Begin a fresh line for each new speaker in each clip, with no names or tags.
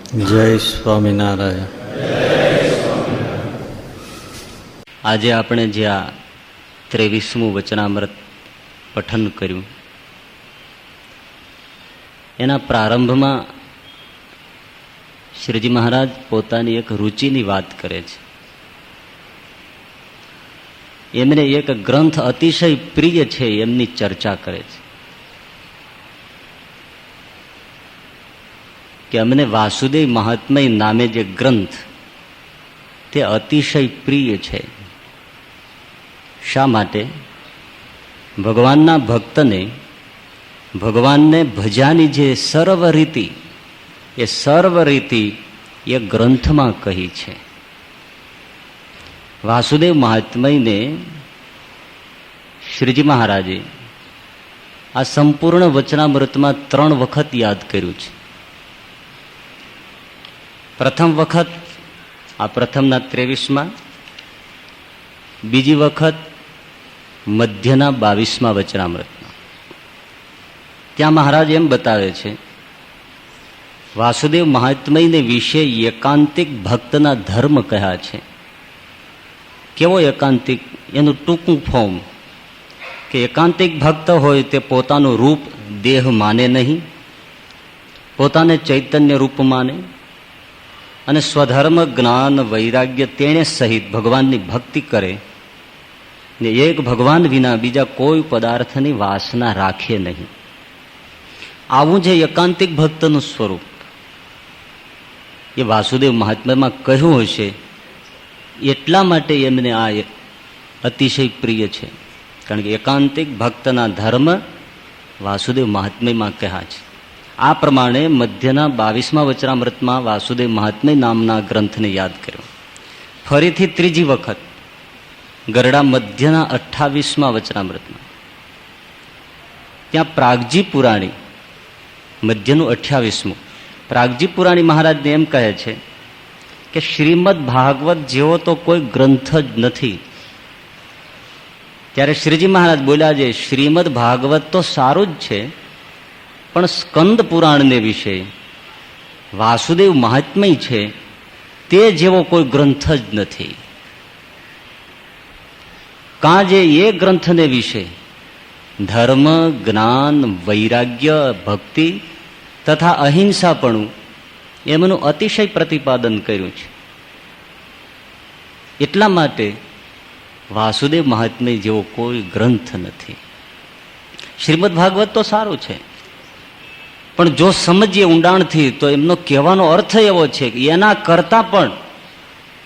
જય સ્વામિનારાયણ.
આજે આપણે જે આ 23મું વચનામૃત પઠન કર્યું એના પ્રારંભમાં શ્રીજી મહારાજ પોતાની એક રુચિની વાત કરે છે. એમને એક ગ્રંથ અતિશય પ્રિય છે એમની ચર્ચા કરે છે કે અમને વાસુદેવ મહાત્મય નામે જે ગ્રંથ તે અતિશય પ્રિય છે. શા માટે? ભગવાનના ભક્તને ભગવાનને ભજ્યાની જે સર્વ રીતિ એ સર્વ રીતિ એ ગ્રંથમાં કહી છે. વાસુદેવ મહાત્મયને શ્રીજી મહારાજે આ સંપૂર્ણ વચનામૃતમાં 3 વખત યાદ કર્યું છે. પ્રથમ વખત આ પ્રથમના 23માં, બીજી વખત મધ્યના 22મા વચનામૃતમાં. ત્યાં મહારાજ એમ બતાવે છે વાસુદેવ મહાત્મયને વિશે એકાંતિક ભક્તના ધર્મ કહ્યા છે. કેવો એકાંતિક? એનું ટૂંકું ફોર્મ કે એકાંતિક ભક્ત હોય તે પોતાનું રૂપ દેહ માને નહીં, પોતાને ચૈતન્ય રૂપ માને અને સ્વધર્મ જ્ઞાન વૈરાગ્ય તેણે સહિત ભગવાનની ભક્તિ કરે ને એક ભગવાન વિના બીજા કોઈ પદાર્થની વાસના રાખે નહીં. આવું જે એકાંતિક ભક્તનું સ્વરૂપ એ વાસુદેવ મહાત્મ્યમાં કહ્યું હશે એટલા માટે એમને આ અતિશય પ્રિય છે. કારણ કે એકાંતિક ભક્તના ધર્મ વાસુદેવ મહાત્મ્યમાં કહ્યા છે. આ પ્રમાણે મધ્યના 22મા વચનામૃતમાં વાસુદેવ મહાત્મ્ય નામના ગ્રંથને યાદ કર્યો. ફરીથી ત્રીજી વખત ગરડા મધ્યના 28મા વચનામૃતમાં ત્યાં પ્રાગજી પુરાણી મધ્યનું 28મું પ્રાગજી પુરાણી મહારાજને એમ કહે છે કે શ્રીમદ ભાગવત જેવો તો કોઈ ગ્રંથ જ નથી. ત્યારે શ્રીજી મહારાજ બોલ્યા છે શ્રીમદ ભાગવત તો સારું જ છે, પણ સ્કંદ પુરાણને વિશે વાસુદેવ મહાત્મય છે તે જેવો કોઈ ગ્રંથ જ નથી. કાં જે એ ગ્રંથને વિશે ધર્મ જ્ઞાન વૈરાગ્ય ભક્તિ તથા અહિંસાપણું એમનું અતિશય પ્રતિપાદન કર્યું છે. એટલા માટે વાસુદેવ મહાત્મ્ય જેવો કોઈ ગ્રંથ નથી. શ્રીમદ ભાગવત તો સારું છે, પણ જો સમજીએ ઊંડાણથી તો એમનો કહેવાનો અર્થ એવો છે કે એના કરતા પણ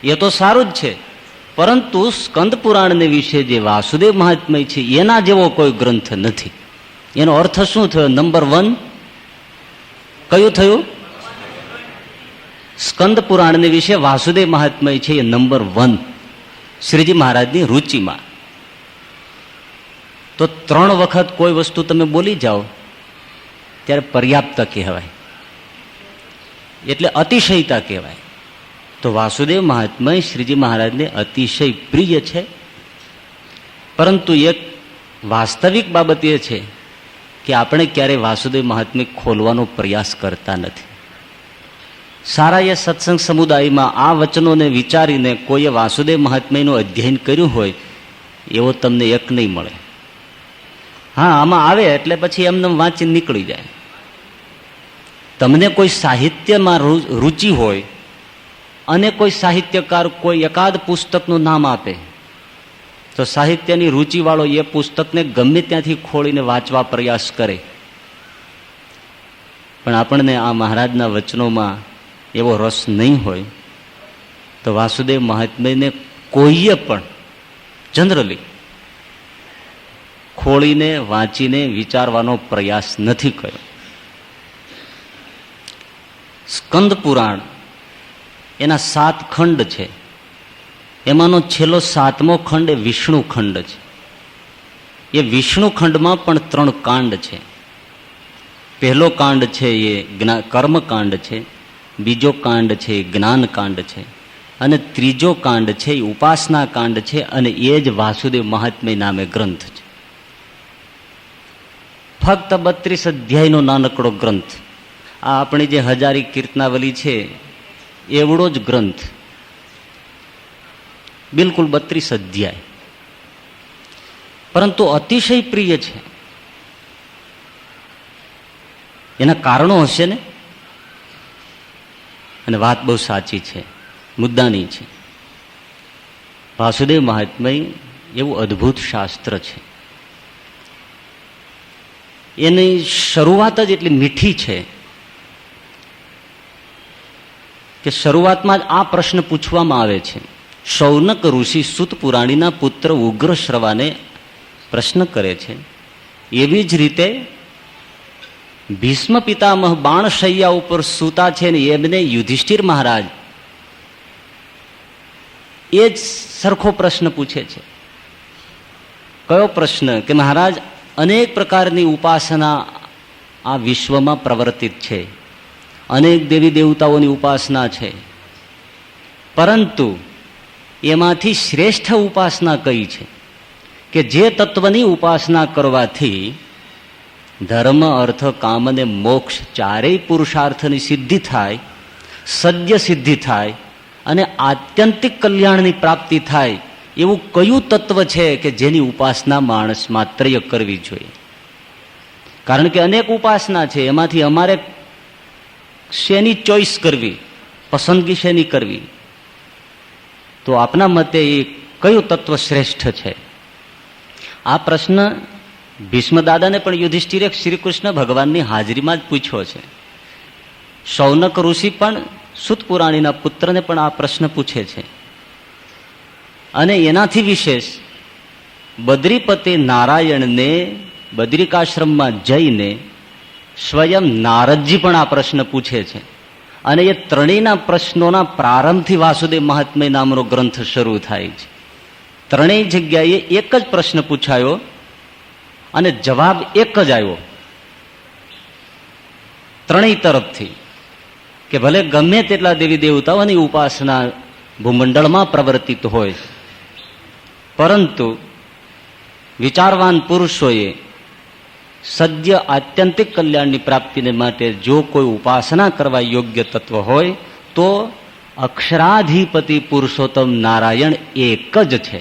એ તો સારું જ છે, પરંતુ સ્કંદ પુરાણને વિશે જે વાસુદેવ મહાત્મ્ય છે એના જેવો કોઈ ગ્રંથ નથી. એનો અર્થ શું થયો? નંબર 1 કયું થયું? સ્કંદ પુરાણને વિશે વાસુદેવ મહાત્મ્ય છે એ નંબર 1 શ્રીજી મહારાજની રુચિમાં. તો 3 વખત કોઈ વસ્તુ તમે બોલી જાઓ ત્યારે પર્યાપ્ત કહેવાય, એટલે અતિશયતા કહેવાય. તો વાસુદેવ મહાત્મ્ય શ્રીજી મહારાજને અતિશય પ્રિય છે. પરંતુ એક વાસ્તવિક બાબત એ છે કે આપણે ક્યારેય વાસુદેવ મહાત્મ્ય ખોલવાનો પ્રયાસ કરતા નથી. સારા એ સત્સંગ સમુદાયમાં આ વચનોને વિચારીને કોઈએ વાસુદેવ મહાત્મ્યનું અધ્યયન કર્યું હોય એવો તમને એક નહીં મળે. હા, આમાં આવે એટલે પછી એમને વાંચી નીકળી જાય. તમને કોઈ સાહિત્યમાં રુચિ હોય અને કોઈ સાહિત્યકાર કોઈ એકાદ પુસ્તકનું નામ આપે તો સાહિત્યની રુચિવાળો એ પુસ્તકને ગમે ત્યાંથી ખોલીને વાંચવા પ્રયાસ કરે. પણ આપણને આ મહારાજના વચનોમાં એવો રસ નહીં હોય તો વાસુદેવ મહાત્મ્યને કોઈએ પણ જનરલી ખોળીને વાંચીને વિચારવાનો પ્રયાસ નથી કર્યો. સ્કંદ પુરાણ એના 7 ખંડ છે. એમાંનો છેલ્લો 7મો ખંડ એ વિષ્ણુ ખંડ છે. એ વિષ્ણુ ખંડમાં પણ 3 કાંડ છે. પહેલો કાંડ છે એ કર્મકાંડ છે, બીજો કાંડ છે એ જ્ઞાનકાંડ છે અને ત્રીજો કાંડ છે એ ઉપાસના કાંડ છે, અને એ જ વાસુદેવ મહાત્મ્ય નામે ગ્રંથ છે. ફક્ત 32 અધ્યાયનો નાનકડો ગ્રંથ આ આપણી જે હજારી કીર્તનાવલી છે એવડો જ ગ્રંથ, બિલકુલ 32 અધ્યાય, પરંતુ અતિશય પ્રિય છે. એના કારણો હશે ને, અને વાત બહુ સાચી છે, મુદ્દાની છે. વાસુદેવ મહાત્મય એવું અદ્ભુત શાસ્ત્ર છે. એની શરૂઆત જ એટલી મીઠી છે કે શરૂઆતમાં જ આ પ્રશ્ન પૂછવામાં આવે છે. શૌનક ઋષિ સુત પુરાણીના પુત્ર ઉગ્ર શ્રવાને પ્રશ્ન કરે છે. એવી જ રીતે ભીષ્મ પિતામહ બાણશૈયા ઉપર સૂતા છે ને એમને યુધિષ્ઠિર મહારાજ એ જ સરખો પ્રશ્ન પૂછે છે. કયો પ્રશ્ન? કે મહારાજ, અનેક પ્રકારની ઉપાસના આ વિશ્વમાં પ્રવર્તિત છે, અનેક દેવી દેવતાઓની ઉપાસના છે, પરંતુ એમાંથી શ્રેષ્ઠ ઉપાસના કઈ છે કે જે તત્વની ઉપાસના કરવાથી ધર્મ, અર્થ, કામ અને મોક્ષ ચારેય પુરુષાર્થની સિદ્ધિ થાય, સદ્ય સિદ્ધિ થાય અને આત્યંતિક કલ્યાણની પ્રાપ્તિ થાય, એવું કયું તત્વ છે કે જેની ઉપાસના માણસ માત્રએ કરવી જોઈએ? કારણ કે અનેક ઉપાસના છે, એમાંથી અમારે શેની ચોઈસ કરવી, પસંદગી શેની કરવી? તો આપના મતે એ કયું તત્વ શ્રેષ્ઠ છે? આ પ્રશ્ન ભીષ્મ દાદાને પણ યુધિષ્ઠિરે શ્રી કૃષ્ણ ભગવાનની હાજરીમાં જ પૂછ્યો છે. શૌનક ઋષિ પણ સુત પુરાણીના પુત્રને પણ આ પ્રશ્ન પૂછે છે. અને એનાથી વિશેષ બદ્રીપતિ નારાયણને બદ્રિકાશ્રમમાં જઈને સ્વયં નારદજી પણ આ પ્રશ્ન પૂછે છે. અને એ ત્રણેયના પ્રશ્નોના પ્રારંભથી વાસુદેવ મહાત્મ્ય નામનો ગ્રંથ શરૂ થાય છે. ત્રણેય જગ્યાએ એક જ પ્રશ્ન પૂછાયો અને જવાબ એક જ આવ્યો ત્રણેય તરફથી, કે ભલે ગમે તેટલા દેવી દેવતાઓની ઉપાસના ભૂમંડળમાં પ્રવર્તિત હોય, પરંતુ વિચારવાન પુરુષોએ સદ્ય આત્યંતિક કલ્યાણની પ્રાપ્તિને માટે જો કોઈ ઉપાસના કરવા યોગ્ય તત્વ હોય તો અક્ષરાધિપતિ પુરુષોત્તમ નારાયણ એક જ છે,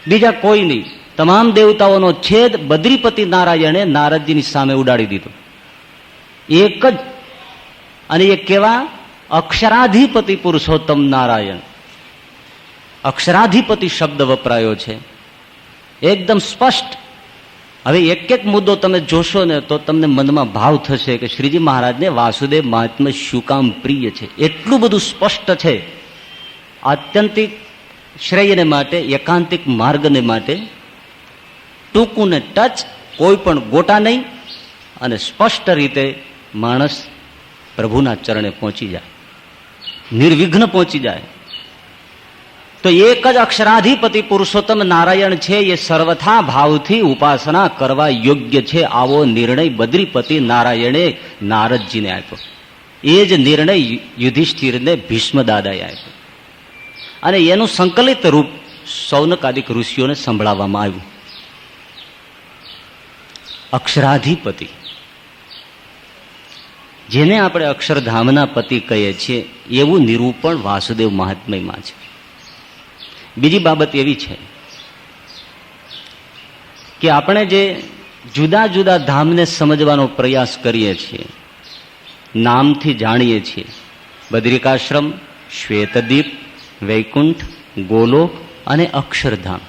બીજા કોઈ નહીં. તમામ દેવતાઓનો છેદ બદ્રીપતિ નારાયણે નારદજીની સામે ઉડાડી દીધો. એક જ. અને એ કેવા? અક્ષરાધિપતિ પુરુષોત્તમ નારાયણ. અક્ષરાધિપતિ શબ્દ વપરાયો છે, એકદમ સ્પષ્ટ. હવે એક એક મુદ્દો તમે જોશો ને તો તમને મનમાં ભાવ થશે કે શ્રીજી મહારાજને વાસુદેવ મહાત્મ્ય શું કામ પ્રિય છે. એટલું બધું સ્પષ્ટ છે. આત્યંતિક શ્રેયને માટે, એકાંતિક માર્ગને માટે ટૂંકું ને ટચ, કોઈ પણ ગોટા નહીં, અને સ્પષ્ટ રીતે માણસ પ્રભુના ચરણે પહોંચી જાય, નિર્વિઘ્ન પહોંચી જાય. તો એક જ અક્ષરાધિપતિ પુરુષોત્તમ નારાયણ છે, એ સર્વથા ભાવથી ઉપાસના કરવા યોગ્ય છે. આવો નિર્ણય બદ્રીપતિ નારાયણે નારદજીને આપ્યો. એ જ નિર્ણય યુધિષ્ઠિરને ભીષ્મ દાદાએ આપ્યો. અને એનું સંકલિત રૂપ શૌનકાદિક ઋષિઓને સંભળાવવામાં આવ્યું. અક્ષરાધિપતિ, જેને આપણે અક્ષરધામના પતિ કહીએ છીએ, એવું નિરૂપણ વાસુદેવ મહાત્મ્યમાં છે. બીજી બાબત એવી છે કે આપણે જે જુદા જુદા ધામને સમજવાનો પ્રયાસ કરીએ છીએ, નામથી જાણીએ છીએ, બદ્રિકાશ્રમ, શ્વેતદીપ, વૈકુંઠ, ગોલોક અને અક્ષરધામ,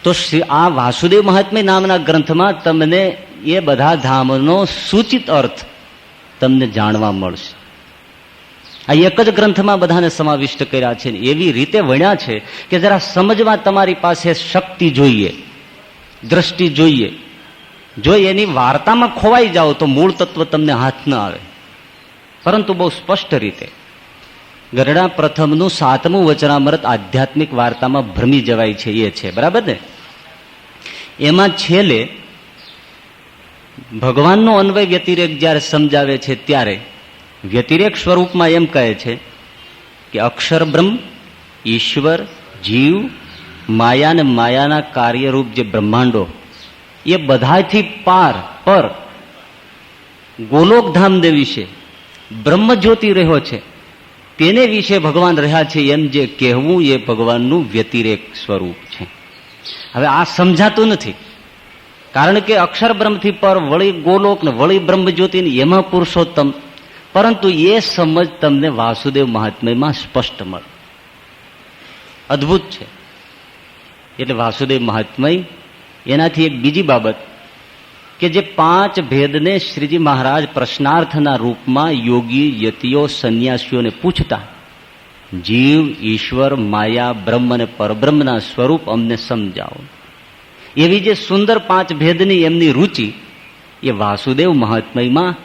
તો આ વાસુદેવ મહાત્મ્ય નામના ગ્રંથમાં તમને એ બધા ધામનો સૂચિત અર્થ તમને જાણવા મળશે. આ એક જ ગ્રંથમાં બધાને સમાવિષ્ટ કર્યા છે. એવી રીતે વણ્યા છે કે જરા સમજવા તમારી પાસે શક્તિ જોઈએ, દ્રષ્ટિ જોઈએ. જો એની વાર્તામાં ખોવાઈ જાઓ તો મૂળ તત્વ તમને હાથ ન આવે. પરંતુ બહુ સ્પષ્ટ રીતે ગરડા પ્રથમનું 7મું વચનામૃત આધ્યાત્મિક વાર્તામાં ભ્રમી જવાય છે, એ છે, બરાબર ને? એમાં છેલ્લે ભગવાનનો અન્વય વ્યતિરેક જ્યારે સમજાવે છે ત્યારે વ્યતિરેક સ્વરૂપમાં એમ કહે છે કે અક્ષર બ્રહ્મ, ઈશ્વર, જીવ, માયા અને માયાના કાર્યરૂપ જે બ્રહ્માંડો, એ બધાથી પર ગોલોકધામને વિશે બ્રહ્મજ્યોતિ રહ્યો છે તેને વિશે ભગવાન રહ્યા છે એમ જે કહેવું એ ભગવાનનું વ્યતિરેક સ્વરૂપ છે. હવે આ સમજાતું નથી, કારણ કે અક્ષર બ્રહ્મથી પર વળી ગોલોક ને વળી બ્રહ્મજ્યોતિ એમાં પુરુષોત્તમ, પરંતુ એ સમજ તમને વાસુદેવ મહાત્મ્યમાં સ્પષ્ટ મળે, અદ્ભુત છે. એટલે વાસુદેવ મહાત્મય એનાથી એક બીજી બાબત કે જે 5 ભેદને શ્રીજી મહારાજ પ્રશ્નાર્થના રૂપમાં યોગી યતિઓ સંન્યાસીઓને પૂછતા, જીવ, ઈશ્વર, માયા, બ્રહ્મ અને પરબ્રહ્મના સ્વરૂપ અમને સમજાવો, એવી જે સુંદર 5 ભેદની એમની રુચિ એ વાસુદેવ મહાત્મયમાં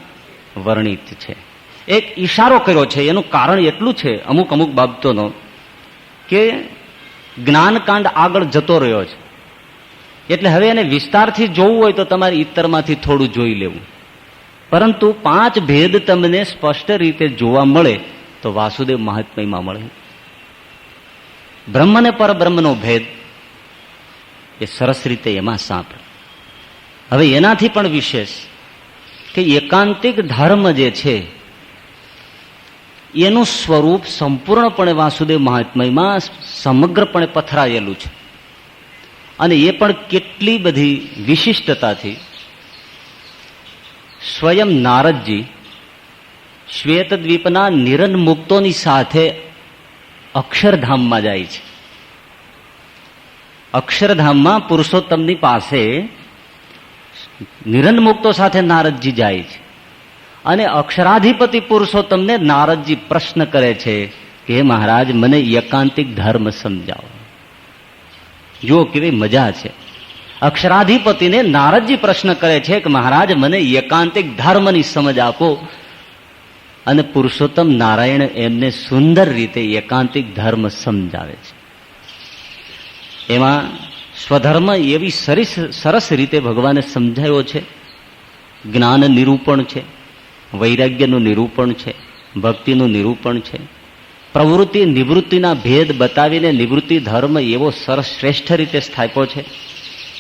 વર્ણિત છે. એક ઈશારો કર્યો છે, એનું કારણ એટલું છે અમુક અમુક બાબતોનો કે જ્ઞાનકાંડ આગળ જતો રહ્યો છે, એટલે હવે એને વિસ્તારથી જોવું હોય તો તમારે ઇતરમાંથી થોડું જોઈ લેવું, પરંતુ 5 ભેદ તમને સ્પષ્ટ રીતે જોવા મળે તો વાસુદેવ મહાત્મયમાં મળે. બ્રહ્મ ને પરબ્રહ્મનો ભેદ એ સરસ રીતે એમાં સાંભળે. હવે એનાથી પણ વિશેષ કે એકાંતિક ધર્મ જે છે એનું સ્વરૂપ સંપૂર્ણપણે વાસુદેવ મહાત્મયમાં સમગ્રપણે પથરાયેલું છે, અને એ પણ કેટલી બધી વિશિષ્ટતાથી. સ્વયં નારદજી શ્વેતદ્વીપના નિરન મુક્તોની સાથે અક્ષરધામમાં જાય છે. અક્ષરધામમાં પુરુષોત્તમની પાસે નિરન મુક્તો સાથે નારદજી જાય છે, અને અક્ષરાધિપતિ પુરુષોત્તમને નારદજી પ્રશ્ન કરે છે કે મહારાજ મને એકાંતિક ધર્મ સમજાવો. જો કેવી મજા છે. અક્ષરાધિપતિને નારદજી પ્રશ્ન કરે છે કે મહારાજ મને એકાંતિક ધર્મની સમજ આપો, અને પુરુષોત્તમ નારાયણ એમને સુંદર રીતે એકાંતિક ધર્મ સમજાવે છે. એમાં સ્વધર્મ એવી સરસ રીતે ભગવાને સમજાયો છે. જ્ઞાન નિરૂપણ છે, વૈરાગ્યનું નિરૂપણ છે, ભક્તિનું નિરૂપણ છે, પ્રવૃત્તિ નિવૃત્તિના ભેદ બતાવીને નિવૃત્તિ ધર્મ એવો સરસ શ્રેષ્ઠ રીતે સ્થાપ્યો છે.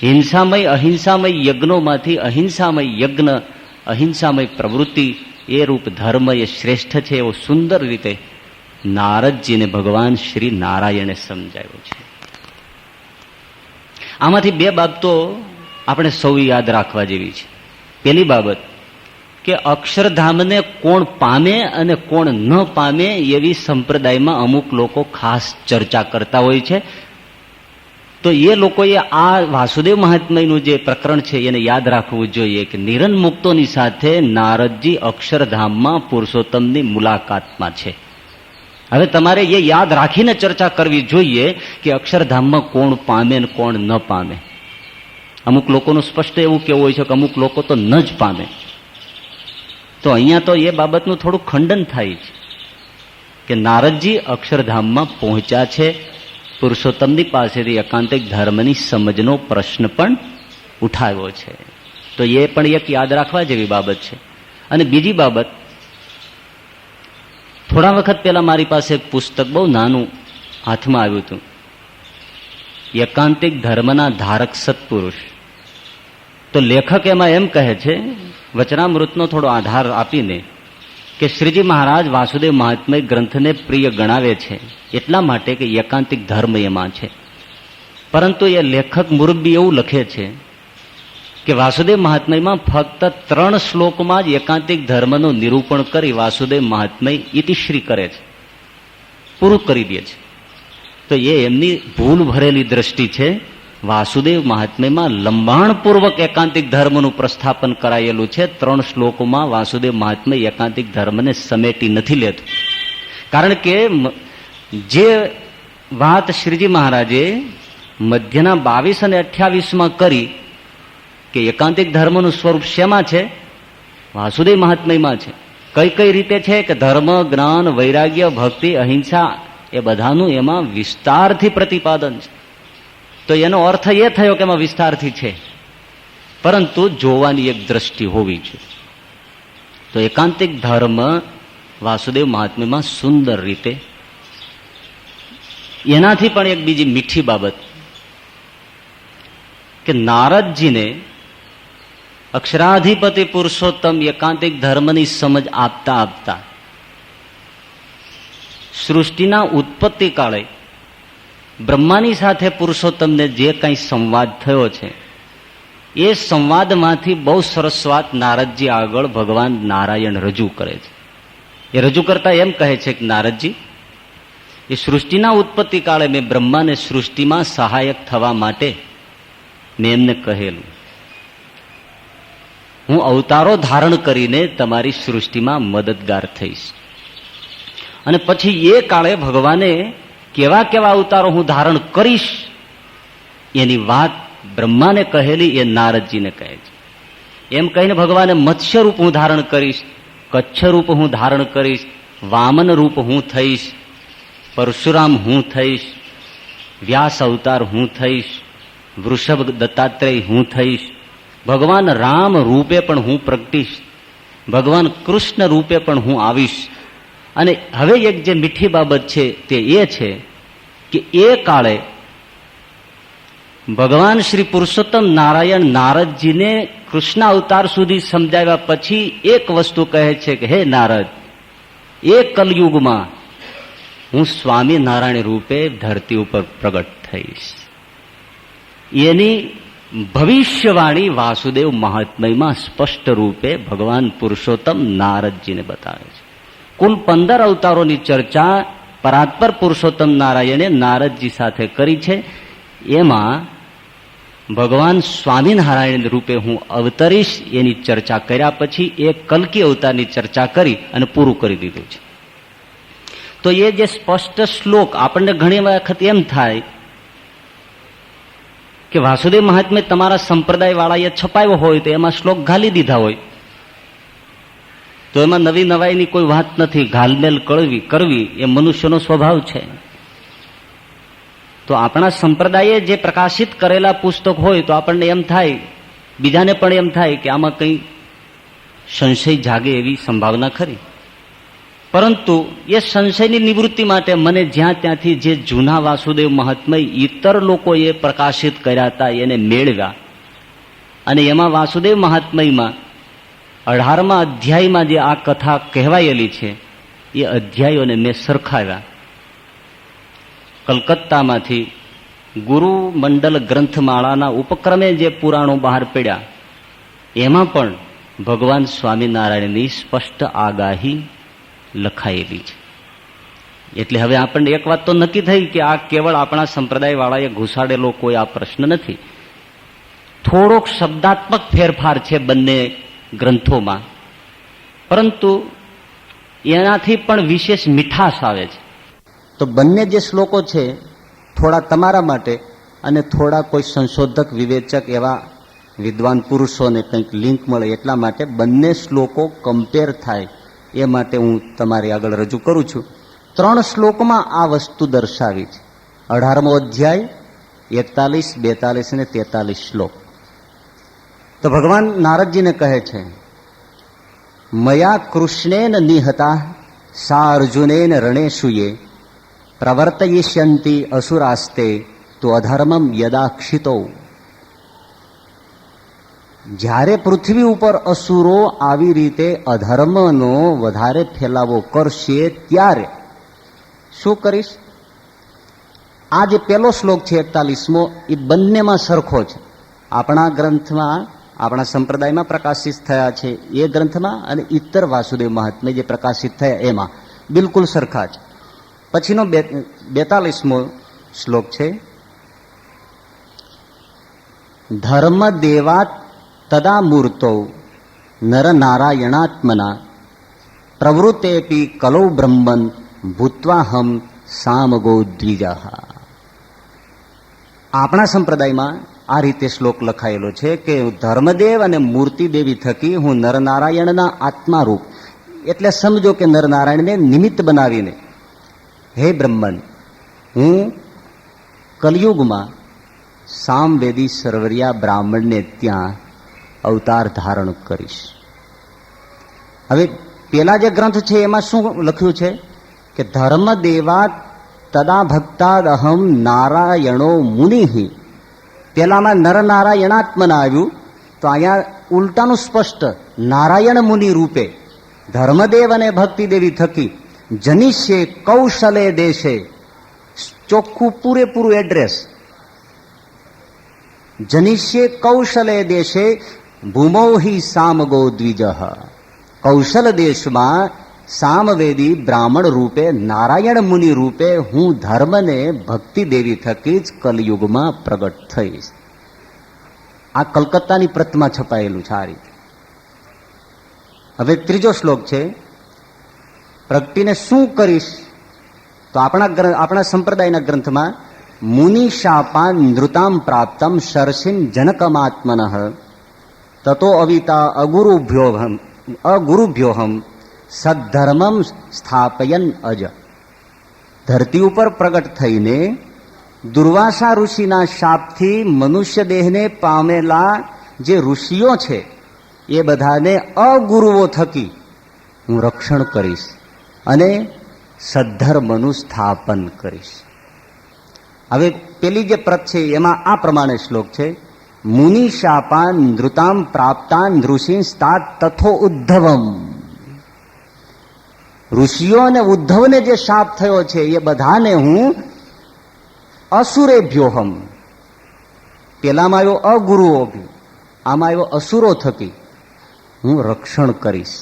હિંસામય અહિંસામય યજ્ઞોમાંથી અહિંસામય યજ્ઞ, અહિંસામય પ્રવૃત્તિ એ રૂપ ધર્મ એ શ્રેષ્ઠ છે એવો સુંદર રીતે નારદજીને ભગવાન શ્રી નારાયણે સમજાવ્યો છે. આમાંથી 2 બાબતો આપણે સૌ યાદ રાખવા જેવી છે. પહેલી બાબત કે અક્ષરધામને કોણ પામે અને કોણ ન પામે એવી સંપ્રદાયમાં અમુક લોકો ખાસ ચર્ચા કરતા હોય છે. તો એ લોકોએ આ વાસુદેવ મહાત્મ્યનું જે પ્રકરણ છે એને યાદ રાખવું જોઈએ કે નિરન મુક્તોની સાથે નારદજી અક્ષરધામમાં પુરુષોત્તમની મુલાકાતમાં છે. હવે તમારે એ યાદ રાખીને ચર્ચા કરવી જોઈએ કે અક્ષરધામમાં કોણ પામે ને કોણ ન પામે. અમુક લોકોનું સ્પષ્ટ એવું કેવું હોય છે કે અમુક લોકો તો ન જ પામે. તો અહીંયા તો એ બાબતનું થોડું ખંડન થાય છે કે નારદજી અક્ષરધામમાં પહોંચ્યા છે, પુરુષોત્તમની પાસેથી એકાંતિક ધર્મની સમજનો પ્રશ્ન પણ ઉઠાવ્યો છે. તો એ પણ એક યાદ રાખવા જેવી બાબત છે. અને બીજી બાબત, થોડા વખત પહેલા મારી પાસે એક પુસ્તક બહુ નાનું હાથમાં આવ્યું હતું, એકાંતિક ધર્મના ધારક સત્પુરુષ. તો લેખક એમાં એમ કહે છે, વચનામૃતનો થોડો આધાર આપીને, કે શ્રીજી મહારાજ વાસુદેવ મહાત્મ્ય ગ્રંથને પ્રિય ગણાવે છે એટલા માટે કે એકાંતિક ધર્મ એમાં છે. પરંતુ એ લેખક મુરબ્બી એવું લખે છે કે વાસુદેવ મહાત્મ્યમાં ફક્ત 3 શ્લોકમાં જ એકાંતિક ધર્મનું નિરૂપણ કરી વાસુદેવ મહાત્મ્ય ઇતિશ્રી કરે છે, પૂરું કરી દે છે. તો એ એમની ભૂલ ભરેલી દ્રષ્ટિ છે. વાસુદેવ મહાત્મ્યમાં લંબાણપૂર્વક એકાંતિક ધર્મનું પ્રસ્થાપન કરાયેલું છે. 3 શ્લોકોમાં વાસુદેવ મહાત્મ્ય એકાંતિક ધર્મને સમેટી નથી લેતું. કારણ કે જે વાત શ્રીજી મહારાજે મધ્યના 22 અને 28માં કરી કે એકાંતિક ધર્મનું સ્વરૂપ શેમાં છે? વાસુદેવ મહાત્મ્યમાં છે. કઈ કઈ રીતે છે કે ધર્મ, જ્ઞાન, વૈરાગ્ય, ભક્તિ, અહિંસા એ બધાનું એમાં વિસ્તારથી પ્રતિપાદન છે. તો એનો અર્થ એ થયો કે એમાં વિસ્તારથી છે, પરંતુ જોવાની એક દ્રષ્ટિ હોવી જોઈએ. તો એકાંતિક ધર્મ વાસુદેવ મહાત્મ્યમાં સુંદર રીતે. એનાથી પણ એક બીજી મીઠી બાબત કે નારદજીને અક્ષરાધિપતિ પુરુષોત્તમ એકાંતિક ધર્મની સમજ આપતા આપતા સૃષ્ટિના ઉત્પત્તિ કાળે બ્રહ્માની સાથે પુરુષોત્તમને જે કંઈ સંવાદ થયો છે એ સંવાદમાંથી બહુ સરસ વાત નારદજી આગળ ભગવાન નારાયણ રજૂ કરે છે. એ રજૂ કરતા એમ કહે છે કે નારદજી, એ સૃષ્ટિના ઉત્પત્તિ કાળે મેં બ્રહ્માને સૃષ્ટિમાં સહાયક થવા માટે મેં એમને કહેલું, હું અવતારો ધારણ કરીને તમારી સૃષ્ટિમાં મદદગાર થઈશ. અને પછી એ કાળે ભગવાને કેવા કેવા અવતારો હું ધારણ કરીશ એની વાત બ્રહ્માને કહેલી એ નારદજીને કહે છે. એમ કહીને ભગવાને મત્સ્ય રૂપ હું ધારણ કરીશ, કચ્છ રૂપ હું ધારણ કરીશ, વામન રૂપ હું થઈશ, પરશુરામ હું થઈશ, વ્યાસ અવતાર હું થઈશ, વૃષભ દત્તાત્રેય હું થઈશ, ભગવાન રામ રૂપે પણ હું પ્રગટીશ, ભગવાન કૃષ્ણ રૂપે પણ હું આવીશ. અને હવે એક જે મીઠી બાબત છે તે એ છે કે એ કાળે ભગવાન શ્રી પુરુષોત્તમ નારાયણ નારદજીને કૃષ્ણ અવતાર સુધી સમજાવ્યા પછી એક વસ્તુ કહે છે કે હે નારદ, એ કલયુગમાં હું સ્વામિનારાયણ રૂપે ધરતી ઉપર પ્રગટ થઈશ. એની ભવિષ્યવાણી વાસુદેવ મહાત્મયમાં સ્પષ્ટ રૂપે ભગવાન પુરુષોત્તમ નારદજીને બતાવે છે. કુલ 15 અવતારોની ચર્ચા પરાત્પર પુરુષોત્તમ નારાયણે નારદજી સાથે કરી છે. એમાં ભગવાન સ્વામિનારાયણ રૂપે હું અવતરીશ એની ચર્ચા કર્યા પછી એક કલ્કી અવતારની ચર્ચા કરી અને પૂરું કરી દીધું છે. તો એ જે સ્પષ્ટ શ્લોક આપણને ઘણી વખત એમ થાય કે વાસુદેવ મહાત્મ્ય તમારા સંપ્રદાય વાળાએ છપાયો હોય તો એમાં શ્લોક ઘાલી દીધા હોય તો એમાં નવી નવાઈની કોઈ વાત નથી. ઘાલમેલ કરવી એ મનુષ્યનો સ્વભાવ છે. તો આપણા સંપ્રદાયે જે પ્રકાશિત કરેલા પુસ્તક હોય તો આપણને એમ થાય, બીજાને પણ એમ થાય કે આમાં કંઈ સંશય જાગે એવી સંભાવના ખરી. પરંતુ એ સંશયની નિવૃત્તિ માટે મને જ્યાં ત્યાંથી જે જૂના વાસુદેવ મહાત્મય ઇતર લોકોએ પ્રકાશિત કર્યા હતા એને મેળવ્યા અને એમાં વાસુદેવ મહાત્મયમાં 18મા અધ્યાયમાં જે આ કથા કહેવાયેલી છે એ અધ્યાયોને મેં સરખાવ્યા. કલકત્તામાંથી ગુરુ મંડલ ગ્રંથમાળાના ઉપક્રમે જે પુરાણો બહાર પડ્યા એમાં પણ ભગવાન સ્વામિનારાયણની સ્પષ્ટ આગાહી લખાયેલી છે. એટલે હવે આપણને એક વાત તો નક્કી થઈ કે આ કેવળ આપણા સંપ્રદાય વાળાએ ઘુસાડેલો કોઈ આ પ્રશ્ન નથી. થોડોક શબ્દાત્મક ફેરફાર છે બંને ગ્રંથોમાં, પરંતુ એનાથી પણ વિશેષ મીઠાશ આવે છે. તો બંને જે શ્લોકો છે થોડા તમારા માટે અને થોડા કોઈ સંશોધક વિવેચક એવા વિદ્વાન પુરુષોને કંઈક લિંક મળે એટલા માટે બંને શ્લોકો કમ્પેર થાય એ માટે હું તમારી આગળ રજૂ કરું છું. 3 શ્લોકમાં આ વસ્તુ દર્શાવી છે. 18મો અધ્યાય 41, 42 અને 43 શ્લોક. તો ભગવાન નારદજીને કહે છે, મયા કૃષ્ણેન નિહતા સા અર્જુનેન રણેશુયે પ્રવર્તયિષ્યંતિ અસુરાસ્તે તો અધર્મમ યદાક્ષિતો. જ્યારે પૃથ્વી ઉપર અસુરો આવી રીતે અધર્મનો વધારે ફેલાવો કરશે ત્યારે શું કરીશ? આ જે પહેલો શ્લોક છે 41મો એ બંનેમાં સરખો છે. આપણા ગ્રંથમાં આપણા સંપ્રદાયમાં પ્રકાશિત થયા છે એ ગ્રંથમાં અને ઇતર વાસુદેવ મહાત્મ્ય જે પ્રકાશિત થયા એમાં બિલકુલ સરખા છે. પછીનો 42મો શ્લોક છે, ધર્મ દેવાત તદા મૂર્તો નર નારાયણાત્મના પ્રવૃત્તેપી કલૌ બ્રહ્મન ભૂત્વાહમ સામગો દ્વિજા. આપણા સંપ્રદાયમાં આ રીતે શ્લોક લખાયેલો છે કે ધર્મદેવ અને મૂર્તિ દેવી થકી હું નરનારાયણના આત્મારૂપ, એટલે સમજો કે નરનારાયણને નિમિત્ત બનાવીને હે બ્રહ્મન હું કલયુગમાં સામવેદી સરવરિયા બ્રાહ્મણને ત્યાં અવતાર ધારણ કરીશ. હવે પેલા જે ગ્રંથ છે એમાં શું લખ્યું છે કે ધર્મદેવા તદા ભક્તાદ અહમ નારાયણો મુનિ. પેલામાં નરનારાયણાત્મના આવ્યું તો અહીંયા
ઉલટાનું સ્પષ્ટ નારાયણ મુનિ રૂપે ધર્મદેવ અને ભક્તિ દેવી થકી જનિષ્ય કૌશલે દેશે, ચોખ્ખું પૂરેપૂરું એડ્રેસ, જનિષ્ય કૌશલે દેશે ભૂમૌ હિ સામગો દ્વિજ, કૌશલ દેશમાં સામવેદી બ્રાહ્મણ રૂપે નારાયણ મુનિ રૂપે હું ધર્મને ભક્તિ દેવી થકી જ કલયુગમાં પ્રગટ થઈશ. આ કલકત્તાની પ્રતમાં છપાયેલું છે આ રીતે. હવે ત્રીજો શ્લોક છે, પ્રગટીને શું કરીશ? તો આપણા સંપ્રદાયના ગ્રંથમાં મુનિ શાપાન નૃતામ પ્રાપ્તમ શર્ષિન જનકમાત્મન તતો અવિતા અગુરુભ્યોહમ સદ્ધર્મમ સ્થાપયન અજ. ધરતી ઉપર પ્રગટ થઈને દુર્વાસા ઋષિના શાપથી મનુષ્ય દેહને પામેલા જે ઋષિઓ છે એ બધાને અગુરુઓ થકી હું રક્ષણ કરીશ અને સદ્ધર્મનું સ્થાપન કરીશ. હવે પેલી જે પ્રત છે એમાં આ પ્રમાણે શ્લોક છે, મુનિ શાપાન નૃતામ પ્રાપ્તાન ઋષિસ્તાત તથો ઉદ્ધવમ. ઋષિઓ અને ઉદ્ધવને જે શાપ થયો છે એ બધાને હું અસુરેભ્યોહમ, પેલામાં આવ્યો અગુરુઓ, આમાં આવ્યો અસુરો થકી હું રક્ષણ કરીશ.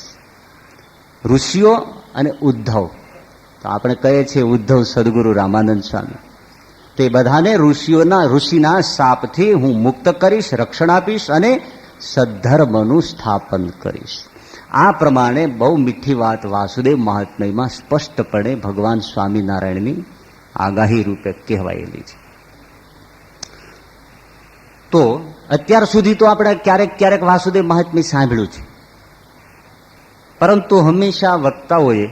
ઋષિઓ અને ઉદ્ધવ, તો આપણે કહીએ છીએ ઉદ્ધવ સદગુરુ રામાનંદ સ્વામી, તે બધાને ઋષિના શાપથી હું મુક્ત કરીશ, રક્ષણ આપીશ અને સદ્ધર્મનું સ્થાપન કરીશ. આ પ્રમાણે બહુ મીઠી વાત વાસુદેવ મહાત્મ્યમાં સ્પષ્ટપણે ભગવાન સ્વામિનારાયણની આગાહી રૂપે કહેવાયેલી છે. તો અત્યાર સુધી તો આપણે ક્યારેક વાસુદેવ મહાત્મ્ય સાંભળ્યું છે, પરંતુ હંમેશા વક્તાઓએ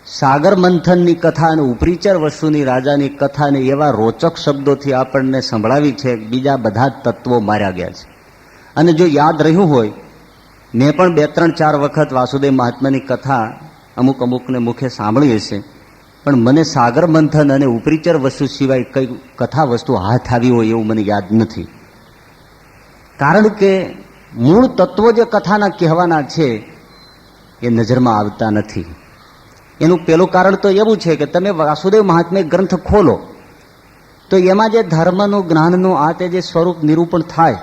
સાગર મંથનની કથા અને ઉપરીચર વસુની રાજાની કથાને એવા રોચક શબ્દોથી આપણને સંભળાવી છે, બીજા બધા તત્વો માર્યા ગયા છે. અને જો યાદ રહ્યું હોય, મેં પણ 2-3-4 વખત વાસુદેવ મહાત્માની કથા અમુકને મુખે સાંભળી હશે, પણ મને સાગર મંથન અને ઉપરીચર વસ્તુ સિવાય કઈ કથા વસ્તુ હાથ આવી હોય એવું મને યાદ નથી. કારણ કે મૂળ તત્વો જે કથાના કહેવાના છે એ નજરમાં આવતા નથી. એનું પેલું કારણ તો એવું છે કે તમે વાસુદેવ મહાત્મ્ય ગ્રંથ ખોલો તો એમાં જે ધર્મનું જ્ઞાનનું આ તે જે સ્વરૂપ નિરૂપણ થાય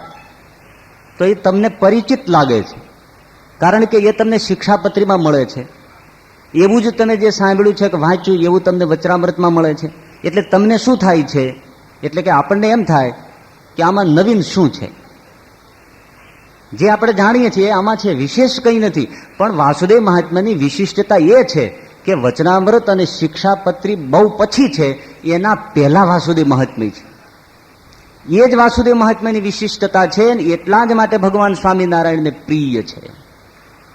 તો એ તમને પરિચિત લાગે છે, કારણ કે એ તમને શિક્ષાપત્રીમાં મળે છે. એવું જ તમે જે સાંભળ્યું છે કે વાંચ્યું એવું તમને વચરામૃતમાં મળે છે. એટલે તમને શું થાય છે, એટલે કે આપણને એમ થાય કે આમાં નવીન શું છે. જે આપણે જાણીએ છીએ આમાં છે, વિશેષ કંઈ નથી. પણ વાસુદેવ મહાત્માની વિશિષ્ટતા એ છે કે વચનામૃત અને શિક્ષાપત્રી બહુ પછી છે, એના પહેલા વાસુદેવ મહાત્મ્ય છે. એ જ વાસુદેવ મહાત્મ્યની વિશિષ્ટતા છે. એટલા જ માટે ભગવાન સ્વામિનારાયણને પ્રિય છે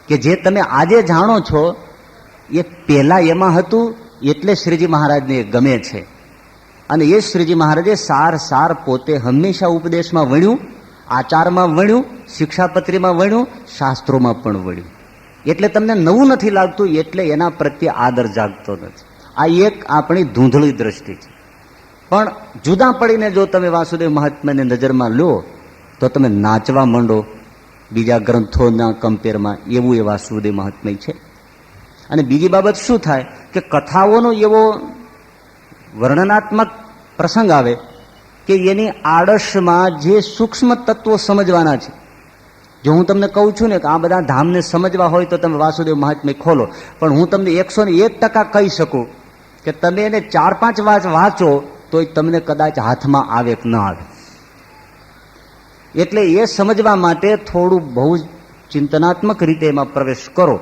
કે જે તમે આજે જાણો છો એ પહેલા એમાં હતું, એટલે શ્રીજી મહારાજને ગમે છે. અને એ શ્રીજી મહારાજે સાર પોતે હંમેશા ઉપદેશમાં વણ્યું, આચારમાં વણ્યું, શિક્ષાપત્રીમાં વણ્યું, શાસ્ત્રોમાં પણ વણ્યું. એટલે તમને નવું નથી લાગતું, એટલે એના પ્રત્યે આદર જાગતો નથી. આ એક આપણી ધૂંધળી દ્રષ્ટિ છે. પણ જુદા પડીને જો તમે વાસુદેવ મહાત્માને નજરમાં લો તો તમે નાચવા માંડો બીજા ગ્રંથોના કમ્પેરમાં. એવું એ વાસુદેવ મહાત્મ્ય છે. અને બીજી બાબત શું થાય કે કથાઓનો એવો વર્ણનાત્મક પ્રસંગ આવે કે એની આડશમાં જે સૂક્ષ્મ તત્વો સમજવાના છે. જો હું તમને કહું છું ને કે આ બધા ધામને સમજવા હોય તો તમે વાસુદેવ મહાત્મ્ય ખોલો, પણ હું તમને 101% કહી શકું કે તમે એને 4-5 વાર વાંચો તો તમને કદાચ હાથમાં આવે કે ન આવે. એટલે એ સમજવા માટે થોડું બહુ ચિંતનાત્મક રીતે એમાં પ્રવેશ કરો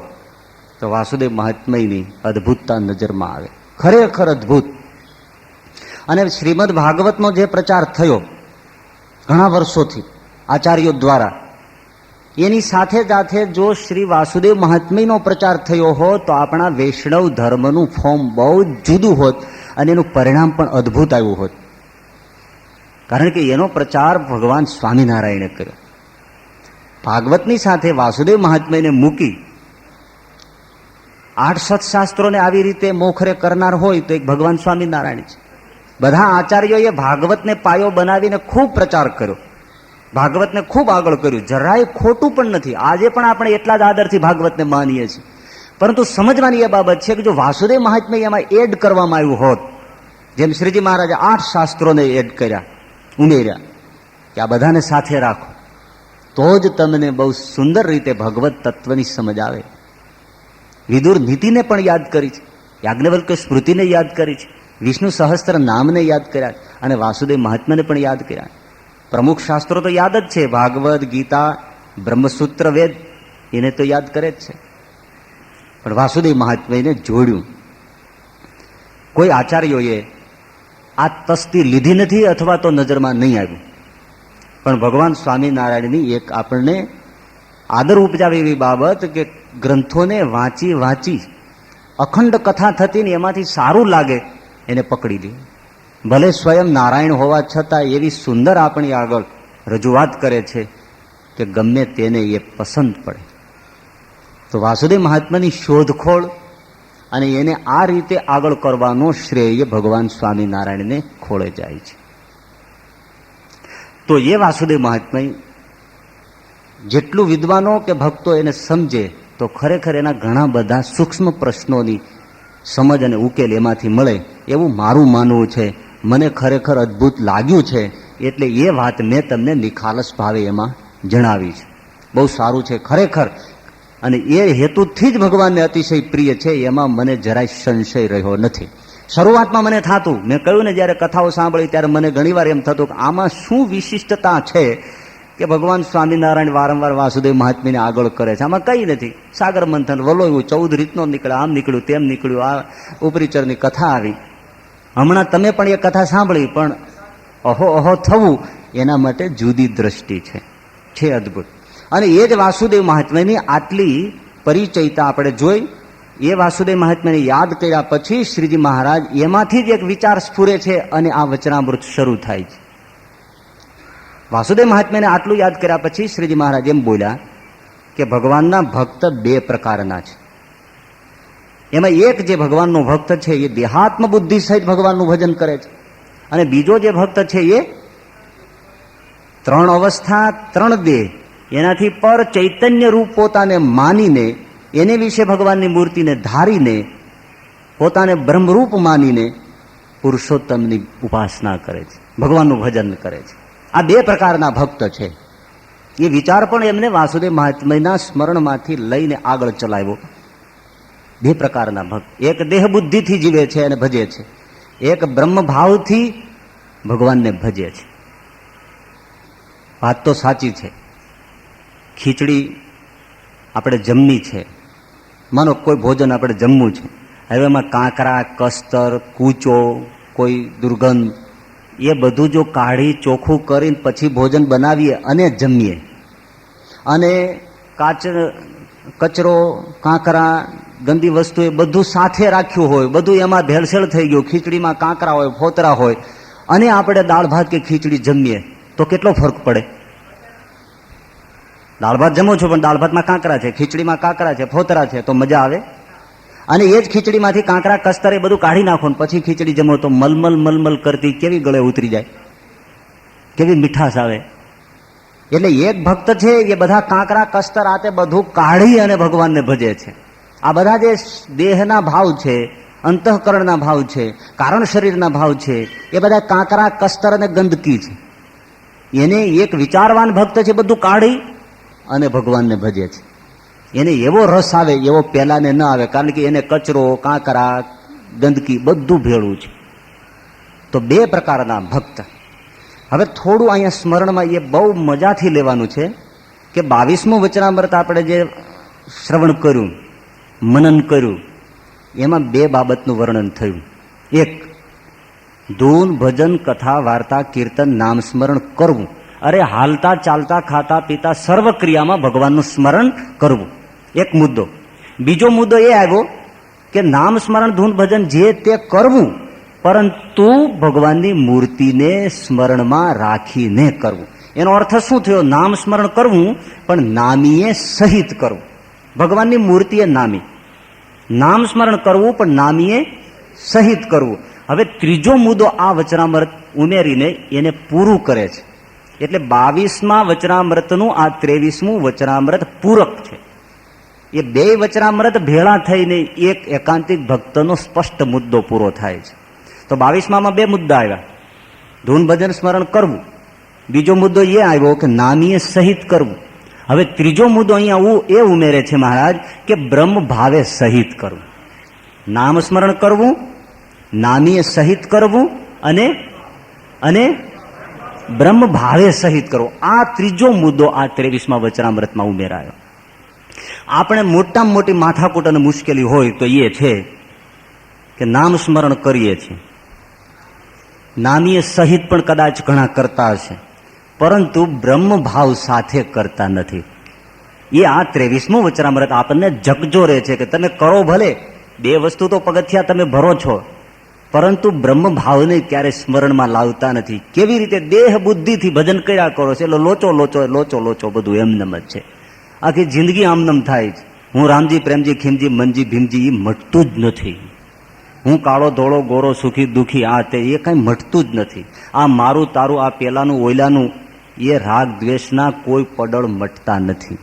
તો વાસુદેવ મહાત્મ્યની અદ્ભુતતા નજરમાં આવે, ખરેખર અદ્ભુત. અને શ્રીમદ ભાગવતનો જે પ્રચાર થયો ઘણા વર્ષોથી આચાર્યો દ્વારા, એની સાથે સાથે જો શ્રી વાસુદેવ મહાત્મ્યનો પ્રચાર થયો હોત તો આપણા વૈષ્ણવ ધર્મનું ફોર્મ બહુ જ જુદું હોત અને એનું પરિણામ પણ અદ્ભુત આવ્યું હોત. કારણ કે એનો પ્રચાર ભગવાન સ્વામિનારાયણે કર્યો. ભાગવતની સાથે વાસુદેવ મહાત્મ્યને મૂકી 8 સત્શાસ્ત્રોને આવી રીતે મોખરે કરનાર હોય તો એક ભગવાન સ્વામિનારાયણ છે. બધા આચાર્યોએ ભાગવતને પાયો બનાવીને ખૂબ પ્રચાર કર્યો. ભાગવતને ખૂબ આગળ કર્યું, જરાય ખોટું પણ નથી. આજે પણ આપણે એટલા જ આદરથી ભાગવતને માનીએ છીએ. પરંતુ સમજવાની એ બાબત છે કે જો વાસુદેવ મહાત્મ્ય એમાં એડ કરવામાં આવ્યું હોત, જેમ શ્રીજી મહારાજે 8 શાસ્ત્રોને એડ કર્યા, ઉમેર્યા, કે આ બધાને સાથે રાખો, તો જ તમને બહુ સુંદર રીતે ભગવત તત્વની સમજ આવે. વિદુર નીતિને પણ યાદ કરી છે, યાજ્ઞવલ્ક્ય સ્મૃતિને યાદ કરી છે, વિષ્ણુ સહસ્ત્ર નામને યાદ કર્યા અને વાસુદેવ મહાત્મ્યને પણ યાદ કર્યા. પ્રમુખ શાસ્ત્રો તો યાદ જ છે, ભાગવત, ગીતા, બ્રહ્મસૂત્ર, વેદ, એને તો યાદ કરે જ છે. પણ વાસુદેવ મહાત્મ્યને જોડ્યું. કોઈ આચાર્યોએ આ તસ્તી લીધી નથી અથવા તો નજરમાં નહીં આવ્યું. પણ ભગવાન સ્વામિનારાયણની એક આપણને આદર ઉપજાવે એવી બાબત કે ગ્રંથોને વાંચી વાંચી અખંડ કથા થતી ને એમાંથી સારું લાગે એને પકડી લે. ભલે સ્વયં નારાયણ હોવા છતાં એવી સુંદર આપણી આગળ રજૂઆત કરે છે કે ગમે તેને એ પસંદ પડે. તો વાસુદેવ મહાત્માની શોધખોળ અને એને આ રીતે આગળ કરવાનો શ્રેય ભગવાન સ્વામિનારાયણને ખોળે જાય છે. તો એ વાસુદેવ મહાત્મા જેટલું વિદ્વાનો કે ભક્તો એને સમજે તો ખરેખર એના ઘણા બધા સૂક્ષ્મ પ્રશ્નોની સમજ અને ઉકેલ એમાંથી મળે એવું મારું માનવું છે. મને ખરેખર અદ્ભુત લાગ્યું છે એટલે એ વાત મેં તમને નિખાલસ ભાવે એમાં જણાવી છે. બહુ સારું છે ખરેખર, અને એ હેતુથી જ ભગવાનને અતિશય પ્રિય છે, એમાં મને જરાય સંશય રહ્યો નથી. શરૂઆતમાં મને થતું, મેં કહ્યું ને જ્યારે કથાઓ સાંભળી ત્યારે મને ઘણીવાર એમ થતું કે આમાં શું વિશિષ્ટતા છે કે ભગવાન સ્વામિનારાયણ વારંવાર વાસુદેવ મહાત્મ્યને આગળ કરે છે. આમાં કંઈ નથી. સાગર મંથન વલોયું, 14 રીતનો નીકળ્યા, આમ નીકળ્યું, તેમ નીકળ્યું, આ ઉપરીચરની કથા આવી. હમણાં તમે પણ એ કથા સાંભળી, પણ અહો અહો થવું એના માટે જુદી દ્રષ્ટિ છે અદ્ભુત. અને એ જ વાસુદેવ મહાત્મ્યની આટલી પરિચયતા આપણે જોઈ. એ વાસુદેવ મહાત્મ્યને યાદ કર્યા પછી શ્રીજી મહારાજ એમાંથી જ એક વિચાર સ્ફુરે છે અને આ વચનામૃત શરૂ થાય છે. વાસુદેવ મહાત્મ્યને આટલું યાદ કર્યા પછી શ્રીજી મહારાજ એમ બોલ્યા કે ભગવાનના ભક્ત 2 પ્રકારના છે. એમાં એક જે ભગવાનનો ભક્ત છે એ દેહાત્મ બુદ્ધિ સહિત ભગવાનનું ભજન કરે છે, અને બીજો જે ભક્ત છે એ 3 અવસ્થા 3 દેહ એનાથી પર ચૈતન્ય રૂપ પોતાને માનીને, એને વિશે ભગવાનની મૂર્તિને ધારીને, પોતાને બ્રહ્મરૂપ માનીને પુરુષોત્તમની ઉપાસના કરે છે, ભગવાનનું ભજન કરે છે. આ 2 પ્રકારના ભક્ત છે. એ વિચાર પણ એમને વાસુદેવ મહાત્મ્યના સ્મરણમાંથી લઈને આગળ ચલાવ્યો. 2 પ્રકારના ભક્ત, એક દેહ બુદ્ધિથી જીવે છે અને ભજે છે, એક બ્રહ્મ ભાવથી ભગવાનને ભજે છે. વાત તો સાચી છે. ખીચડી આપણે જમવી છે, માનો કોઈ ભોજન આપણે જમવું છે, હવે એમાં કાંકરા, કસ્તર, કૂચો, કોઈ દુર્ગંધ, એ બધું જો કાઢી ચોખ્ખું કરીને પછી ભોજન બનાવીએ અને જમીએ, અને કચરો, કાંકરા, ગંદી વસ્તુ એ બધું સાથે રાખ્યું હોય, બધું એમાં ભેળસેળ થઈ ગયું, ખીચડીમાં કાંકરા હોય, ફોતરા હોય, અને આપણે દાળ ભાત કે ખીચડી જમીએ તો કેટલો ફરક પડે? દાળ ભાત જમો છો પણ દાળ ભાતમાં કાંકરા છે, ખીચડીમાં કાંકરા છે, ફોતરા છે, તો મજા આવે? અને એ જ ખીચડીમાંથી કાંકરા, કસ્તર એ બધું કાઢી નાખો ને પછી ખીચડી જમો તો મલમલ મલમલ કરતી કેવી ગળે ઉતરી જાય, કેવી મીઠાશ આવે. એટલે એક ભક્ત છે એ બધા કાંકરા, કસ્તર આ તે બધું કાઢી અને ભગવાનને ભજે છે. આ બધા જે દેહના ભાવ છે, અંતઃકરણના ભાવ છે, કારણ શરીરના ભાવ છે, એ બધા કાંકરા, કસ્તર અને ગંદકી છે. એને એક વિચારવાન ભક્ત છે બધું કાઢી અને ભગવાનને ભજે છે. એને એવો રસ આવે એવો પેલાને ન આવે, કારણ કે એને કચરો, કાંકરા, ગંદકી બધું ભેળું છે. તો 2 પ્રકારના ભક્ત. હવે થોડું અહીંયા સ્મરણમાં એ બહુ મજાથી લેવાનું છે કે 22મું વચનામૃત આપણે જે શ્રવણ કર્યું, મનન કર્યું, એમાં 2 બાબતનું વર્ણન થયું. એક, ધૂન, ભજન, કથા, વાર્તા, કીર્તન, નામ સ્મરણ કરવું. અરે હાલતા, ચાલતા, ખાતા, પીતા સર્વ ક્રિયામાં ભગવાનનું સ્મરણ કરવું, એક મુદ્દો. બીજો મુદ્દો એ આવ્યો કે નામ સ્મરણ, ધૂન, ભજન જે તે કરવું, પરંતુ ભગવાનની મૂર્તિને સ્મરણમાં રાખીને કરવું. એનો અર્થ શું થયો? નામ સ્મરણ કરવું પણ નામીએ સહિત કરવું. ભગવાનની મૂર્તિએ નામી, નામ સ્મરણ કરવું પણ નામીએ સહિત કરવું. હવે ત્રીજો મુદ્દો આ વચનામૃત ઉમેરીને એને પૂરું કરે છે. એટલે 22મા વચનામૃતનું આ 23મું વચનામૃત પૂરક છે. એ બે વચનામૃત ભેળા થઈને એક એકાંતિક ભક્તનો સ્પષ્ટ મુદ્દો પૂરો થાય છે. તો 22માં બે મુદ્દા આવ્યા. ધૂન ભજન સ્મરણ કરવું, બીજો મુદ્દો એ આવ્યો કે નામીએ સહિત કરવું. હવે ત્રીજો મુદ્દો અહીંયા એ ઉમેરે છે મહારાજ કે બ્રહ્મ ભાવે સહિત કરવું. નામ સ્મરણ કરવું, નામીએ સહિત કરવું અને બ્રહ્મ ભાવે સહિત કરવું. આ ત્રીજો મુદ્દો આ 23મા વચનામૃતમાં ઉમેરાયો. આપણે મોટામાં મોટી માથાકૂટ અને મુશ્કેલી હોય તો એ છે કે નામ સ્મરણ કરીએ છીએ, નામીએ સહિત પણ કદાચ ઘણા કરતા હશે, પરંતુ બ્રહ્મ ભાવ સાથે કરતા નથી. એ આ 23મું વચનામૃત આપણને જગજોરે છે કે તમે કરો ભલે, બે વસ્તુ તો પગથિયા તમે ભરો છો, પરંતુ બ્રહ્મ ભાવને ક્યારે સ્મરણમાં લાવતા નથી. કેવી રીતે દેહ બુદ્ધિથી ભજન કર્યા કરો છો એટલે લોચો લોચો લોચો લોચો બધું એમનેમ જ છે. આખી જિંદગી આમનમ થાય છે. હું રામજી પ્રેમજી ખીમજી મનજી ભીમજી એ મટતું જ નથી. હું કાળો ધોળો ગોરો સુખી દુખી આ તે એ કઈ મટતું જ નથી. આ મારું તારું આ પેલાનું ઓયલાનું એ રાગ દ્વેષના કોઈ પડળ મટતા નથી.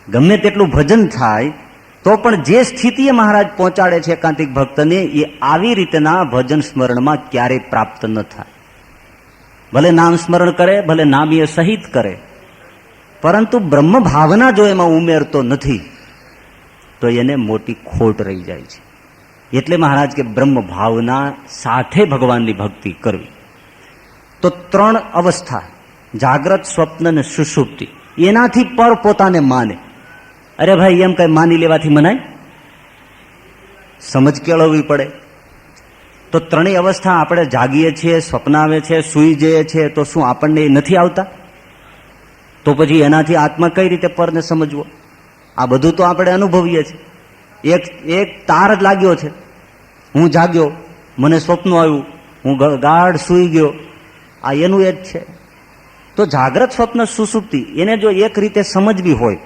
ગમે તેટલું ભજન થાય તો પણ જે સ્થિતિએ મહારાજ પહોંચાડે છે એકાંતિક ભક્તને એ આવી રીતના ભજન સ્મરણમાં ક્યારેય પ્રાપ્ત ન થાય. ભલે નામ સ્મરણ કરે, ભલે નામીય સહિત કરે, પરંતુ બ્રહ્મ ભાવના જો એમાં ઉમેરતો નથી તો એને મોટી ખોટ રહી જાય છે. એટલે મહારાજ કે બ્રહ્મ ભાવના સાથે ભગવાનની ભક્તિ કરવી. તો ત્રણ અવસ્થા, જાગ્રત, સ્વપ્ન અને સુષુપ્તિ, એનાથી પર પોતાને માને. અરે ભાઈ એમ કઈ માની લેવાથી મનાય? સમજ કેળવવી પડે. તો ત્રણેય અવસ્થા આપણે જાગીએ છીએ, સ્વપ્ન આવે છે, સૂઈ જઈએ છીએ, તો શું આપણને નથી આવતા? તો પછી એનાથી આત્મા કઈ રીતે પરને સમજવો? આ બધું તો આપણે અનુભવીએ છીએ. એક તાર જ લાગ્યો છે, હું જાગ્યો, મને સ્વપ્ન આવ્યું, હું ગાઢ સૂઈ ગયો, આ એનું એ જ છે. તો જાગ્રત, સ્વપ્ન, સુષુપ્તિ એને જો એક રીતે સમજવી હોય,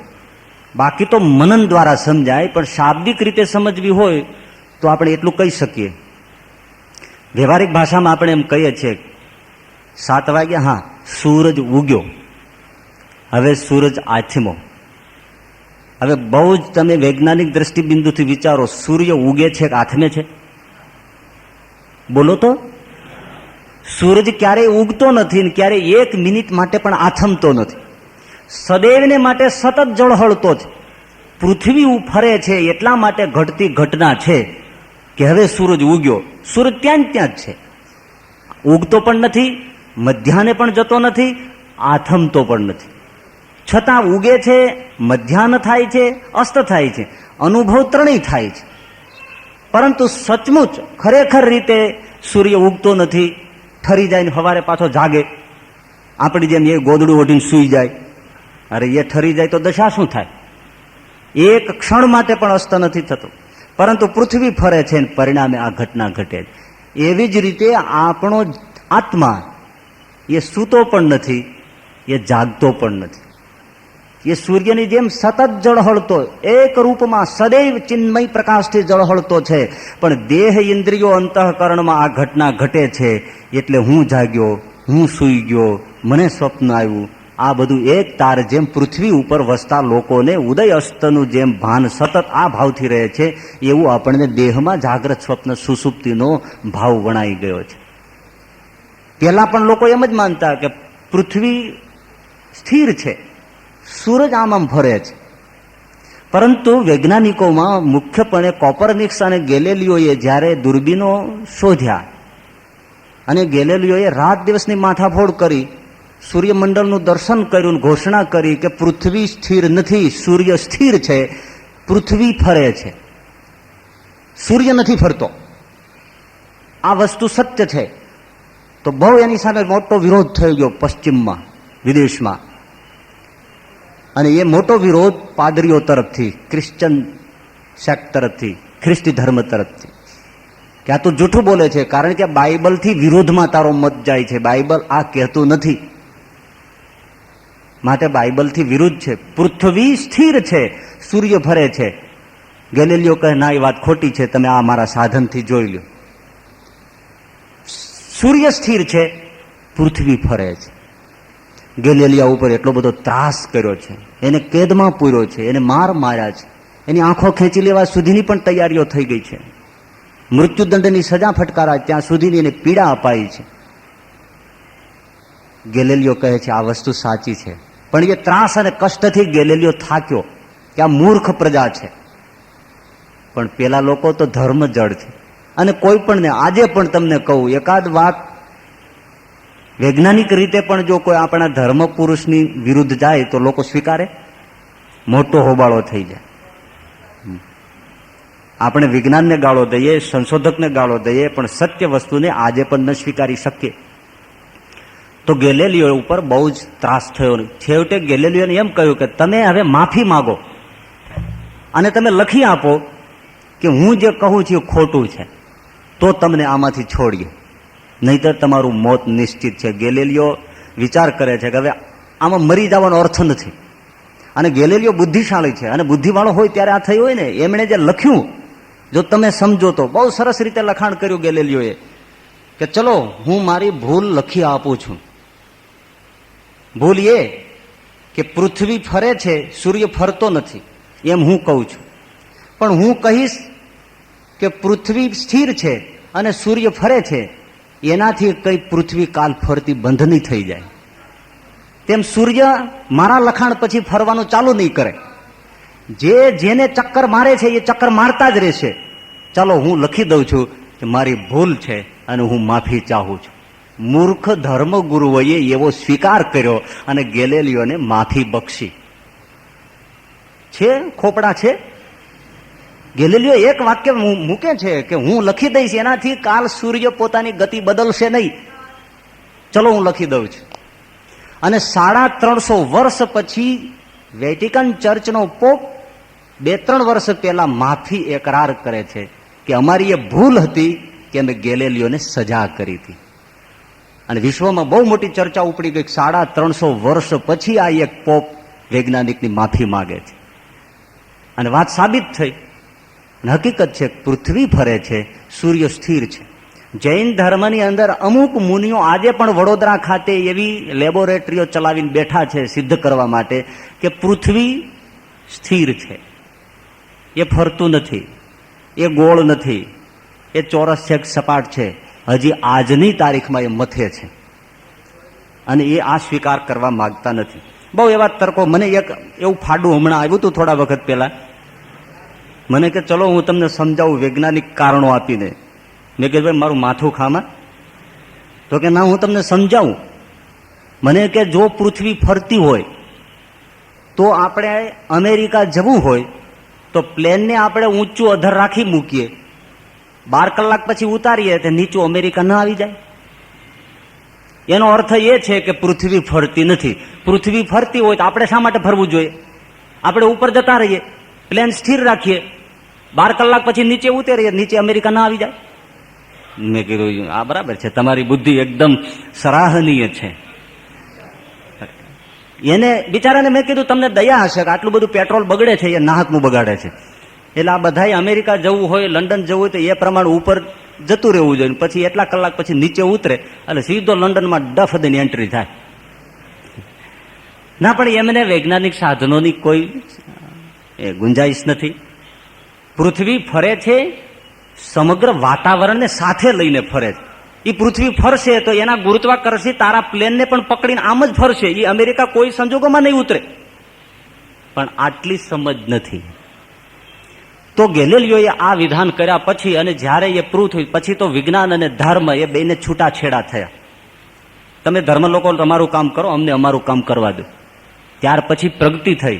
બાકી તો મનન દ્વારા સમજાય, પણ શાબ્દિક રીતે સમજવી હોય તો આપણે એટલું કહી શકીએ. વ્યવહારિક ભાષામાં આપણે એમ કહીએ છીએ 7 વાગ્યા, હા સૂરજ ઉગ્યો, હવે સૂરજ આથમો. હવે બહુ જ તમે વૈજ્ઞાનિક દ્રષ્ટિબિંદુથી વિચારો, સૂર્ય ઉગે છે કે આથમે છે? બોલો તો. સૂરજ ક્યારેય ઉગતો નથી ને ક્યારેય 1 મિનિટ માટે પણ આથમતો નથી. સદૈવને માટે સતત ઝળહળતો છે. પૃથ્વી ફરે છે એટલા માટે ઘટતી ઘટના છે કે હવે સૂરજ ઉગ્યો. સૂરજ ત્યાં જ ત્યાં જ છે, ઉગતો પણ નથી, મધ્યાહને પણ જતો નથી, આથમતો પણ નથી. છતાં ઉગે છે, મધ્યાહન થાય છે, અસ્ત થાય છે, અનુભવ ત્રણેય થાય છે. પરંતુ સચમુચ ખરેખર રીતે સૂર્ય ઉગતો નથી, ઠરી જાય ને સવારે પાછો જાગે. આપણી જેમ એ ગોદડું ઓઢીને સૂઈ જાય. અરે એ ઠરી જાય તો દશા શું થાય? એક ક્ષણ માટે પણ અસ્ત નથી થતો. પરંતુ પૃથ્વી ફરે છે ને પરિણામે આ ઘટના ઘટે. એવી જ રીતે આપણો આત્મા એ સૂતો પણ નથી, એ જાગતો પણ નથી. એ સૂર્યની જેમ સતત ઝળહળતો, એક રૂપમાં સદૈવ ચિન્મય પ્રકાશથી ઝળહળતો છે. પણ દેહ, ઇન્દ્રિયો, અંતઃકરણમાં આ ઘટના ઘટે છે. એટલે હું જાગ્યો, હું સૂઈ ગયો, મને સ્વપ્ન આવ્યું, આ બધું એક તાર જેમ પૃથ્વી ઉપર વસતા લોકોને ઉદય અસ્તનું જેમ ભાન સતત આ ભાવથી રહે છે, એવું આપણને દેહમાં જાગ્રત, સ્વપ્ન, સુષુપ્તિનો ભાવ વણાઈ ગયો છે. પહેલા પણ લોકો એમ જ માનતા કે પૃથ્વી સ્થિર છે, સૂરજ આમ ફરે છે. પરંતુ વૈજ્ઞાનિકોમાં મુખ્યપણે કોપરનિક્સ અને ગેલેલિયોએ જ્યારે દૂરબીનો શોધ્યા અને ગેલેલિયોએ રાત દિવસની માથાફોડ કરી, સૂર્યમંડળનું દર્શન કર્યું, ઘોષણા કરી કે પૃથ્વી સ્થિર નથી, સૂર્ય સ્થિર છે, પૃથ્વી ફરે છે, સૂર્ય નથી ફરતો, આ વસ્તુ સત્ય છે. તો બહુ એની સામે મોટો વિરોધ થઈ ગયો પશ્ચિમમાં, વિદેશમાં. અને એ મોટો વિરોધ પાદરીઓ તરફથી, ક્રિશ્ચન સેક્ટ તરફથી, ખ્રિસ્તી ધર્મ તરફથી, કે આ તો જૂઠું બોલે છે, કારણ કે બાઇબલથી વિરોધમાં તારો મત જાય છે, બાઇબલ આ કહેતું નથી, માટે બાઇબલથી વિરુદ્ધ છે. પૃથ્વી સ્થિર છે, સૂર્ય ફરે છે. ગેલેલિયો કહે ના, એ વાત ખોટી છે, તમે આ મારા સાધનથી જોઈ લો. સૂર્ય સ્થિર છે, પૃથ્વી ફરે છે. ગેલેલિયા ઉપર એટલો બધો ત્રાસ કર્યો છે, એને કેદમાં પૂર્યો છે, એને માર્યા છે, એની આંખો ખેંચી લેવા સુધીની પણ તૈયારીઓ થઈ ગઈ છે, મૃત્યુદંડની સજા ફટકારા ત્યાં સુધીની એને પીડા અપાઈ છે. ગેલેલિયો કહે છે આ વસ્તુ સાચી છે, પણ એ ત્રાસ અને કષ્ટથી ગેલેલિયો થાક્યો કે આ મૂર્ખ પ્રજા છે. પણ પેલા લોકો તો ધર્મ જડ છે, અને કોઈ પણ ને આજે પણ તમને કહું, એકાદ વાત વૈજ્ઞાનિક રીતે પણ જો કોઈ આપણા ધર્મ પુરુષની વિરુદ્ધ જાય તો લોકો સ્વીકારે, મોટો હોબાળો થઈ જાય. આપણે વિજ્ઞાનને ગાળો દઈએ, સંશોધકને ગાળો દઈએ, પણ સત્ય વસ્તુને આજે પણ ન સ્વીકારી શકીએ. તો ગેલેલિયો ઉપર બહુ જ ત્રાસ થયો. છેવટે ગેલેલિયોને એમ કહ્યું કે તમે હવે માફી માગો અને તમે લખી આપો કે હું જે કહું છું એ ખોટું છે, તો તમને આમાંથી છોડીએ, નહીતર તમારું મોત નિશ્ચિત છે. ગેલેલિયો વિચાર કરે છે કે હવે આમાં મરી જવાનો અર્થ નથી. અને ગેલેલિયો બુદ્ધિશાળી છે, અને બુદ્ધિવાળો હોય ત્યારે આ થયું હોય ને. એમણે જે લખ્યું જો તમે સમજો તો બહુ સરસ રીતે લખાણ કર્યું ગેલેલિયોએ કે ચલો હું મારી ભૂલ લખી આપું છું. ભૂલ એ કે પૃથ્વી ફરે છે, સૂર્ય ફરતો નથી એમ હું કહું છું. પણ હું કહીશ કે પૃથ્વી સ્થિર છે અને સૂર્ય ફરે છે, એનાથી કઈ પૃથ્વી કાલ ફરતી બંધ નહીં થઈ જાય. તેમ સૂર્ય મારા લખાણ પછી ફરવાનું ચાલુ નહીં કરે. જેને ચક્કર મારે છે એ ચક્કર મારતા જ રહેશે. ચાલો હું લખી દઉં છું કે મારી ભૂલ છે અને હું માફી ચાહું છું. મૂર્ખ ધર્મગુરુઓએ એવો સ્વીકાર કર્યો અને ગેલેલિયોને માફી બક્ષી. છે ખોપડા છે. ગેલેલિયો એક વાક્ય મૂકે છે કે હું લખી દઈશ, એનાથી કાલ સૂર્ય પોતાની ગતિ બદલશે નહીં. ચલો હું લખી દઉં છું. અને 350 વર્ષ પછી વેટિકન ચર્ચનો પોપ 2-3 વર્ષ પહેલા માફી એકરાર કરે છે કે અમારી એ ભૂલ હતી કે અમે ગેલેલિયોને સજા કરી હતી. અને વિશ્વમાં બહુ મોટી ચર્ચા ઉપડી ગઈ. 350 વર્ષ પછી આ એક પોપ વૈજ્ઞાનિકની માફી માગે છે. અને વાત સાબિત થઈ. હકીકત છે, પૃથ્વી ફરે છે, સૂર્ય સ્થિર છે. જૈન ધર્મની અંદર અમુક મુનિઓ આજે પણ વડોદરા ખાતે એવી લેબોરેટરીઓ ચલાવીને બેઠા છે સિદ્ધ કરવા માટે કે પૃથ્વી સ્થિર છે, એ ફરતું નથી, એ ગોળ નથી, એ ચોરસ છે, સપાટ છે. હજી આજની તારીખમાં એ મથે છે અને એ આ સ્વીકાર કરવા માંગતા નથી. બહુ એવા તર્કો. મને એક એવું ફાડું હમણાં આવ્યું હતું થોડા વખત પહેલા. મને કે ચલો હું તમને સમજાવું વૈજ્ઞાનિક કારણો આપીને. મેં કીધું ભાઈ મારું માથું ખામાં. તો કે ના હું તમને સમજાવું. મને કે જો પૃથ્વી ફરતી હોય તો આપણે અમેરિકા જવું હોય તો પ્લેનને આપણે ઊંચું અધર રાખી મૂકીએ, 12 કલાક પછી ઉતારીએ તો નીચું અમેરિકા ન આવી જાય. એનો અર્થ એ છે કે પૃથ્વી ફરતી નથી. પૃથ્વી ફરતી હોય તો આપણે શા માટે ફરવું જોઈએ? આપણે ઉપર જતા રહીએ, પ્લેન સ્થિર રાખીએ, 12 કલાક પછી નીચે ઉતારીએ, નીચે અમેરિકા ના આવી જાય. મેં કીધું આ બરાબર છે, તમારી બુદ્ધિ એકદમ સરાહનીય છે. એને બિચારાને મેં કીધું તમને દયા હશે કે આટલું બધું પેટ્રોલ બગડે છે, એ નાહકનું બગાડે છે. એટલે આ બધાએ અમેરિકા જવું હોય, લંડન જવું હોય તો એ પ્રમાણે ઉપર જતું રહેવું જોઈએ. પછી એટલા કલાક પછી નીચે ઉતરે એટલે સીધો લંડનમાં ડફ દઈને એન્ટ્રી થાય. ના, પણ એમને વૈજ્ઞાનિક સાધનોની કોઈ ગુંજાઈશ નથી. પૃથ્વી ફરે છે, સમગ્ર વાતાવરણને સાથે લઈને ફરે છે. એ પૃથ્વી ફરશે તો એના ગુરુત્વાકર્ષી તારા પ્લેનને પણ પકડીને આમ જ ફરશે. એ અમેરિકા કોઈ સંજોગોમાં નહીં ઉતરે. પણ આટલી સમજ નથી. તો ગેલેલિયોએ આ વિધાન કર્યા પછી અને જ્યારે એ પ્રૂવ થયું પછી તો વિજ્ઞાન અને ધર્મ એ બેને છૂટાછેડા થયા. તમે ધર્મ લોકો તમારું કામ કરો, અમને અમારું કામ કરવા દો. ત્યાર પછી પ્રગતિ થઈ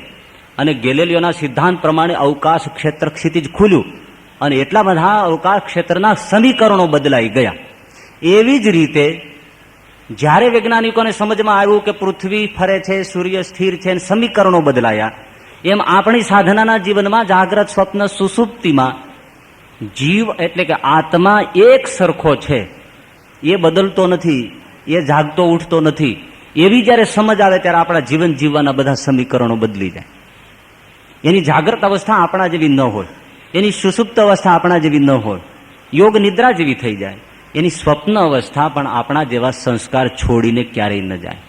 અને ગેલેલિયોના સિદ્ધાંત પ્રમાણે અવકાશ ક્ષેત્ર ક્ષિતિજ ખુલ્યું અને એટલા બધા અવકાશ ક્ષેત્રના સમીકરણો બદલાઈ ગયા. એવી જ રીતે જ્યારે વૈજ્ઞાનિકોને સમજમાં આવ્યું કે પૃથ્વી ફરે છે, સૂર્ય સ્થિર છે, સમીકરણો બદલાયા, એમ આપણી સાધનાના જીવનમાં જાગ્રત, સ્વપ્ન, સુષુપ્તિમાં જીવ એટલે કે આત્મા એક સરખો છે, એ બદલતો નથી, એ જાગતો ઉઠતો નથી. એવી જ્યારે સમજ આવે ત્યારે આપણા જીવન જીવવાના બધા સમીકરણો બદલી જાય. એની જાગ્રત અવસ્થા આપણા જેવી ન હોય, એની સુષુપ્ત અવસ્થા આપણા જેવી ન હોય, યોગ નિદ્રા જેવી થઈ જાય. એની સ્વપ્ન અવસ્થા પણ આપણા જેવા સંસ્કાર છોડીને ક્યારેય ન જાય.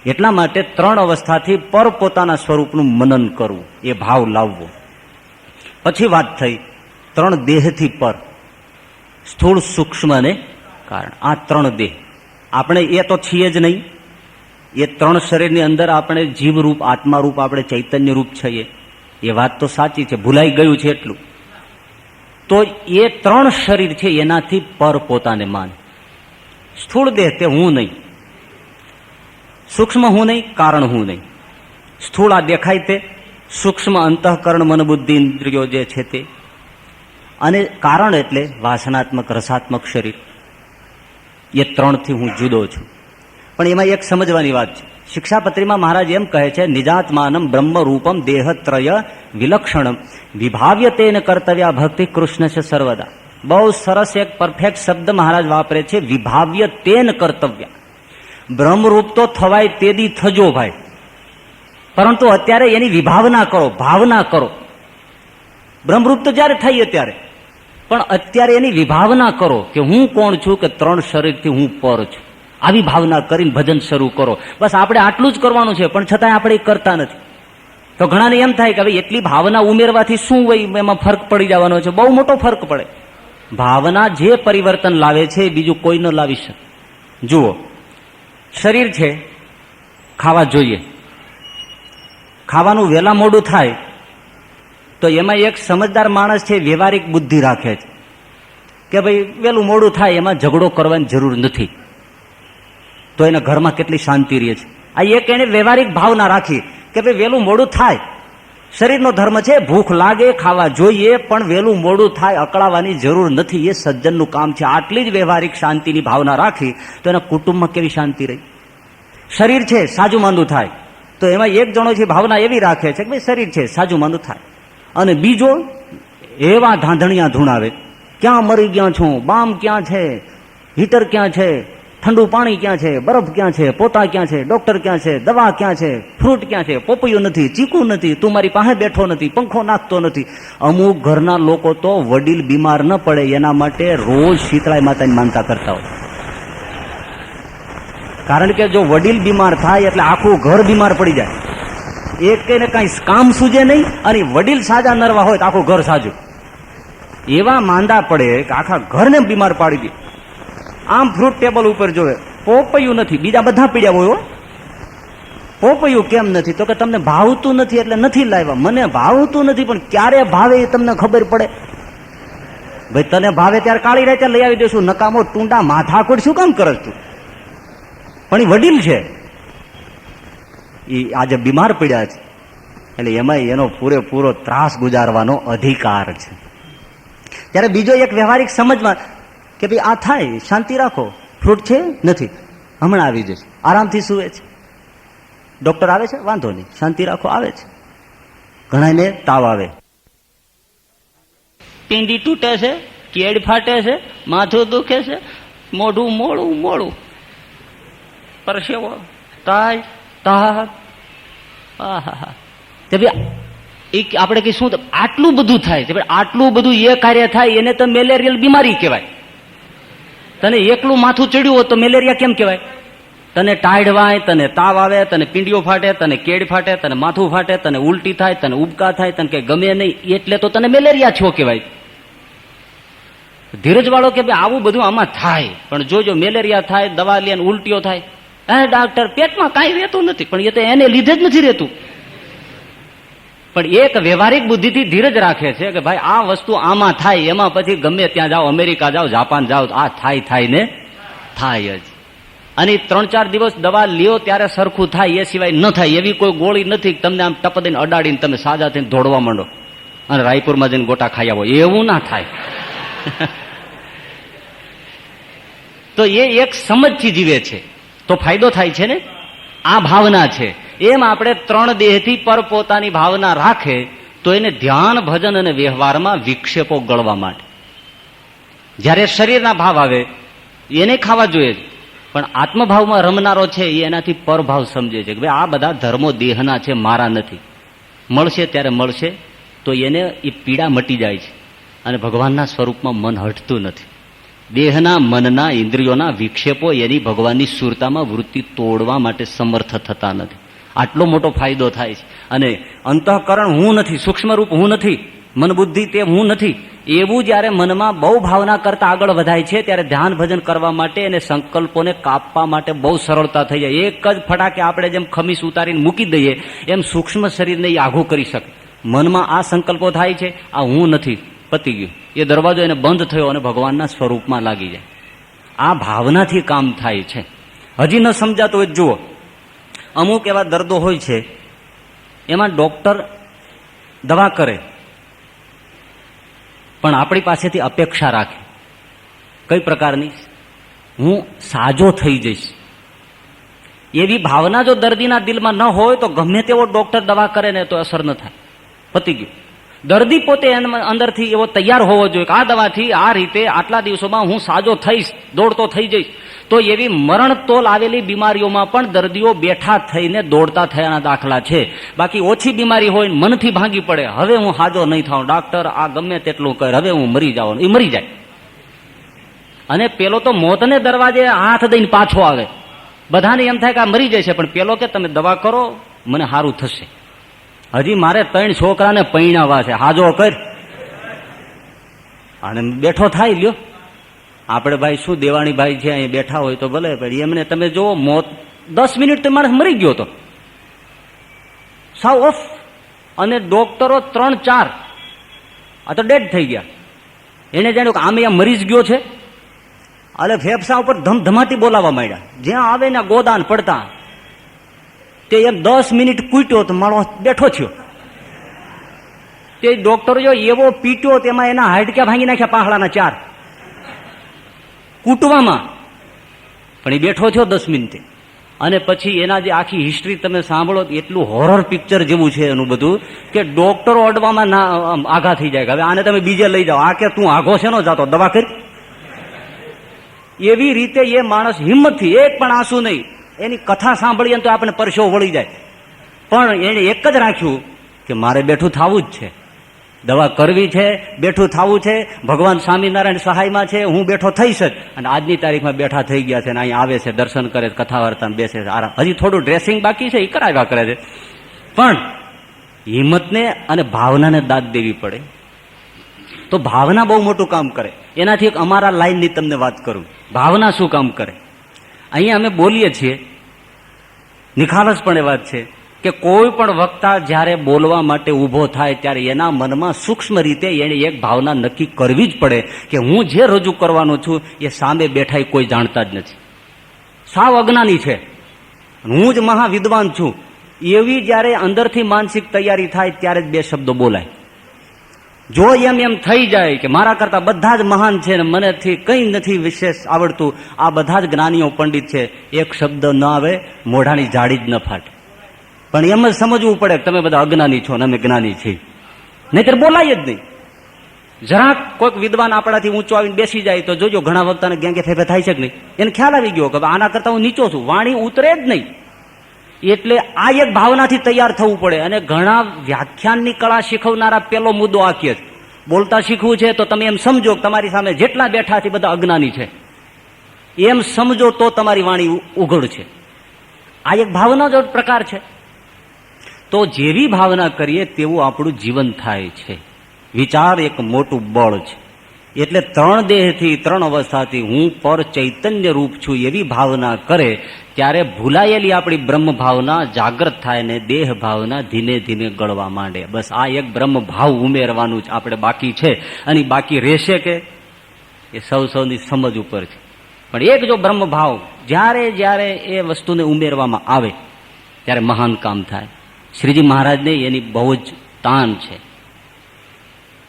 એટલા માટે 3 અવસ્થાથી પર પોતાના સ્વરૂપનું મનન કરવું, એ ભાવ લાવવો. પછી વાત થઈ 3 દેહથી પર, સ્થૂળ, સૂક્ષ્મ અને કારણ. આ 3 દેહ આપણે એ તો છીએ જ નહીં. એ 3 શરીરની અંદર આપણે જીવરૂપ, આત્મારૂપ, આપણે ચૈતન્ય રૂપ છીએ. એ વાત તો સાચી છે, ભૂલાઈ ગયું છે એટલું. તો એ 3 શરીર છે એનાથી પર પોતાને માન. સ્થૂળ દેહ તે હું નહીં, સૂક્ષ્મ હું નહીં, કારણ હું નહીં. સ્થૂળ આ દેખાય તે, સૂક્ષ્મ અંતઃકરણ, મન, બુદ્ધિ, ઇન્દ્રિયો જે છે તે, અને કારણ એટલે વાસનાત્મક, રસાત્મક શરીર. એ 3થી હું જુદો છું. પણ એમાં એક સમજવાની વાત છે. શિક્ષાપત્રીમાં મહારાજ એમ કહે છે, નિજાત્માનમ બ્રહ્મ રૂપમ દેહત્રય વિલક્ષણમ વિભાવ્ય તેન કર્તવ્ય ભક્તિ કૃષ્ણ છે સર્વદા. બહુ સરસ એક પરફેક્ટ શબ્દ મહારાજ વાપરે છે, વિભાવ્ય તેન કર્તવ્ય. બ્રહ્મરૂપ તો થવાય તેદી થજો ભાઈ, પરંતુ અત્યારે એની વિભાવના કરો, ભાવના કરો. બ્રહ્મરૂપ તો જ્યારે થઈએ ત્યારે, પણ અત્યારે એની વિભાવના કરો કે હું કોણ છું, કે 3 શરીરથી હું પર છું. આવી ભાવના કરીને ભજન શરૂ કરો. બસ આપણે આટલું જ કરવાનું છે, પણ છતાંય આપણે કરતા નથી. તો ઘણાને એમ થાય કે હવે એટલી ભાવના ઉમેરવાથી શું હોય, એમાં ફરક પડી જવાનો છે. બહુ મોટો ફરક પડે. ભાવના જે પરિવર્તન લાવે છે એ બીજું કોઈ ન લાવી શકે. જુઓ, શરીર છે, ખાવા જોઈએ. ખાવાનું વહેલા મોડું થાય તો એમાં એક સમજદાર માણસ છે, વ્યવહારિક બુદ્ધિ રાખે છે કે ભાઈ વહેલું મોડું થાય એમાં ઝઘડો કરવાની જરૂર નથી, તો એના ઘરમાં કેટલી શાંતિ રહે છે. આ એક એને વ્યવહારિક ભાવના રાખી કે ભાઈ વહેલું મોડું થાય, શરીરનો ધર્મ છે, ભૂખ લાગે ખાવા જોઈએ, પણ વહેલું મોડું થાય અકળાવાની જરૂર નથી, એ સજ્જનનું કામ છે. આટલી જ વ્યવહારિક શાંતિની ભાવના રાખી તો એના કુટુંબમાં કેવી શાંતિ રહી. શરીર છે, સાજું માંદું થાય તો એમાં એક જણો છે ભાવના એવી રાખે છે કે ભાઈ શરીર છે, સાજું માંદું થાય, અને બીજો એવા ધાંધણિયા ધૂણાવે, ક્યાં મરી ગયા છું, બામ ક્યાં છે, હીટર ક્યાં છે, ઠંડુ પાણી ક્યાં છે, બરફ ક્યાં છે, પોતા ક્યાં છે, ડોક્ટર ક્યાં છે, દવા ક્યાં છે, ફ્રૂટ ક્યાં છે, પોપૈયું નથી, ચીકુ નથી, તું મારી પાસે બેઠો નથી, પંખો નાખતો નથી. અમુક ઘરના લોકો તો વડીલ બીમાર ન પડે એના માટે રોજ શીતળાઈ માતાની માનતા કરતા હોય. કારણ કે જો વડીલ બીમાર થાય એટલે આખું ઘર બીમાર પડી જાય. એક ને કઈ કામ સૂજે નહીં, અને વડીલ સાજા નરવા હોય તો આખું ઘર સાજું. એવા માંદા પડે કે આખા ઘરને બીમાર પાડી દે. આમ ફ્રૂટ ટેબલ ઉપર જોવે, પોપૈયું નથી, બીજા બધા પીડ્યા હોય. પોપૈયું કેમ નથી? તો કે તમને ભાવતું નથી એટલે નથી લાવ્યા. મને ભાવતું નથી, પણ ક્યારે ભાવે એ તમને ખબર પડે. ભાઈ તને ભાવે ત્યારે કાળી રાતે લઈ આવી દેશું, નકામો ટુંડા માથાકૂટ શું કામ કરે તું? પણ એ વડીલ છે, એ આજે બીમાર પડ્યા છે, એટલે એમાં એનો પૂરેપૂરો ત્રાસ ગુજારવાનો અધિકાર છે. ત્યારે બીજો એક વ્યવહારિક સમજમાં કે ભાઈ આ થાય, શાંતિ રાખો, ફ્રૂટ છે નથી, હમણાં આવી જશે, આરામથી સૂવે છે, ડોક્ટર આવે છે, વાંધો નહીં, શાંતિ રાખો, આવે છે. ઘણાને તાવ આવે, પિંડી તૂટે છે, કેડ ફાટે છે, માથું દુખે છે, મોઢું મોડું મોડું, પરસેવો, તાય તાપ, આહા. આપણે કઈ શું આટલું બધું થાય છે? આટલું બધું એ કાર્ય થાય એને તો મેલેરિયલ બીમારી કહેવાય. તને એકલું માથું ચડ્યું હોય તો મેલેરિયા કેમ કહેવાય? તને ટાઈડ વાય, તને તાવ આવે, તને પિંડીઓ ફાટે, તને કેડ ફાટે, તને માથું ફાટે, તને ઉલટી થાય, તને ઉબકા થાય, તને કઈ ગમે નહીં, એટલે તો તને મેલેરિયા છો કહેવાય. ધીરજ વાળો કે ભાઈ આવું બધું આમાં થાય, પણ જો મેલેરિયા થાય, દવા લે, ઉલટીઓ થાય, હે ડાક્ટર પેટમાં કાંઈ રહેતું નથી, પણ એ તો એને લીધે જ નથી રહેતું. પણ એક વ્યવહારિક બુદ્ધિથી ધીરજ રાખે છે કે ભાઈ આ વસ્તુ આમાં થાય, એમાં પછી ગમે ત્યાં જાઓ, અમેરિકા જાઓ, જાપાન જાઓ, આ થાય ને થાય જ. અને 3-4 દિવસ દવા લ્યો ત્યારે સરખું થાય, એ સિવાય ન થાય. એવી કોઈ ગોળી નથી તમને આમ ટપ દઈને અડાડીને તમે સાજા થઈને દોડવા માંડો અને રાયપુરમાં જઈને ગોટા ખાઈ આવો, એવું ના થાય. તો એ એક સમજથી જીવે છે તો ફાયદો થાય છે ને. આ ભાવના છે. એમ આપણે 3 દેહથી પર પોતાની ભાવના રાખે તો એને ધ્યાન, ભજન અને વ્યવહારમાં વિક્ષેપો ગળવા માટે. જ્યારે શરીરના ભાવ આવે એને ખાવા જોઈએ, પણ આત્મભાવમાં રમનારો છે એ એનાથી પરભાવ સમજે છે કે ભાઈ આ બધા ધર્મો દેહના છે, મારા નથી. મળશે ત્યારે મળશે તો એને એ પીડા મટી જાય છે અને ભગવાનના સ્વરૂપમાં મન હટતું નથી. દેહના, મનના, ઇન્દ્રિયોના વિક્ષેપો એની ભગવાનની સુરતામાં વૃત્તિ તોડવા માટે સમર્થ થતા નથી. આટલો મોટો ફાયદો થાય છે. અને અંતઃકરણ હું નથી, સૂક્ષ્મ રૂપ હું નથી, મન બુદ્ધિ તે હું નથી, એવું જયારે મનમાં બહુ ભાવના કરતા આગળ વધાય છે ત્યારે ધ્યાન ભજન કરવા માટે અને સંકલ્પોને કાપવા માટે બહુ સરળતા થઈ જાય. એક જ ફટાકે આપણે જેમ ખમીસ ઉતારીને મૂકી દઈએ એમ સૂક્ષ્મ શરીરને એ આઘું કરી શકે. મનમાં આ સંકલ્પો થાય છે, આ હું નથી, પતી ગયું. એ દરવાજો એને બંધ થયો અને ભગવાનના સ્વરૂપમાં લાગી જાય. આ ભાવનાથી કામ થાય છે. હજી ન સમજાતો હોય જુઓ, અમુક એવા દર્દો હોય છે એમાં ડોક્ટર દવા કરે પણ આપણી પાસેથી અપેક્ષા રાખે. કઈ પ્રકારની? હું સાજો થઈ જઈશ. એવી ભાવના જો દર્દીના દિલમાં ન હોય તો ગમે તેવો ડોક્ટર દવા કરે ને તો અસર ન થાય, પતી ગયું. દર્દી પોતે અંદરથી એવો તૈયાર હોવો જોઈએ કે આ દવાથી આ રીતે આટલા દિવસોમાં હું સાજો થઈશ, દોડતો થઈ જઈશ. તો એવી મરણતોલ આવેલી બીમારીઓમાં પણ દર્દીઓ બેઠા થઈને દોડતા થયાના દાખલા છે. બાકી ઓછી બીમારી હોય મનથી ભાંગી પડે, હવે હું સાજો નહીં થાઉં, ડાક્ટર આ ગમે તેટલું કરે, હવે હું મરી જાઉં, એ મરી જાય. અને પેલો તો મોતને દરવાજે હાથ દઈને પાછો આવે. બધાને એમ થાય કે આ મરી જાય છે, પણ પેલો કે તમે દવા કરો મને સારું થશે. હજી મારે 3 છોકરાને પૈણાવા છે, હાજો કર. અને બેઠો થાય લ્યો. આપણે ભાઈ શું દેવાણી ભાઈ છે અહીં બેઠા હોય તો ભલે, પણ એમને તમે જુઓ, મોત 10 મિનિટ તો માણસ મરી ગયો તો સાવ ઓફ. અને ડોક્ટરો 3-4 આ તો ડેડ થઈ ગયા. એને જાણ્યું કે આમે મરી જ ગયો છે. એટલે ફેફસા ઉપર ધમધમાટી બોલાવવા માંડ્યા. જ્યાં આવે ને ગોદાન પડતા તે એમ 10 મિનિટ કૂટ્યો તો મારો બેઠો થયો. તે ડોક્ટરો જો એવો પીટ્યો તેમાં એના હાડક્યા ભાંગી નાખ્યા, પાહડાના 4 કૂટવામાં. પણ એ બેઠો થયો 10 મિનિટે. અને પછી એના જે આખી હિસ્ટ્રી તમે સાંભળો એટલું હોરર પિક્ચર જેવું છે એનું બધું, કે ડોક્ટરો અડવામાં ના આઘા થઈ જાય. હવે આને તમે બીજે લઈ જાઓ, આ કે તું આઘો છે નો જાતો, દવા કરી. એવી રીતે એ માણસ હિંમતથી એક પણ આંસુ નહીં, એની કથા સાંભળીએ તો આપણે પરસેવો વળી જાય, પણ એને એક જ રાખ્યું કે મારે બેઠું થવું જ છે, દવા કરવી છે, બેઠું થવું છે. ભગવાન સ્વામિનારાયણ સહાયમાં છે, હું બેઠો થઈશ જ. અને આજની તારીખમાં બેઠા થઈ ગયા છે ને અહીં આવે છે, દર્શન કરે છે, કથા વાર્તા બેસે છે, આરામ. હજી થોડું ડ્રેસિંગ બાકી છે, એ કરાવ્યા કરે છે. પણ હિંમતને અને ભાવનાને દાદ દેવી પડે. તો ભાવના બહુ મોટું કામ કરે. એનાથી એક અમારા લાઈનની તમને વાત કરું, ભાવના શું કામ કરે. અહીંયા અમે બોલીએ છીએ, નિખાલસપણે વાત છે કે કોઈ પણ વક્તા જ્યારે બોલવા માટે ઊભો થાય ત્યારે એના મનમાં સૂક્ષ્મ રીતે એને એક ભાવના નક્કી કરવી જ પડે કે હું જે રજૂ કરવાનો છું એ સામે બેઠા કોઈ જાણતા જ નથી, સાવ અજ્ઞાની છે, હું જ મહાવિદ્વાન છું. એવી જ્યારે અંદરથી માનસિક તૈયારી થાય ત્યારે જ 2 શબ્દો બોલાય. જો એમ થઈ જાય કે મારા કરતા બધા જ મહાન છે ને મનેથી કંઈ નથી વિશેષ આવડતું, આ બધા જ જ્ઞાનીઓ પંડિત છે, એક શબ્દ ન આવે, મોઢાની જાડી જ ન ફાટે. પણ એમ જ સમજવું પડે કે તમે બધા અજ્ઞાની છો ને અમે જ્ઞાની છીએ, નહીતર બોલાય જ નહીં. જરાક કોઈક વિદ્વાન આપણાથી ઊંચો આવીને બેસી જાય તો જોજો ઘણા વખતાને ગેંગે ફેફે થાય છે કે નહીં, એને ખ્યાલ આવી ગયો કે આના કરતા હું નીચો છું, વાણી ઉતરે જ નહીં. એટલે આ એક ભાવનાથી તૈયાર થવું પડે. અને ઘણા વ્યાખ્યાનની કળા શીખવનારા પેલો મુદ્દો આ કહે છે, બોલતા શીખવું છે તો તમે એમ સમજો કે તમારી સામે જેટલા બેઠા છે બધા અજ્ઞાની છે, એમ સમજો તો તમારી વાણી ઉઘડ છે. આ એક ભાવના જો પ્રકાર છે. તો જેવી ભાવના કરીએ તેવું આપણું જીવન થાય છે. વિચાર એક મોટું બળ છે. એટલે 3 દેહથી 3 અવસ્થાથી હું પર ચૈતન્ય રૂપ છું એવી ભાવના કરે ત્યારે ભૂલાયેલી આપણી બ્રહ્મ ભાવના જાગૃત થાય ને દેહ ભાવના ધીમે ધીમે ગળવા માંડે. બસ આ એક બ્રહ્મ ભાવ ઉમેરવાનું જ આપણે બાકી છે. અને બાકી રહેશે કે એ સૌની સમજ ઉપર છે. પણ એક જો બ્રહ્મ ભાવ જ્યારે જ્યારે એ વસ્તુને ઉમેરવામાં આવે ત્યારે મહાન કામ થાય. શ્રીજી મહારાજને એની બહુ જ તાન છે.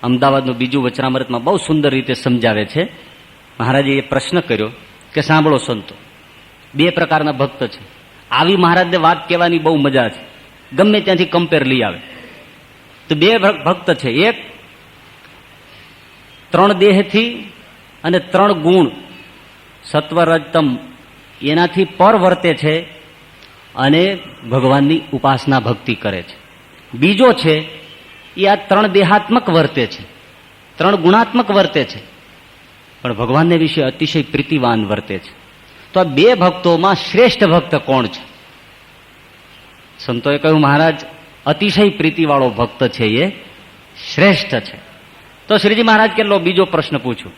અમદાવાદનું બીજું વચનામૃતમાં બહુ સુંદર રીતે સમજાવે છે. મહારાજે એ પ્રશ્ન કર્યો કે સાંભળો સંતો, 2 પ્રકારના ભક્ત છે. આવી મહારાજને વાત કહેવાની બહુ મજા છે, ગમે ત્યાંથી કમ્પેર લઈ આવે તો 2 ભક્ત છે. એક 3 દેહથી અને 3 ગુણ સત્વ રજતમ એનાથી પર વર્તે છે અને ભગવાનની ઉપાસના ભક્તિ કરે છે. બીજો છે એ આ 3 દેહાત્મક વર્તે છે, 3 ગુણાત્મક વર્તે છે. પણ ભગવાનને વિશે અતિશય પ્રીતિવાન વર્તે છે. તો આ બે ભક્તોમાં શ્રેષ્ઠ ભક્ત કોણ છે? સંતોએ કહ્યું મહારાજ અતિશય પ્રીતિવાળો ભક્ત છે એ શ્રેષ્ઠ છે. તો શ્રીજી મહારાજ કેટલો બીજો પ્રશ્ન પૂછ્યો.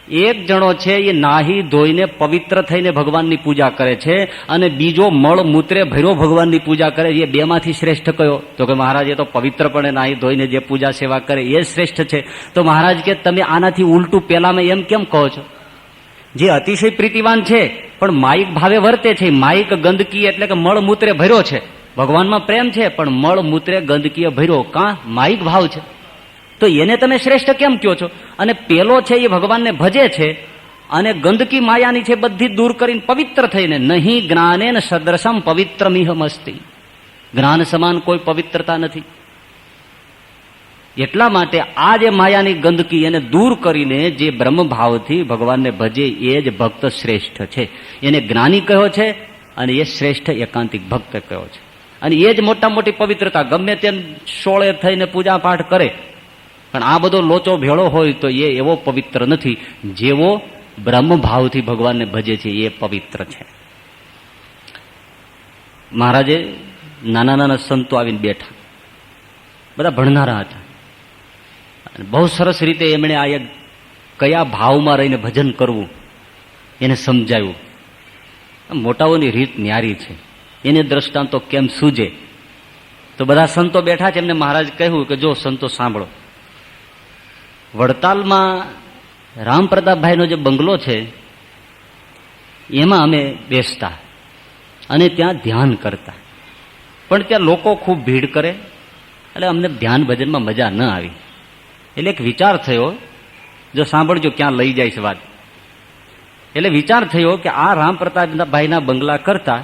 એક જણો છે એ નાહી ધોઈને પવિત્ર થઈને ભગવાનની પૂજા કરે છે અને બીજો મળ મૂત્રે ભર્યો ભગવાનની પૂજા કરે, એ બેમાંથી શ્રેષ્ઠ કયો? તો કે મહારાજ એ તો પવિત્રપણે નાહી ધોઈને જે પૂજા સેવા કરે એ શ્રેષ્ઠ છે. તો મહારાજ કે તમે આનાથી ઉલટું પેલામાં એમ કેમ કહો છો? જે અતિશય પ્રીતિવાન છે પણ માયિક ભાવે વર્તે છે, માયિક ગંદકી એટલે કે મળ મૂત્રે ભર્યો છે, ભગવાનમાં પ્રેમ છે પણ મળ મૂત્રે ગંદકીએ ભર્યો, કાં માયિક ભાવ છે, તો એને તમે શ્રેષ્ઠ કેમ કહો છો? અને પેલો છે એ ભગવાનને ભજે છે અને ગંદકી માયાની છે બધી દૂર કરીને પવિત્ર થઈને, નહીં જ્ઞાનેન સદૃશમ પવિત્રમિહમસ્તિ, જ્ઞાન સમાન કોઈ પવિત્રતા નથી. એટલા માટે આ જે માયાની ગંદકી એને દૂર કરીને જે બ્રહ્મભાવથી ભગવાનને ભજે એ જ ભક્ત શ્રેષ્ઠ છે. એને જ્ઞાની કહ્યો છે અને એ શ્રેષ્ઠ એકાંતિક ભક્ત કહ્યો છે. અને એ જ મોટા મોટી પવિત્રતા, ગમે તેમ સોળે થઈને પૂજા પાઠ કરે પણ આ બધો લોચો ભેળો હોય તો એ એવો પવિત્ર નથી જેવો બ્રહ્મભાવથી ભગવાનને ભજે છે એ પવિત્ર છે. મહારાજે નાના નાના સંતો આવીને બેઠા, બધા ભણનારા હતા. બહુ સરસ રીતે એમણે આ કયા ભાવમાં રહીને ભજન કરવું એને સમજાવ્યું. મોટાઓની રીત ન્યારી છે, એને દ્રષ્ટાંતો કેમ સૂજે. તો બધા સંતો બેઠા છે, એમને મહારાજ કહ્યું કે જો સંતો સાંભળો, વડતાલમાં રામપ્રતાપભાઈનો જે બંગલો છે એમાં અમે બેસતા અને ત્યાં ધ્યાન કરતા, પણ ત્યાં લોકો ખૂબ ભીડ કરે એટલે અમને ધ્યાન ભજનમાં મજા ન આવી. એટલે એક વિચાર થયો, જો સાંભળજો ક્યાં લઈ જાય છે વાત. એટલે વિચાર થયો કે આ રામપ્રતાપભાઈના બંગલા કરતા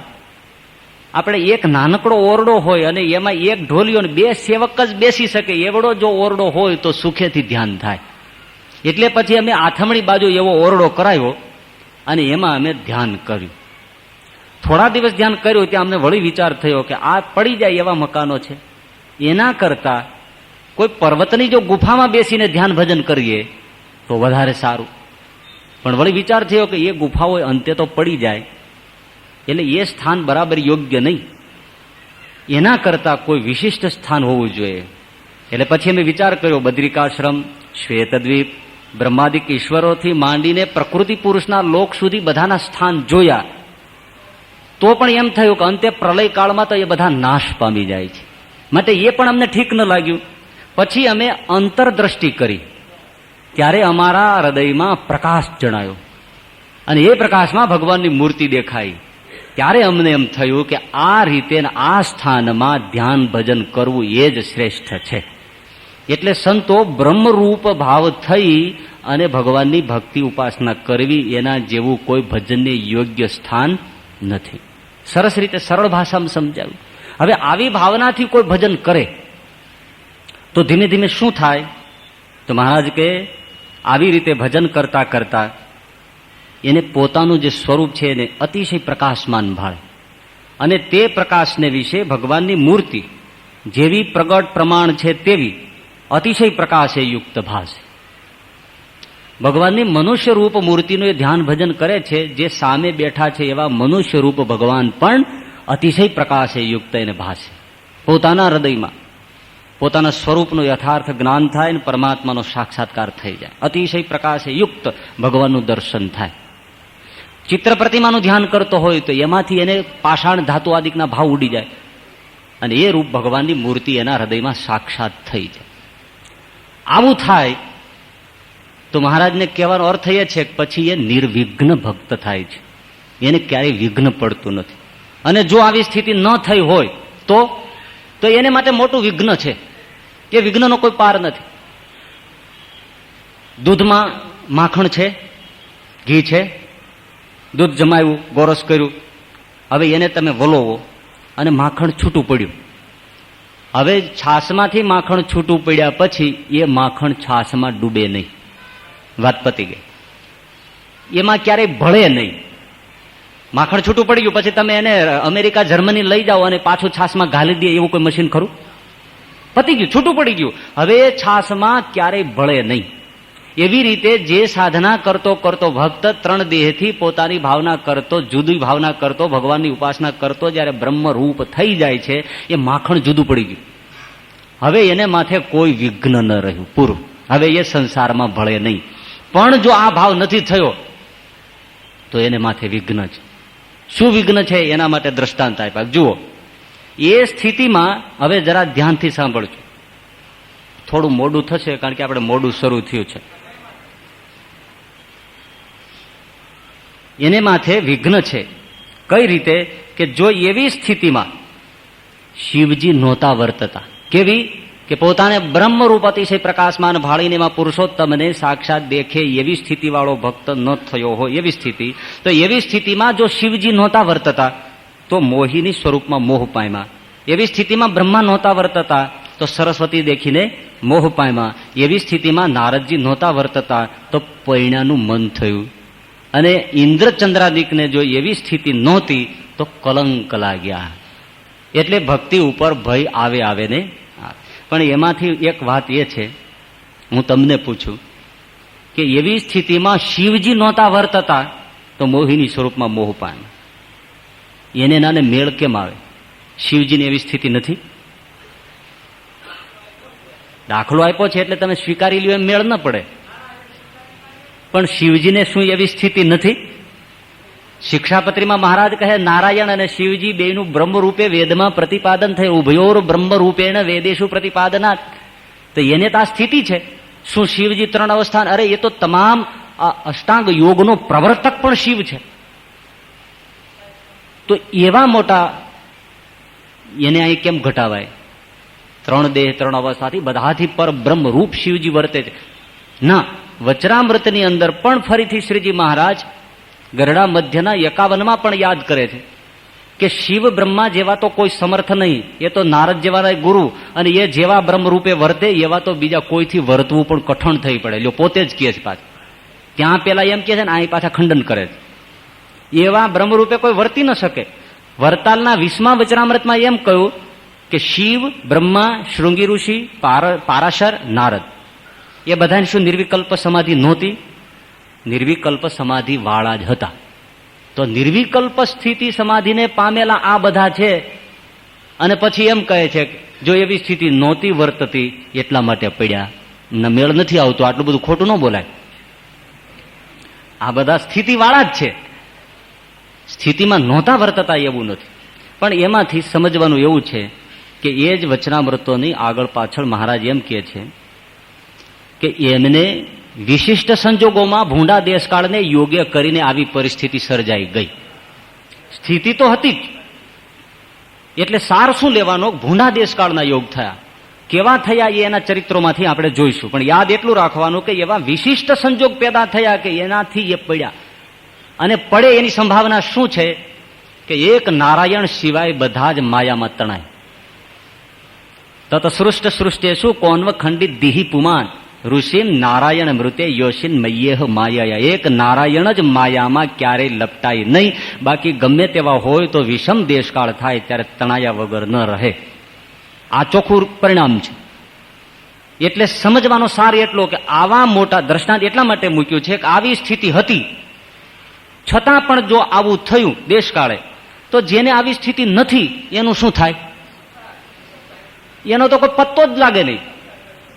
આપણે એક નાનકડો ઓરડો હોય અને એમાં એક ઢોલિયો ને બે સેવક જ બેસી શકે એવડો જો ઓરડો હોય તો સુખેથી ધ્યાન થાય. એટલે પછી અમે આથમણી બાજુ એવો ઓરડો કરાયો અને એમાં અમે ધ્યાન કર્યું. થોડા દિવસ ધ્યાન કર્યું ત્યાં અમને વળી વિચાર થયો કે આ પડી જાય એવા મકાનો છે, એના કરતા કોઈ પર્વતની જો ગુફામાં બેસીને ધ્યાન ભજન કરીએ તો વધારે સારું. પણ વળી વિચાર થયો કે એ ગુફાઓ અંતે તો પડી જાય એટલે એ સ્થાન બરાબર યોગ્ય નહીં, એના કરતા કોઈ વિશિષ્ટ સ્થાન હોવું જોઈએ. એટલે પછી અમે વિચાર કર્યો, બદ્રિકાશ્રમ, શ્વેતદ્વીપ, બ્રહ્માદિક ઈશ્વરોથી માંડીને પ્રકૃતિ પુરુષના લોક સુધી બધાના સ્થાન જોયા તો પણ એમ થયું કે અંતે પ્રલય કાળમાં તો એ બધા નાશ પામી જાય છે, માટે એ પણ અમને ઠીક ન લાગ્યું. પછી અમે અંતરદ્રષ્ટિ કરી ત્યારે અમારા હૃદયમાં પ્રકાશ જણાયો અને એ પ્રકાશમાં ભગવાનની મૂર્તિ દેખાઈ. ત્યારે અમને એમ થયું કે આ રીતે આ સ્થાનમાં ધ્યાન ભજન કરવું એ જ શ્રેષ્ઠ છે. એટલે સંતો બ્રહ્મરૂપ ભાવ થઈ અને ભગવાનની ભક્તિ ઉપાસના કરવી એના જેવું કોઈ ભજનને યોગ્ય સ્થાન નથી. સરસ રીતે સરળ ભાષામાં સમજાવ્યું. હવે આવી ભાવનાથી કોઈ ભજન કરે તો ધીમે ધીમે શું થાય? તો મહારાજ કે આવી રીતે ભજન કરતા કરતા એને પોતાનું જે સ્વરૂપ છે એને અતિશય પ્રકાશમાન ભાળે અને તે પ્રકાશને વિશે ભગવાનની મૂર્તિ જેવી પ્રગટ પ્રમાણ છે તેવી અતિશય પ્રકાશે યુક્ત ભાસે. ભગવાનની મનુષ્ય રૂપ મૂર્તિનું એ ધ્યાન ભજન કરે છે, જે સામે બેઠા છે એવા મનુષ્ય રૂપ ભગવાન પણ અતિશય પ્રકાશે યુક્ત એને ભાસે. પોતાના હૃદયમાં પોતાના સ્વરૂપનું યથાર્થ જ્ઞાન થાય અને પરમાત્માનો સાક્ષાત્કાર થઈ જાય. અતિશય પ્રકાશે યુક્ત ભગવાનનું દર્શન થાય. ચિત્ર પ્રતિમાનું ધ્યાન કરતો હોય તો એમાંથી એને પાષાણ ધાતુ આદિકના ભાવ ઉડી જાય અને એ રૂપ ભગવાનની મૂર્તિ એના હૃદયમાં સાક્ષાત થઈ જાય. આવું થાય તો મહારાજને કહેવાનો અર્થ એ છે કે પછી એ નિર્વિઘ્ન ભક્ત થાય છે, એને ક્યારેય વિઘ્ન પડતું નથી. અને જો આવી સ્થિતિ ન થઈ હોય તો એને માટે મોટું વિઘ્ન છે, એ વિઘ્નનો કોઈ પાર નથી. દૂધમાં માખણ છે, ઘી છે, દૂધ જમાવ્યું, ગોરસ કર્યું, હવે એને તમે વલોવો અને માખણ છૂટું પડ્યું. હવે છાશમાંથી માખણ છૂટું પડ્યા પછી એ માખણ છાશમાં ડૂબે નહીં, વાત પતી ગઈ. એમાં ક્યારેય ભળે નહીં. માખણ છૂટું પડી ગયું પછી તમે એને અમેરિકા જર્મની લઈ જાઓ અને પાછું છાશમાં ઘાલી દે એવું કોઈ મશીન ખરું? પતી ગયું, છૂટું પડી ગયું. હવે છાશમાં ક્યારેય ભળે નહીં. એવી રીતે જે સાધના કરતો કરતો ભક્ત ત્રણ દેહથી પોતાની ભાવના કરતો, જુદી ભાવના કરતો, ભગવાનની ઉપાસના કરતો જયારે બ્રહ્મરૂપ થઈ જાય છે, એ માખણ જુદું પડી ગયું. હવે એને માથે કોઈ વિઘ્ન ન રહ્યું, પૂરું. હવે એ સંસારમાં ભળે નહીં. પણ જો આ ભાવ નથી થયો તો એને માથે વિઘ્ન છે. શું વિઘ્ન છે એના માટે દ્રષ્ટાંત આપ્યા. જુઓ, એ સ્થિતિમાં હવે જરા ધ્યાનથી સાંભળજો. થોડું મોડું થશે કારણ કે આપણે મોડું શરૂ થયું છે. એને માથે વિઘ્ન છે. કઈ રીતે? કે જો એવી સ્થિતિમાં શિવજી નહોતા વર્તતા. કેવી? કે પોતાને બ્રહ્મરૂપ અતિશય પ્રકાશમાન ભાળીને એમાં પુરુષોત્તમને સાક્ષાત દેખે એવી સ્થિતિવાળો ભક્ત ન થયો હોય, એવી સ્થિતિ. તો એવી સ્થિતિમાં જો શિવજી નહોતા વર્તતા તો મોહિની સ્વરૂપમાં મોહ પામ્યા. એવી સ્થિતિમાં બ્રહ્મા નહોતા વર્તતા તો સરસ્વતી દેખીને મોહ પામ્યા. એવી સ્થિતિમાં નારદજી નહોતા વર્તતા તો પૈણાનું મન થયું. અને ઇન્દ્રચંદ્રાદિકને જો એવી સ્થિતિ નહોતી તો કલંક લાગ્યા. એટલે ભક્તિ ઉપર ભય આવે ને. પણ એમાંથી એક વાત એ છે, હું તમને પૂછું કે એવી સ્થિતિમાં શિવજી નહોતા વર્તતા તો મોહિની સ્વરૂપમાં મોહ પામ્યા. એને નાને મેળ કેમ આવે? શિવજીની એવી સ્થિતિ નથી. દાખલો આપ્યો છે એટલે તમે સ્વીકારી લ્યો એમ મેળ ન પડે. પણ શિવજીને શું એવી સ્થિતિ નથી? શિક્ષાપત્રીમાં મહારાજ કહે નારાયણ અને શિવજી બેયનું બ્રહ્મરૂપે વેદમાં પ્રતિપાદન થયું. ઉભયોર બ્રહ્મરૂપેણ વેદેશુ પ્રતિપાદનાત. તો એને તો આ સ્થિતિ છે. શું શિવજી ત્રણ અવસ્થા? અરે એ તો તમામ અષ્ટાંગ યોગનો પ્રવર્તક પણ શિવ છે. તો એવા મોટા એને અહીં કેમ ઘટાવાય? ત્રણ દેહ ત્રણ અવસ્થાથી બધાથી પર બ્રહ્મરૂપ શિવજી વર્તે છે. ના, વચરામૃતની અંદર પણ ફરીથી શ્રીજી મહારાજ ગરડા મધ્યના 51માં પણ યાદ કરે છે કે શિવ બ્રહ્મા જેવા તો કોઈ સમર્થ નહીં. એ તો નારદ જેવા ગુરુ, અને એ જેવા બ્રહ્મરૂપે વર્તે એવા તો બીજા કોઈથી વર્તવું પણ કઠણ થઈ પડે. લ્યો, પોતે જ કહે છે પાછું. ત્યાં પેલા એમ કહે છે ને, અહીં પાછા ખંડન કરે છે. એવા બ્રહ્મરૂપે કોઈ વર્તી ન શકે. વરતાલના 20મા વચરામૃતમાં એમ કહ્યું કે શિવ, બ્રહ્મા, શૃંગી ઋષિ, પારાશર, નારદ એ બધાને શું નિર્વિકલ્પ સમાધિ નહોતી? નિર્વિકલ્પ સમાધિ વાળા જ હતા. તો નિર્વિકલ્પ સ્થિતિ સમાધિને પામેલા આ બધા છે. અને પછી એમ કહે છે જો એવી સ્થિતિ નહોતી વર્તતી એટલા માટે પડ્યા. મેળ નથી આવતો. આટલું બધું ખોટું ન બોલાય. આ બધા સ્થિતિ વાળા જ છે. સ્થિતિમાં નહોતા વર્તતા એવું નથી. પણ એમાંથી સમજવાનું એવું છે કે એ જ વચનામૃતોની આગળ પાછળ મહારાજ એમ કહે છે કે એમને વિશિષ્ટ સંજોગોમાં ભૂંડા દેશકાળને યોગ્ય કરીને આવી પરિસ્થિતિ સર્જાઈ ગઈ. સ્થિતિ તો હતી જ, એટલે સાર શું લેવાનો? ભૂંડા દેશકાળના યોગ થયા. કેવા થયા એ એના ચરિત્રોમાંથી આપણે જોઈશું. પણ યાદ એટલું રાખવાનું કે એવા વિશિષ્ટ સંજોગ પેદા થયા કે એનાથી એ પડ્યા. અને પડે એની સંભાવના શું છે? કે એક નારાયણ સિવાય બધા જ માયામાં તણાય. તત સૃષ્ટ સૃષ્ટે શું કોન્વ ખંડિત દિહિ પુમાન ઋષિન નારાયણ મૃતે યોશિન મય્યેહ માયા. એક નારાયણ જ માયામાં ક્યારેય લપટાય નહીં. બાકી ગમે તેવા હોય તો વિષમ દેશકાળ થાય ત્યારે તણાયા વગર ન રહે. આ ચોખ્ખું પરિણામ છે. એટલે સમજવાનો સાર એટલો કે આવા મોટા દ્રષ્ટાંત એટલા માટે મૂક્યું છે કે આવી સ્થિતિ હતી છતાં પણ જો આવું થયું દેશકાળે, તો જેને આવી સ્થિતિ નથી એનું શું થાય? એનો તો કોઈ પત્તો જ લાગે નહીં.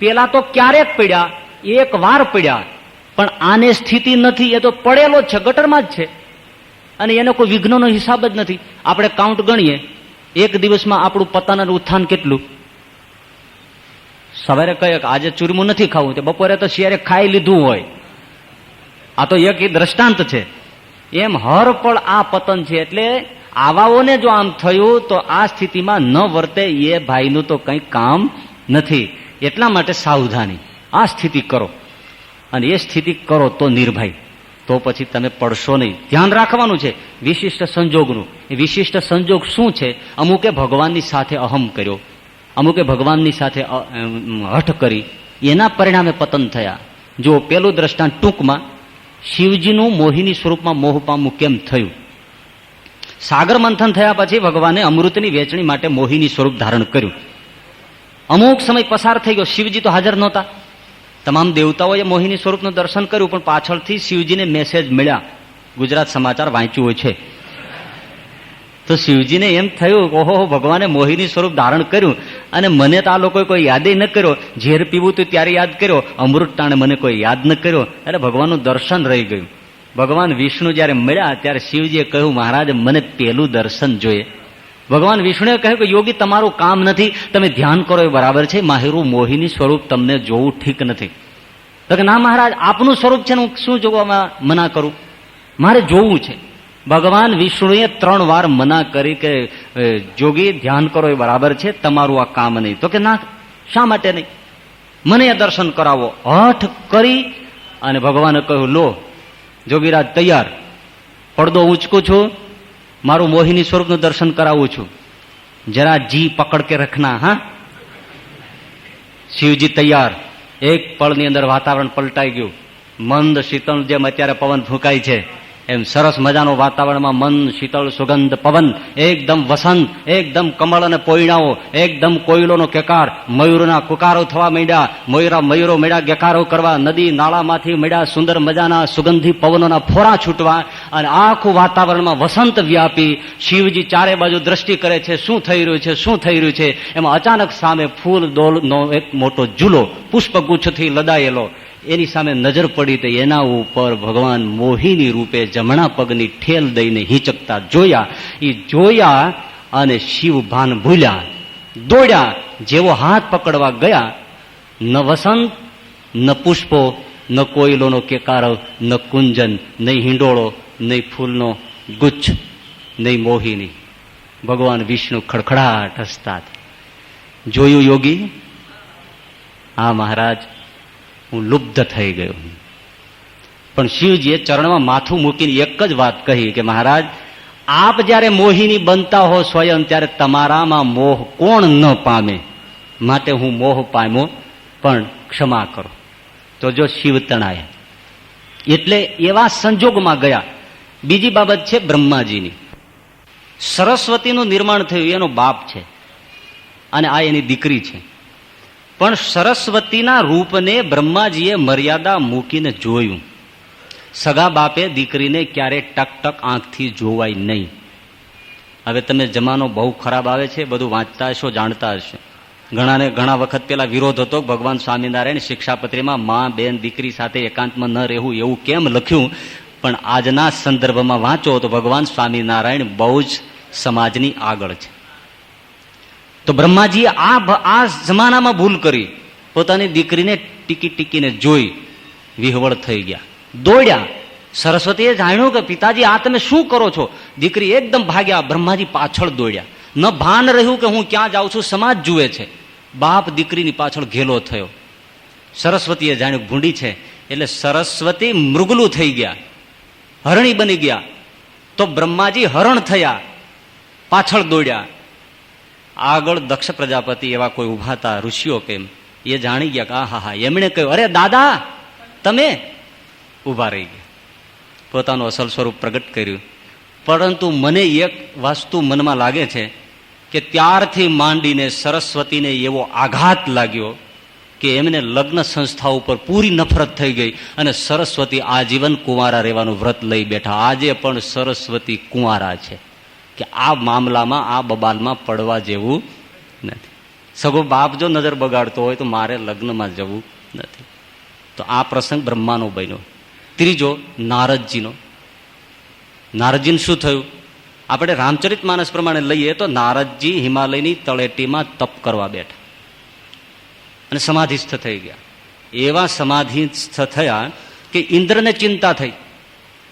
પેલા તો ક્યારેક પડ્યા, એક વાર પડ્યા, પણ આને સ્થિતિ નથી. એ તો પડેલો જ છે, ગટરમાં જ છે. અને એને કોઈ વિઘ્નનો હિસાબ જ નથી. આપણે કાઉન્ટ ગણીએ, એક દિવસમાં આપણું પતન અને ઉત્થાન કેટલું? સવારે કહીએ કે આજે ચૂરમું નથી ખાવું, તો બપોરે તો શિયારે ખાઈ લીધું હોય. આ તો એક દ્રષ્ટાંત છે. એમ હર પળ આ પતન છે. એટલે આવાઓને જો આમ થયું તો આ સ્થિતિમાં ન વર્તે એ ભાઈનું તો કંઈ કામ નથી. એટલા માટે સાવધાની. આ સ્થિતિ કરો, અને એ સ્થિતિ કરો તો નિર્ભય. તો પછી તમે પડશો નહીં. ધ્યાન રાખવાનું છે વિશિષ્ટ સંજોગનું. એ વિશિષ્ટ સંજોગ શું છે? અમુકે ભગવાનની સાથે અહમ કર્યો, અમુકે ભગવાનની સાથે હઠ કરી, એના પરિણામે પતન થયા. જો પેલું દ્રષ્ટાંત ટૂંકમાં, શિવજીનું મોહિની સ્વરૂપમાં મોહ પામવું કેમ થયું? સાગર મંથન થયા પછી ભગવાને અમૃતની વેચણી માટે મોહિની સ્વરૂપ ધારણ કર્યું. અમુક સમય પસાર થઈ ગયો, શિવજી તો હાજર નહોતા. તમામ દેવતાઓએ મોહિની સ્વરૂપનું દર્શન કર્યું, પણ પાછળથી શિવજીને મેસેજ મળ્યા. ગુજરાત સમાચાર વાંચ્યું હોય છે તો શિવજીને એમ થયું, ઓહો, ભગવાને મોહિની સ્વરૂપ ધારણ કર્યું અને મને તો આ લોકોએ કોઈ યાદ ન કર્યો. ઝેર પીવું હતું ત્યારે યાદ કર્યો, અમૃત ટાણે મને કોઈ યાદ ન કર્યો. એટલે ભગવાનનું દર્શન રહી ગયું. ભગવાન વિષ્ણુ જયારે મળ્યા ત્યારે શિવજીએ કહ્યું, મહારાજ મને પેલું દર્શન જોઈએ. ભગવાન વિષ્ણુએ કહ્યું કે યોગી, તમારું કામ નથી, તમે ધ્યાન કરો એ બરાબર છે, મારું મોહિની સ્વરૂપ તમને જોવું ઠીક નથી. તો કે ના મહારાજ, આપનું સ્વરૂપ છે ને હું શું જોવામાં મના કરું, મારે જોવું છે. ભગવાન વિષ્ણુએ 3 વાર મના કરી કે જોગી ધ્યાન કરો એ બરાબર છે, તમારું આ કામ નહીં. તો કે ના, શા માટે નહીં, મને એ દર્શન કરાવો. હઠ કરી અને ભગવાને કહ્યું, લો જોગીરાજ તૈયાર, પડદો ઊંચકું છું, મારું મોહિની સ્વરૂપનું દર્શન કરાવું છું, જરા જી પકડ કે રખના. હા, શિવજી તૈયાર. એક પળની અંદર વાતાવરણ પલટાઈ ગયું. મંદ શીતળ જેમ અત્યારે પવન ફૂંકાય છે એમ સરસ મજાનું વાતાવરણમાં મંદ શીતળ સુગંધ પવન, એકદમ વસંત, એકદમ કમળ અને પોયણાઓ, એકદમ કોયલોનો કેકાર, મયુરના કુકારો થવા માંડ્યા, મયુરો મળ્યા ગેકારો કરવા, નદી નાળામાંથી મળ્યા સુંદર મજાના સુગંધી પવનોના ફોરા છૂટવા, અને આખું વાતાવરણમાં વસંત વ્યાપી. શિવજી ચારે બાજુ દ્રષ્ટિ કરે છે, શું થઈ રહ્યું છે, શું થઈ રહ્યું છે. એમાં અચાનક સામે ફૂલ દોલનો એક મોટો ઝૂલો પુષ્પગુચ્છથી લદાયેલો, એની સામે નજર પડી તો એના ઉપર ભગવાન મોહિની રૂપે જમણા પગની ઠેલ દઈને હિંચકતા જોયા. એ જોયા અને શિવ ભાન ભૂલ્યા, દોડ્યા. જેવો હાથ પકડવા ગયા, ન વસંત, ન પુષ્પો, ન કોયલોનો કેકારવ, ન કુંજન, નહીં હિંડોળો, નહીં ફૂલનો ગુચ્છ, નહીં મોહિની. ભગવાન વિષ્ણુ ખડખડાટ હસતા. જોયું યોગી? હા મહારાજ, હું લુબ્ધ થઈ ગયો. પણ શિવજીએ ચરણમાં માથું મૂકીને એક જ વાત કહી કે મહારાજ, આપ જયારે મોહિની બનતા હો સ્વયં, ત્યારે તમારામાં મોહ કોણ ન પામે, માટે હું મોહ પામ્યો, પણ ક્ષમા કરો. તો જો શિવ તણાયા એટલે એવા સંજોગમાં ગયા. બીજી બાબત છે બ્રહ્માજીની. સરસ્વતીનું નિર્માણ થયું, એનો બાપ છે અને આ એની દીકરી છે. પણ સરસ્વતીના રૂપને બ્રહ્માજીએ મર્યાદા મૂકીને જોયું. સગા બાપે દીકરીને ક્યારે ટકટક આંખથી જોવાય નહીં. હવે તમે જમાનો બહુ ખરાબ આવે છે, બધું વાંચતા હશો, જાણતા હશો. ઘણા વખત પેલા વિરોધ હતો, ભગવાન સ્વામિનારાયણ શિક્ષાપત્રીમાં મા બેન દીકરી સાથે એકાંતમાં ન રહેવું એવું કેમ લખ્યું. પણ આજના સંદર્ભમાં વાંચો તો ભગવાન સ્વામિનારાયણ બહુ જ સમાજની આગળ છે. તો બ્રહ્માજીએ આ જમાનામાં ભૂલ કરી, પોતાની દીકરીને ટીકીને જોઈ વિહવળ થઈ ગયા, દોડ્યા. સરસ્વતીએ જાણ્યું કે પિતાજી આ તમે શું કરો છો. દીકરી એકદમ ભાગ્યા, બ્રહ્માજી પાછળ દોડ્યા. ન ભાન રહ્યું કે હું ક્યાં જાઉં છું, સમાજ જુએ છે. બાપ દીકરીની પાછળ ઘેલો થયો. સરસ્વતીએ જાણ્યું ભૂંડી છે, એટલે સરસ્વતી મૃગલું થઈ ગયા, હરણી બની ગયા. તો બ્રહ્માજી હરણ થયા, પાછળ દોડ્યા. આગળ દક્ષ પ્રજાપતિ એવા કોઈ ઉભા હતા, ઋષિઓ કેમ, એ જાણી ગયા કે આહા. એમણે કહ્યું, અરે દાદા તમે, ઉભા રહી ગયા, પોતાનું અસલ સ્વરૂપ પ્રગટ કર્યું. પરંતુ મને એક વસ્તુ મનમાં લાગે છે કે ત્યારથી માંડીને સરસ્વતીને એવો આઘાત લાગ્યો કે એમને લગ્ન સંસ્થા ઉપર પૂરી નફરત થઈ ગઈ અને સરસ્વતી આજીવન કુંવારા રહેવાનું વ્રત લઈ બેઠા. આજે પણ સરસ્વતી કુંવારા છે કે આ મામલામાં, આ બબાલમાં પડવા જેવું નથી. સગો બાપ જો નજર બગાડતો હોય તો મારે લગ્નમાં જવું નથી. તો આ પ્રસંગ બ્રહ્માનો બન્યો. ત્રીજો નારદજીનો. નારદજીને શું થયું? આપણે રામચરિત માનસ પ્રમાણે લઈએ તો નારદજી હિમાલયની તળેટીમાં તપ કરવા બેઠા અને સમાધિસ્થ થઈ ગયા. એવા સમાધિસ્થ થયા કે ઇન્દ્રને ચિંતા થઈ.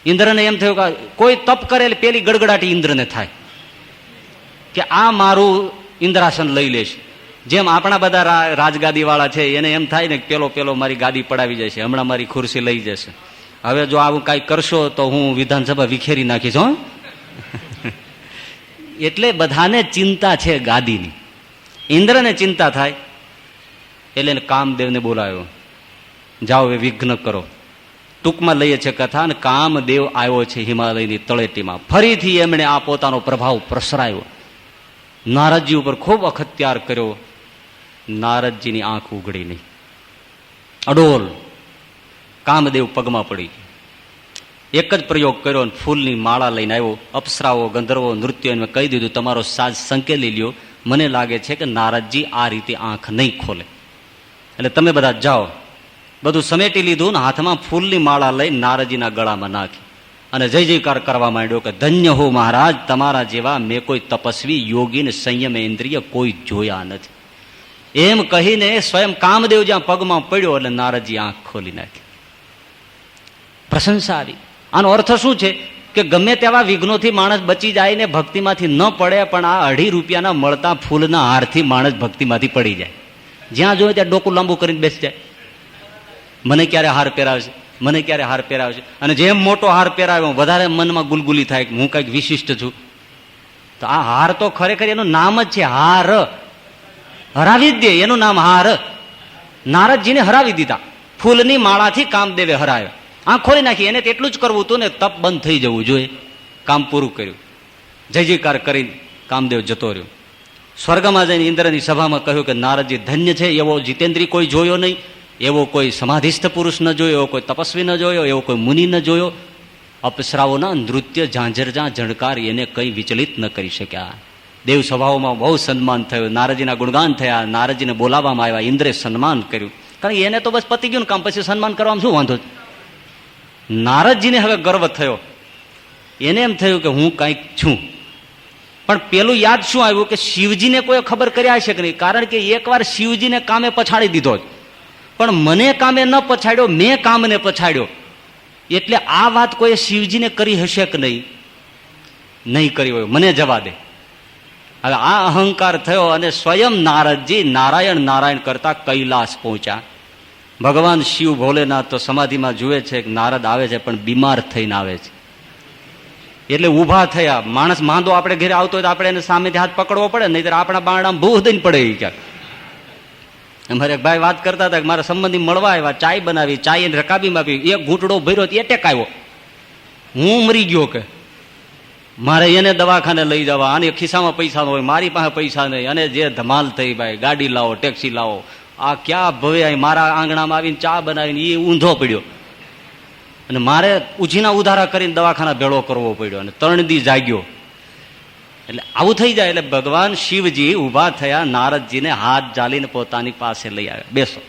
ઇન્દ્રને એમ થયું કે કોઈ તપ કરે પેલી ગડગડાટી ઇન્દ્રને થાય કે આ મારું ઇન્દ્રાસન લઈ લેશે. જેમ આપણા બધા રાજગાદી વાળા છે એને એમ થાય ને પેલો મારી ગાદી પડાવી જશે, હમણાં મારી ખુરશી લઈ જશે. હવે જો આવું કઈ કરશો તો હું વિધાનસભા વિખેરી નાખીશ. હો એટલે બધાને ચિંતા છે ગાદીની. ઇન્દ્રને ચિંતા થાય એટલે કામદેવને બોલાવ્યો, જાઓ એ વિઘ્ન કરો. ટૂંકમાં લઈએ છે કથા. અને કામદેવ આવ્યો છે હિમાલયની તળેટીમાં. ફરીથી એમણે આ પોતાનો પ્રભાવ પ્રસરાયો, નારદજી ઉપર ખૂબ અખત્યાર કર્યો. નારદજીની આંખ ઉઘડી નહીં. અડોલ કામદેવ પગમાં પડી ગયો. એક જ પ્રયોગ કર્યો અને ફૂલની માળા લઈને આવ્યો. અપ્સરાઓ, ગંધર્વો, નૃત્યો એને કહી દીધું તમારો સાજ સંકેલી લ્યો. મને લાગે છે કે નારદજી આ રીતે આંખ નહીં ખોલે, એટલે તમે બધા જાઓ. બધું સમેટી લીધું ને હાથમાં ફૂલની માળા લઈ નારદજીના ગળામાં નાખી અને જય જયકાર કરવા માંડ્યો કે ધન્ય હો મહારાજ, તમારા જેવા મેં કોઈ તપસ્વી, યોગી ને સંયમ ઇન્દ્રિય કોઈ જોયા નથી. એમ કહીને સ્વયં કામદેવ જ્યાં પગમાં પડ્યો એટલે નારદજી આંખ ખોલી નાખી. પ્રશંસા આવી. આનો અર્થ શું છે કે ગમે તેવા વિઘ્નોથી માણસ બચી જાય ને ભક્તિમાંથી ન પડે, પણ આ 2.5 રૂપિયાના મળતા ફૂલના હારથી માણસ ભક્તિમાંથી પડી જાય. જ્યાં જોઈએ ત્યાં ડોકું લાંબુ કરીને બેસી જાય. મને ક્યારે હાર પહેરાવશે, મને ક્યારે હાર પહેરાવશે. અને જેમ મોટો હાર પહેરાવ્યો વધારે મનમાં ગુલગુલી થાય કે હું કંઈક વિશિષ્ટ છું. તો આ હાર તો ખરેખર એનું નામ જ છે હાર. હરાવી જ દે, એનું નામ હાર. નારદજીને હરાવી દીધા. ફૂલની માળાથી કામદેવે હરાવ્યા. આંખ ખોલી નાખી. એને એટલું જ કરવું હતું ને તપ બંધ થઈ જવું જોઈએ. કામ પૂરું કર્યું. જય જયકાર કરીને કામદેવ જતો રહ્યો. સ્વર્ગમાં જઈને ઇન્દ્રની સભામાં કહ્યું કે નારદજી ધન્ય છે, એવો જીતેન્દ્રી કોઈ જોયો નહીં, એવો કોઈ સમાધિસ્થ પુરુષ ન જોયો, એવો કોઈ તપસ્વી ન જોયો, એવો કોઈ મુનિ ન જોયો. અપ્સરાઓના નૃત્ય ઝાંઝરઝા ઝણકાર એને કંઈ વિચલિત ન કરી શક્યા. દેવ સભાઓમાં બહુ સન્માન થયું. નારદજીના ગુણગાન થયા. નારદજીને બોલાવવામાં આવ્યા. ઇન્દ્રે સન્માન કર્યું. કારણ કે એને તો બસ પતી ગયું ને કામ, પછી સન્માન કરવામાં શું વાંધો. નારદજીને હવે ગર્વ થયો. એને એમ થયું કે હું કંઈક છું. પણ પેલું યાદ શું આવ્યું કે શિવજીને કોઈ ખબર કર્યા હશે કે નહીં, કારણ કે એકવાર શિવજીને કામે પછાડી દીધો જ. પણ મને કામે ન પછાડ્યો, મેં કામને પછાડ્યો. એટલે આ વાત કોઈ શિવજીને કરી હશે કે નહીં, નહીં કરી હોય, મને જવા દે. હવે આ અહંકાર થયો અને સ્વયં નારદજી નારાયણ નારાયણ કરતા કૈલાસ પહોંચ્યા. ભગવાન શિવ ભોલેનાથ તો સમાધિમાં જુએ છે કે નારદ આવે છે, પણ બીમાર થઈને આવે છે. એટલે ઊભા થયા. માણસ માંદો આપણે ઘરે આવતો હોય તો આપણે એને સામેથી હાથ પકડવો પડે, નહીં તો આપણા બારણામાં ભૂખ દઈને પડે. ક્યાંક અમારે એક ભાઈ વાત કરતા હતા કે મારા સંબંધી મળવા આવ્યા, ચાય બનાવી, ચાય એને રકાબીમાં આપી, એક ઘૂંટડો ભર્યો એ ટેક આવ્યો, હું મરી ગયો. કે મારે એને દવાખાને લઈ જવા, અને ખિસ્સામાં પૈસા હોય, મારી પાસે પૈસા નહીં, અને જે ધમાલ થઈ ભાઈ, ગાડી લાવો, ટેક્સી લાવો. આ ક્યાં ભવે મારા આંગણામાં આવીને ચા બનાવીને એ ઊંધો પડ્યો, અને મારે ઉછીના ઉધારા કરીને દવાખાના ભેળો કરવો પડ્યો, અને 3 દી જાગ્યો. એટલે આવું થઈ જાય. એટલે ભગવાન શિવજી ઉભા થયા, નારદજીને હાથ જાલીને પોતાની પાસે લઈ આવ્યા. બેસો.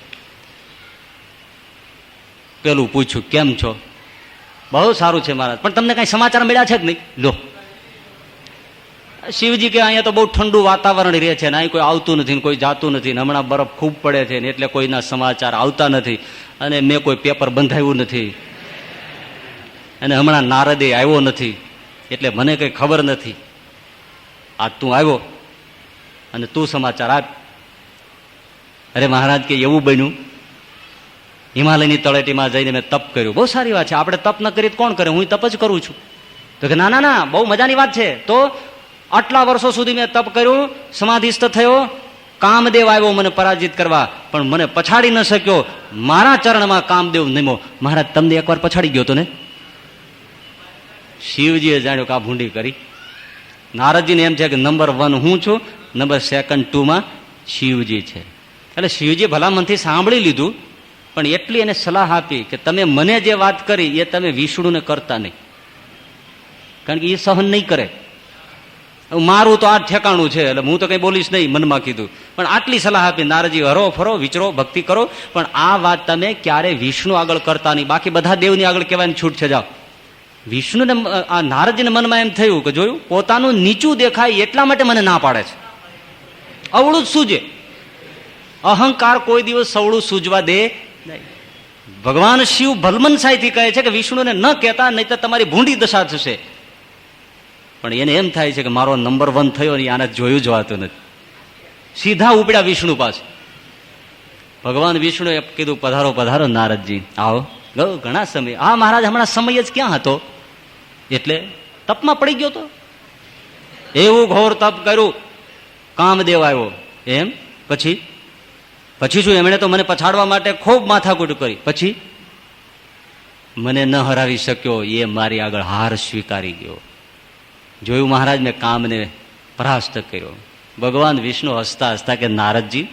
પેલું પૂછ્યું કેમ છો? બહુ સારું છે મહારાજ, પણ તમને કઈ સમાચાર મળ્યા છે કે નહીં? લો. શિવજી કે અહીંયા તો બહુ ઠંડુ વાતાવરણ રહે છે ને, અહીં કોઈ આવતું નથી, કોઈ જાતું નથી, હમણાં બરફ ખૂબ પડે છે ને, એટલે કોઈના સમાચાર આવતા નથી, અને મેં કોઈ પેપર બંધાવ્યું નથી, અને હમણાં નારદે આવ્યો નથી, એટલે મને કઈ ખબર નથી. આ તું આવ્યો અને તું સમાચાર આપ. અરે મહારાજ કે એવું બન્યું, હિમાલયની તળેટીમાં જઈને મેં તપ કર્યું. બહુ સારી વાત છે, આપણે તપ ન કરી કોણ કરે, હું તપ જ કરું છું. તો કે ના ના ના, બહુ મજાની વાત છે. તો આટલા વર્ષો સુધી મેં તપ કર્યું, સમાધિસ્થ થયો, કામદેવ આવ્યો મને પરાજિત કરવા, પણ મને પછાડી ન શક્યો. મારા ચરણમાં કામદેવ નિમો. મહારાજ તમને એકવાર પછાડી ગયો તો ને? શિવજીએ જાણ્યું કે આ ભૂંડી કરી. નારદજીને એમ છે કે નંબર 1 હું છું, નંબર 2 શિવજી છે. એટલે શિવજી ભલામણથી સાંભળી લીધું, પણ એટલી એને સલાહ આપી કે તમે મને જે વાત કરી એ તમે વિષ્ણુને કરતા નહીં, કારણ કે એ સહન નહીં કરે. મારું તો આ ઠેકાણું છે, એટલે હું તો કઈ બોલીશ નહીં, મનમાં કીધું. પણ આટલી સલાહ આપી, નારદજી હરો ફરો, વિચરો, ભક્તિ કરો, પણ આ વાત તમે ક્યારે વિષ્ણુ આગળ કરતા નહીં, બાકી બધા દેવની આગળ કહેવાની છૂટ છે, જાઓ. વિષ્ણુને આ નારદજીને મનમાં એમ થયું કે જોયું પોતાનું નીચું દેખાય એટલા માટે મને ના પાડે છે, અવળું જ સૂજે. અહંકાર કોઈ દિવસ સવળું સૂજવા દે નહીં. ભગવાન શિવ ભલમનસાઈથી કહે છે કે વિષ્ણુને ન કહેતા, નહીં તો તમારી ભૂંડી દશા થશે. પણ એને એમ થાય છે કે મારો નંબર 1 થયો ને આને જોયું જવાતું નથી. સીધા ઉપડ્યા વિષ્ણુ પાસે. ભગવાન વિષ્ણુએ કીધું પધારો પધારો નારદજી, આવો. ઘણા સમય. હા મહારાજ, હમણાં સમય જ ક્યાં હતો, એટલે તપમાં પડી ગયો તો. એવું ઘોર તપ કર્યું, કામદેવ આવ્યો. એમ પછી શું? એમણે તો મને પછાડવા માટે ખૂબ માથાકૂટ કરી, પછી મને ન હરાવી શક્યો, એ મારી આગળ હાર સ્વીકારી ગયો. જોયું મહારાજ, મેં કામને પરાસ્ત કર્યો. ભગવાન વિષ્ણુ હસતા હસતા કે નારદજી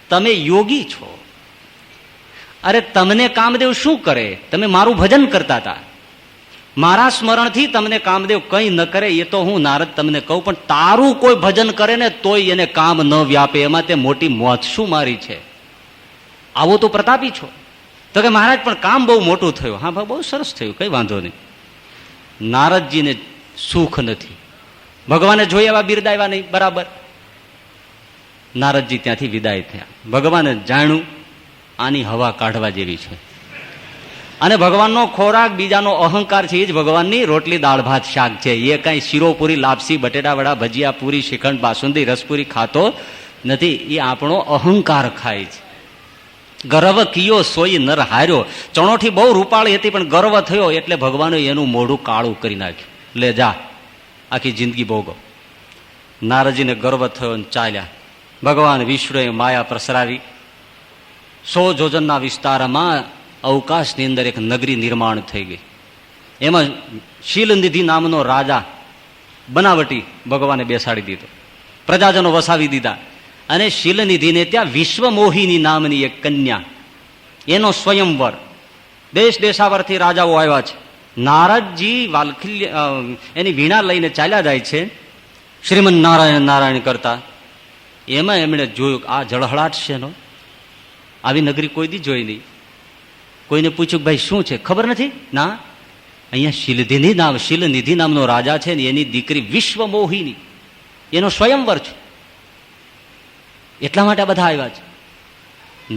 તમે યોગી છો, અરે તમને કામદેવ શું કરે? તમે મારું ભજન કરતા હતા, મારા સ્મરણથી તમને કામદેવ કંઈ ન કરે એ તો હું નારદ તમને કહું, પણ તારું કોઈ ભજન કરે ને તોય એને કામ ન વ્યાપે, એમાં તે મોટી મોત શું મારી છે? આવો તો પ્રતાપી છો. તો કે મહારાજ પણ કામ બહુ મોટું થયું. હા ભાઈ, બહુ સરસ થયું, કઈ વાંધો નહીં. નારદજીને સુખ નથી, ભગવાને જોઈ એવા બિરદાવ્યા નહીં બરાબર. નારદજી ત્યાંથી વિદાય થયા. ભગવાને જાણ્યું આની હવા કાઢવા જેવી છે, અને ભગવાનનો ખોરાક બીજાનો અહંકાર છે, એ જ ભગવાનની રોટલી દાળ ભાત શાક છે. એ કઈ શીરોપુરી લાપસી બટેટા વડા ભજીયા પૂરી શ્રીખંડ બાસુંદી રસપુરી ખાતો નથી, એ આપણો અહંકાર ખાય છે. ગર્વ કિયો સોઈ નર હાર્યો. ચણોઠી બહુ રૂપાળી હતી પણ ગર્વ થયો એટલે ભગવાને એનું મોઢું કાળું કરી નાખ્યું. લે જા, આખી જિંદગી ભોગો. નારદજીને ગર્વ થયો અને ચાલ્યા. ભગવાન વિષ્ણુએ માયા પ્રસરાવી 100 જોજનના વિસ્તારમાં અવકાશની અંદર એક નગરી નિર્માણ થઈ ગઈ. એમાં શીલનિધિ નામનો રાજા બનાવટી ભગવાને બેસાડી દીધો, પ્રજાજનો વસાવી દીધા. અને શીલનિધિને ત્યાં વિશ્વમોહિની નામની એક કન્યા, એનો સ્વયંવર, દેશ દેશાવરથી રાજાઓ આવ્યા છે. નારદજી વાલખિલ્ય એની વીણા લઈને ચાલ્યા જાય છે શ્રીમન નારાયણ નારાયણ કરતા. એમાં એમણે જોયું કે આ જળહળાટ છે નો, આવી નગરી કોઈ દી જોઈ નહીં. કોઈને પૂછ્યું ભાઈ શું છે? ખબર નથી. ના, અહીંયા શીલનિધિ નામનો રાજા છે ને એની દીકરી વિશ્વમોહિની, એનો સ્વયંવર છે, એટલા માટે આ બધા આવ્યા છે.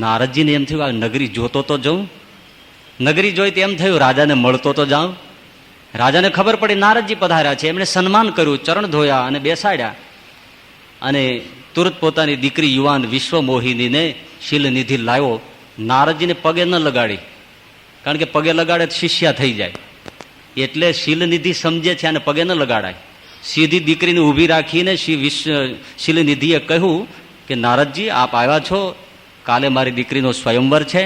નારદજીને એમ થયું આ નગરી જોતો તો જઉં. નગરી જોઈ તો એમ થયું રાજાને મળતો તો જાઉં. રાજાને ખબર પડી નારદજી પધાર્યા છે. એમણે સન્માન કર્યું, ચરણ ધોયા અને બેસાડ્યા. અને તુરત પોતાની દીકરી યુવાન વિશ્વમોહિનીને શીલનિધિ લાવ્યો. નારદજીને પગે ન લગાડી, કારણ કે પગે લગાડે શિષ્યા થઈ જાય, એટલે શીલનિધિ સમજે છે અને પગે ન લગાડાય. સીધી દીકરીને ઊભી રાખીને શીલનિધિએ કહ્યું કે નારદજી આપ આવ્યા છો, કાલે મારી દીકરીનો સ્વયંવર છે,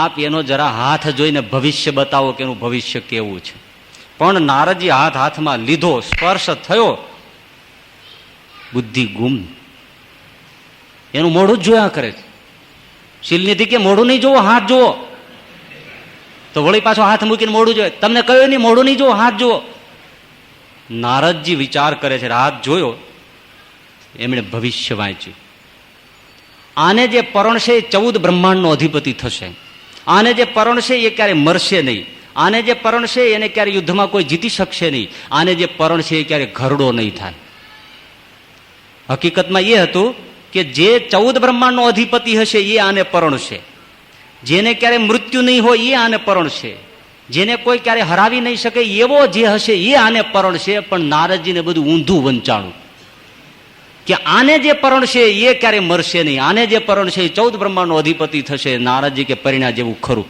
આપ એનો જરા હાથ જોઈને ભવિષ્ય બતાવો કે એનું ભવિષ્ય કેવું છે. પણ નારદજી હાથમાં લીધો, સ્પર્શ થયો, બુદ્ધિ ગુમ, એનું મોઢું જ જોયા કરે છે. શીલનિધિ કે મોઢું નહીં જોવો, હાથ જુઓ. તો વળી પાછો હાથ મૂકીને મોઢું જોયે. તમને કહ્યું નહીં મોઢું નહીં જોવો, હાથ જુઓ. નારદજી વિચાર કરે છે, હાથ જોયો, એમણે ભવિષ્ય વાંચ્યું. આને જે પરણશે એ 14 બ્રહ્માંડનો અધિપતિ થશે. આને જે પરણશે એ ક્યારે મરશે નહીં. આને જે પરણશે એને ક્યારે યુદ્ધમાં કોઈ જીતી શકશે નહીં. આને જે પરણશે એ ક્યારે ઘરડો નહીં થાય. હકીકતમાં એ હતું કે જે 14 બ્રહ્માંડનો અધિપતિ હશે એ આને પરણશે. જેને ક્યારે મૃત્યુ નહીં હોય એ આને પરણશે. જેને કોઈ ક્યારે હરાવી નહીં શકે એવો જે હશે એ આને પરણશે. પણ નારદજીને બધું ઊંધું વંચાણું કે આને જે પરણશે એ ક્યારે મરશે નહીં. આને જે પરણશે એ 14 બ્રહ્માંડનો અધિપતિ થશે. નારદજી કે પરિણા જેવું ખરું.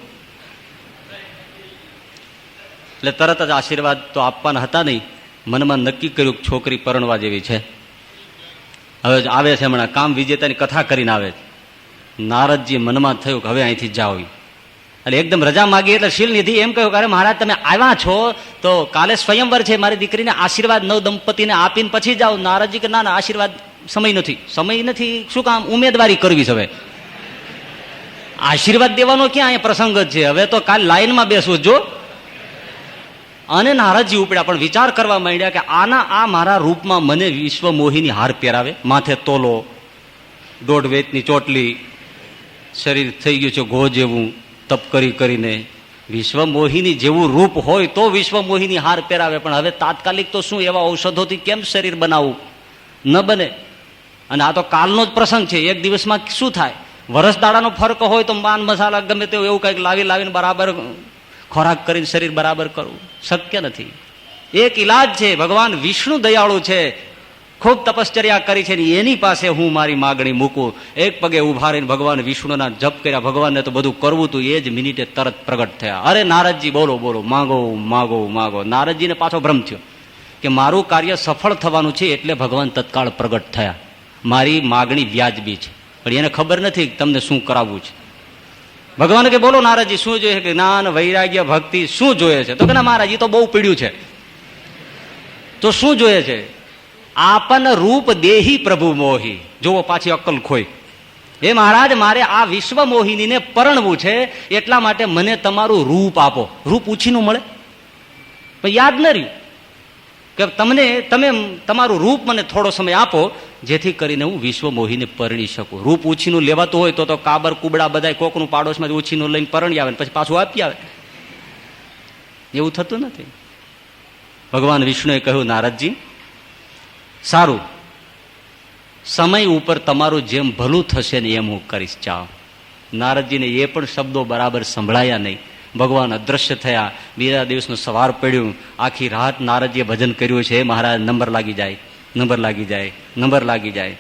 એટલે તરત જ આશીર્વાદ તો આપવાના હતા નહીં. મનમાં નક્કી કર્યું કે છોકરી પરણવા જેવી છે. હવે આવે છે હમણાં કામ વિજેતાની કથા કરીને આવે છે. નારદજી મનમાં થયું કે હવે અહીંથી જાઓ. એટલે એકદમ રજા માગી. એટલે શીલનિધિ એમ કહ્યું કે અરે મહારાજ તમે આવ્યા છો તો કાલે સ્વયંવર છે, મારી દીકરીને આશીર્વાદ નવ દંપતીને આપીને પછી જાઓ. નારદજી કે ના ના, આશીર્વાદ સમય નથી. શું કામ? ઉમેદવારી કરવી છે. હવે આશીર્વાદ દેવાનો ક્યાં અહીંયા પ્રસંગ જ છે. હવે તો કાલ લાઈનમાં બેસવું જો. અને નારદજી ઉપડ્યા, પણ વિચાર કરવા માંડ્યા કે આ મારા રૂપમાં મને વિશ્વમોહિની હાર પહેરાવે, માથે તોલો, 1.5 વેતની ચોટલી, શરીર થઈ ગયું છે ઘો જેવું, તપ કરીને. વિશ્વમોહિની જેવું રૂપ હોય તો વિશ્વમોહિની હાર પહેરાવે. પણ હવે તાત્કાલિક તો શું એવા ઔષધોથી કેમ શરીર બનાવવું? ન બને. અને આ તો કાલનો જ પ્રસંગ છે. એક દિવસમાં શું થાય? વરસ દાડાનો ફરક હોય તો પાન મસાલા ગમે તેવું એવું કંઈક લાવીને બરાબર ખોરાક કરીને શરીર બરાબર કરવું શક્ય નથી. એક ઈલાજ છે. ભગવાન વિષ્ણુ દયાળુ છે, ખૂબ તપશ્ચર્યા કરી છે. એની પાસે હું મારી માગણી મૂકું. એક પગે ઉભા રહીને ભગવાન વિષ્ણુના જપ કર્યા. ભગવાનને તો બધું કરવું હતું. એ જ મિનિટે તરત પ્રગટ થયા. અરે નારદજી બોલો માગો. નારદજીને પાછો ભ્રમ થયો કે મારું કાર્ય સફળ થવાનું છે એટલે ભગવાન તત્કાળ પ્રગટ થયા. મારી માગણી વ્યાજબી છે. પણ એને ખબર નથી કે તમને શું કરાવવું છે. ભગવાન કે બોલો નારદજી શું જોઈએ છે? જ્ઞાન, વૈરાગ્ય, ભક્તિ શું જોઈએ છે? તો કે ના મહારાજ, તો બહુ પીડ્યું છે. તો શું જોઈએ છે? આપન રૂપ દેહી પ્રભુ મોહી. જુઓ પાછી અક્કલ ખોઈ. હે મહારાજ, મારે આ વિશ્વ મોહિનીને પરણવું છે, એટલા માટે મને તમારું રૂપ આપો. રૂપ ઉછીનું મળે પણ યાદ ન રહ્યું કે તમે તમારું રૂપ મને થોડો સમય આપો, જેથી કરીને હું વિશ્વ મોહિને પરણી શકું. રૂપ ઉછીનું લેવાતું હોય તો કાબર કુબડા બધા કોકનું પાડોશમાં ઉછીનું લઈને પરણી આવે, પછી પાછું આપી આવે. એવું થતું નથી. ભગવાન વિષ્ણુએ કહ્યું, નારદજી સારું, સમય ઉપર તમારું જેમ ભલું થશે ને એમ હું કરીશ, ચાઓ. નારદજીને એ પણ શબ્દો બરાબર સંભળાયા નહીં. ભગવાન અદ્રશ્ય થયા. બીજા દિવસનું સવાર પડ્યું. આખી રાત નારદજીએ ભજન કર્યું છે. મહારાજ નંબર લાગી જાય, નંબર લાગી જાય, નંબર લાગી જાય.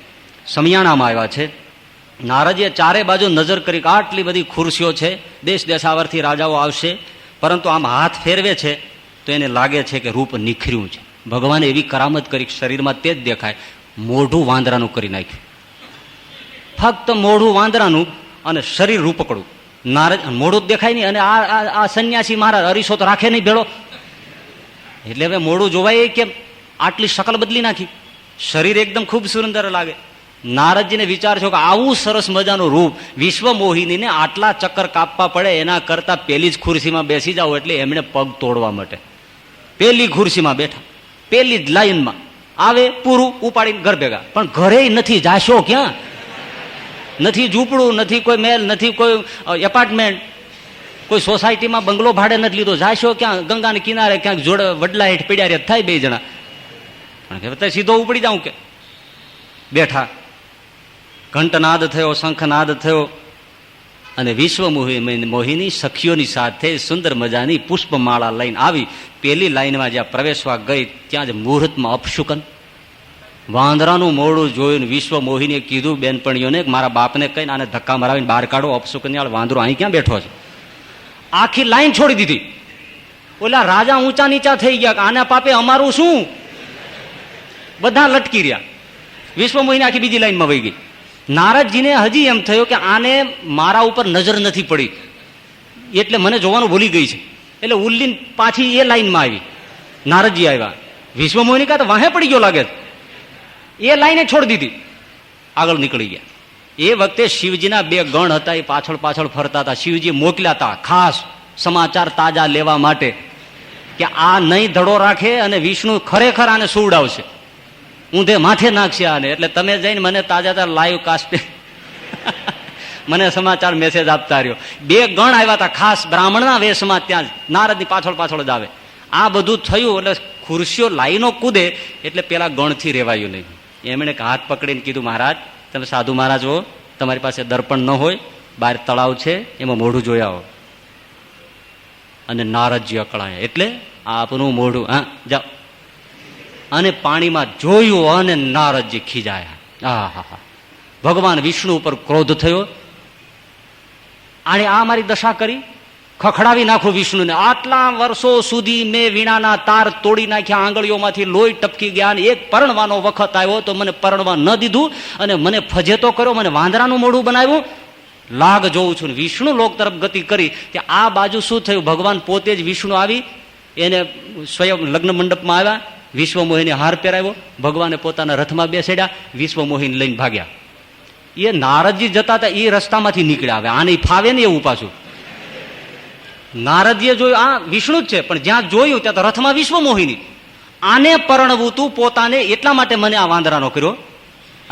સમયાણામાં આવ્યા છે. નારદજીએ ચારે બાજુ નજર કરી કે આટલી બધી ખુરશીઓ છે, દેશ દેશાવરથી રાજાઓ આવશે, પરંતુ આમ હાથ ફેરવે છે તો એને લાગે છે કે રૂપ નિખર્યું છે. ભગવાને એવી કરામત કરી કે શરીરમાં તે જ દેખાય. મોઢું વાંદરાનું કરી નાખ્યું. ફક્ત મોઢું વાંદરાનું અને શરીર રૂપકડું. નારદ મોઢું દેખાય નહીં. અને આ સંન્યાસી મહારાજ અરીસો તો રાખે નહીં ભેળો, એટલે હવે મોઢું જોવાય કેમ? આટલી શકલ બદલી નાખી. શરીર એકદમ ખૂબ સુંદર લાગે. નારદજીને વિચાર છે કે આવું સરસ મજાનું રૂપ વિશ્વ મોહિનીને આટલા ચક્કર કાપવા પડે એના કરતા પેલી જ ખુરશીમાં બેસી જાવ. એટલે એમણે પગ તોડવા માટે પેલી ખુરશીમાં બેઠા, પેલી જ લાઈનમાં આવે, પૂરું ઉપાડીને ઘર ભેગા. પણ ઘરે નથી, જાશો ક્યાં? નથી ઝૂંપડું, નથી કોઈ મહેલ, નથી કોઈ એપાર્ટમેન્ટ, કોઈ સોસાયટીમાં બંગલો ભાડે નથી લીધો. જાશો ક્યાં? ગંગાને કિનારે ક્યાંક જોડે વડલા હેઠ પીડ્યા રે થાય બે જણા. પણ સીધો ઉપડી જાઉં કે બેઠા. ઘંટનાદ થયો, શંખનાદ થયો, અને વિશ્વ મોહિની સખીઓની સાથે સુંદર મજાની પુષ્પમાળા લઈને આવી. પેલી લાઈનમાં જ્યાં પ્રવેશવા ગઈ ત્યાં જ મુહૂર્તમાં અપશુકન. વાંદરાનું મોડું જોયું વિશ્વ મોહિનીએ કીધું બેનપણીઓને, મારા બાપને કહીને આને ધક્કા મરાવીને બહાર કાઢો, અપશુકન વાંદરો અહીં ક્યાં બેઠો છે. આખી લાઈન છોડી દીધી. ઓલા રાજા ઊંચા નીચા થઈ ગયા કે આના પાપે અમારું શું? બધા લટકી રહ્યા. વિશ્વ મોહિની આખી બીજી લાઈનમાં વહી ગઈ. નારદજીને હજી એમ થયું કે આને મારા ઉપર નજર નથી પડી, એટલે મને જોવાનું ભૂલી ગઈ છે. એટલે ઉલ્લીન પાછી એ લાઈનમાં આવી. નારદજી આવ્યા. વિશ્વ મોહિની કા તો વાહે પડી ગયો લાગે. એ લાઈને છોડી દીધી, આગળ નીકળી ગયા. એ વખતે શિવજીના બે ગણ હતા, એ પાછળ પાછળ ફરતા હતા. શિવજી મોકલ્યા હતા ખાસ સમાચાર તાજા લેવા માટે કે આ નહીં ધડો રાખે અને વિષ્ણુ ખરેખર આને સુવડાવશે, ઊંધે માથે નાખશે આને. એટલે તમે જઈને મને તાજા લાઈવ કાસ્ટ મને સમાચાર મેસેજ આપતા રહ્યો. બે ગણ આવ્યા હતા ખાસ બ્રાહ્મણના વેશમાં, ત્યાં નારદની પાછળ પાછળ જ આવે. આ બધું થયું એટલે ખુરશીઓ લાઈનો કૂદે એટલે પેલા ગણથી રેવાયું નહીં. એમણે હાથ પકડીને કીધું, મહારાજ તમે સાધુ મહારાજ હો, તમારી પાસે દર્પણ ન હોય, બહાર તળાવ છે એમાં મોઢું જોયા હો. અને નારદજી અકળાયા. એટલે આપનું મોઢું, હા જાઓ. અને પાણીમાં જોયું અને નારદજી ખીજાયા. આહા, ભગવાન વિષ્ણુ ઉપર ક્રોધ થયો. આણે આ મારી દશા કરી, ખખડાવી નાખું વિષ્ણુને. આટલા વર્ષો સુધી મેં વીણાના તાર તોડી નાખ્યા, આંગળીઓમાંથી લોહી ટપકી ગયા, અને એક પરણવાનો વખત આવ્યો તો મને પરણવા ન દીધું અને મને ફજેતો કર્યો, મને વાંદરાનું મોઢું બનાવ્યું. લાગ જોઉં છું. વિષ્ણુ લોક તરફ ગતિ કરી. કે આ બાજુ શું થયું? ભગવાન પોતે જ વિષ્ણુ આવી, એને સ્વયં લગ્ન મંડપમાં આવ્યા. વિશ્વ મોહિની હાર પહેરાવ્યો. ભગવાને પોતાના રથમાં બેસાડ્યા, વિશ્વ મોહિની લઈને ભાગ્યા. એ નારદજી જતા હતા એ રસ્તામાંથી નીકળ્યા. હવે આને ફાવે ને એવું પાછું. નારદજીએ જોયું આ વિષ્ણુ જ છે, પણ જ્યાં જોયું ત્યાં તો રથમાં વિશ્વ મોહિની. આને પરણવું તું પોતાને, એટલા માટે મને આ વાંદરાનો કર્યો.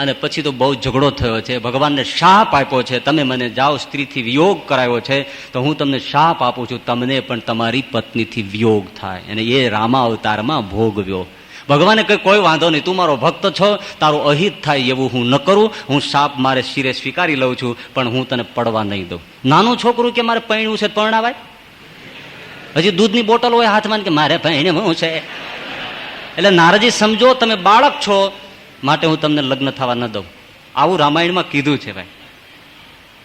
અને પછી તો બહુ ઝઘડો થયો છે. ભગવાનને શાપ આપ્યો છે, તમે મને જાઓ સ્ત્રીથી વિયોગ કરાવ્યો છે, તો હું તમને શાપ આપું છું, તમને પણ તમારી પત્નીથી વિયોગ થાય. અને એ રામા અવતારમાં ભોગવ્યો. ભગવાને કહ્યું કોઈ વાંધો નહીં, તું મારો ભક્ત છો, તારું અહિત થાય એવું હું ન કરું, હું શાપ મારે શિરે સ્વીકારી લઉં છું, પણ હું તને પડવા નહીં દઉં. નાનું છોકરું કે મારે પૈણવું છે પરણાવાય? હજી દૂધની બોટલ હોય હાથમાં કે મારે પૈણવું છે. એટલે નારદજી સમજો, તમે બાળક છો માટે હું તમને લગ્ન થવા ન દઉં. આવું રામાયણમાં કીધું છે ભાઈ.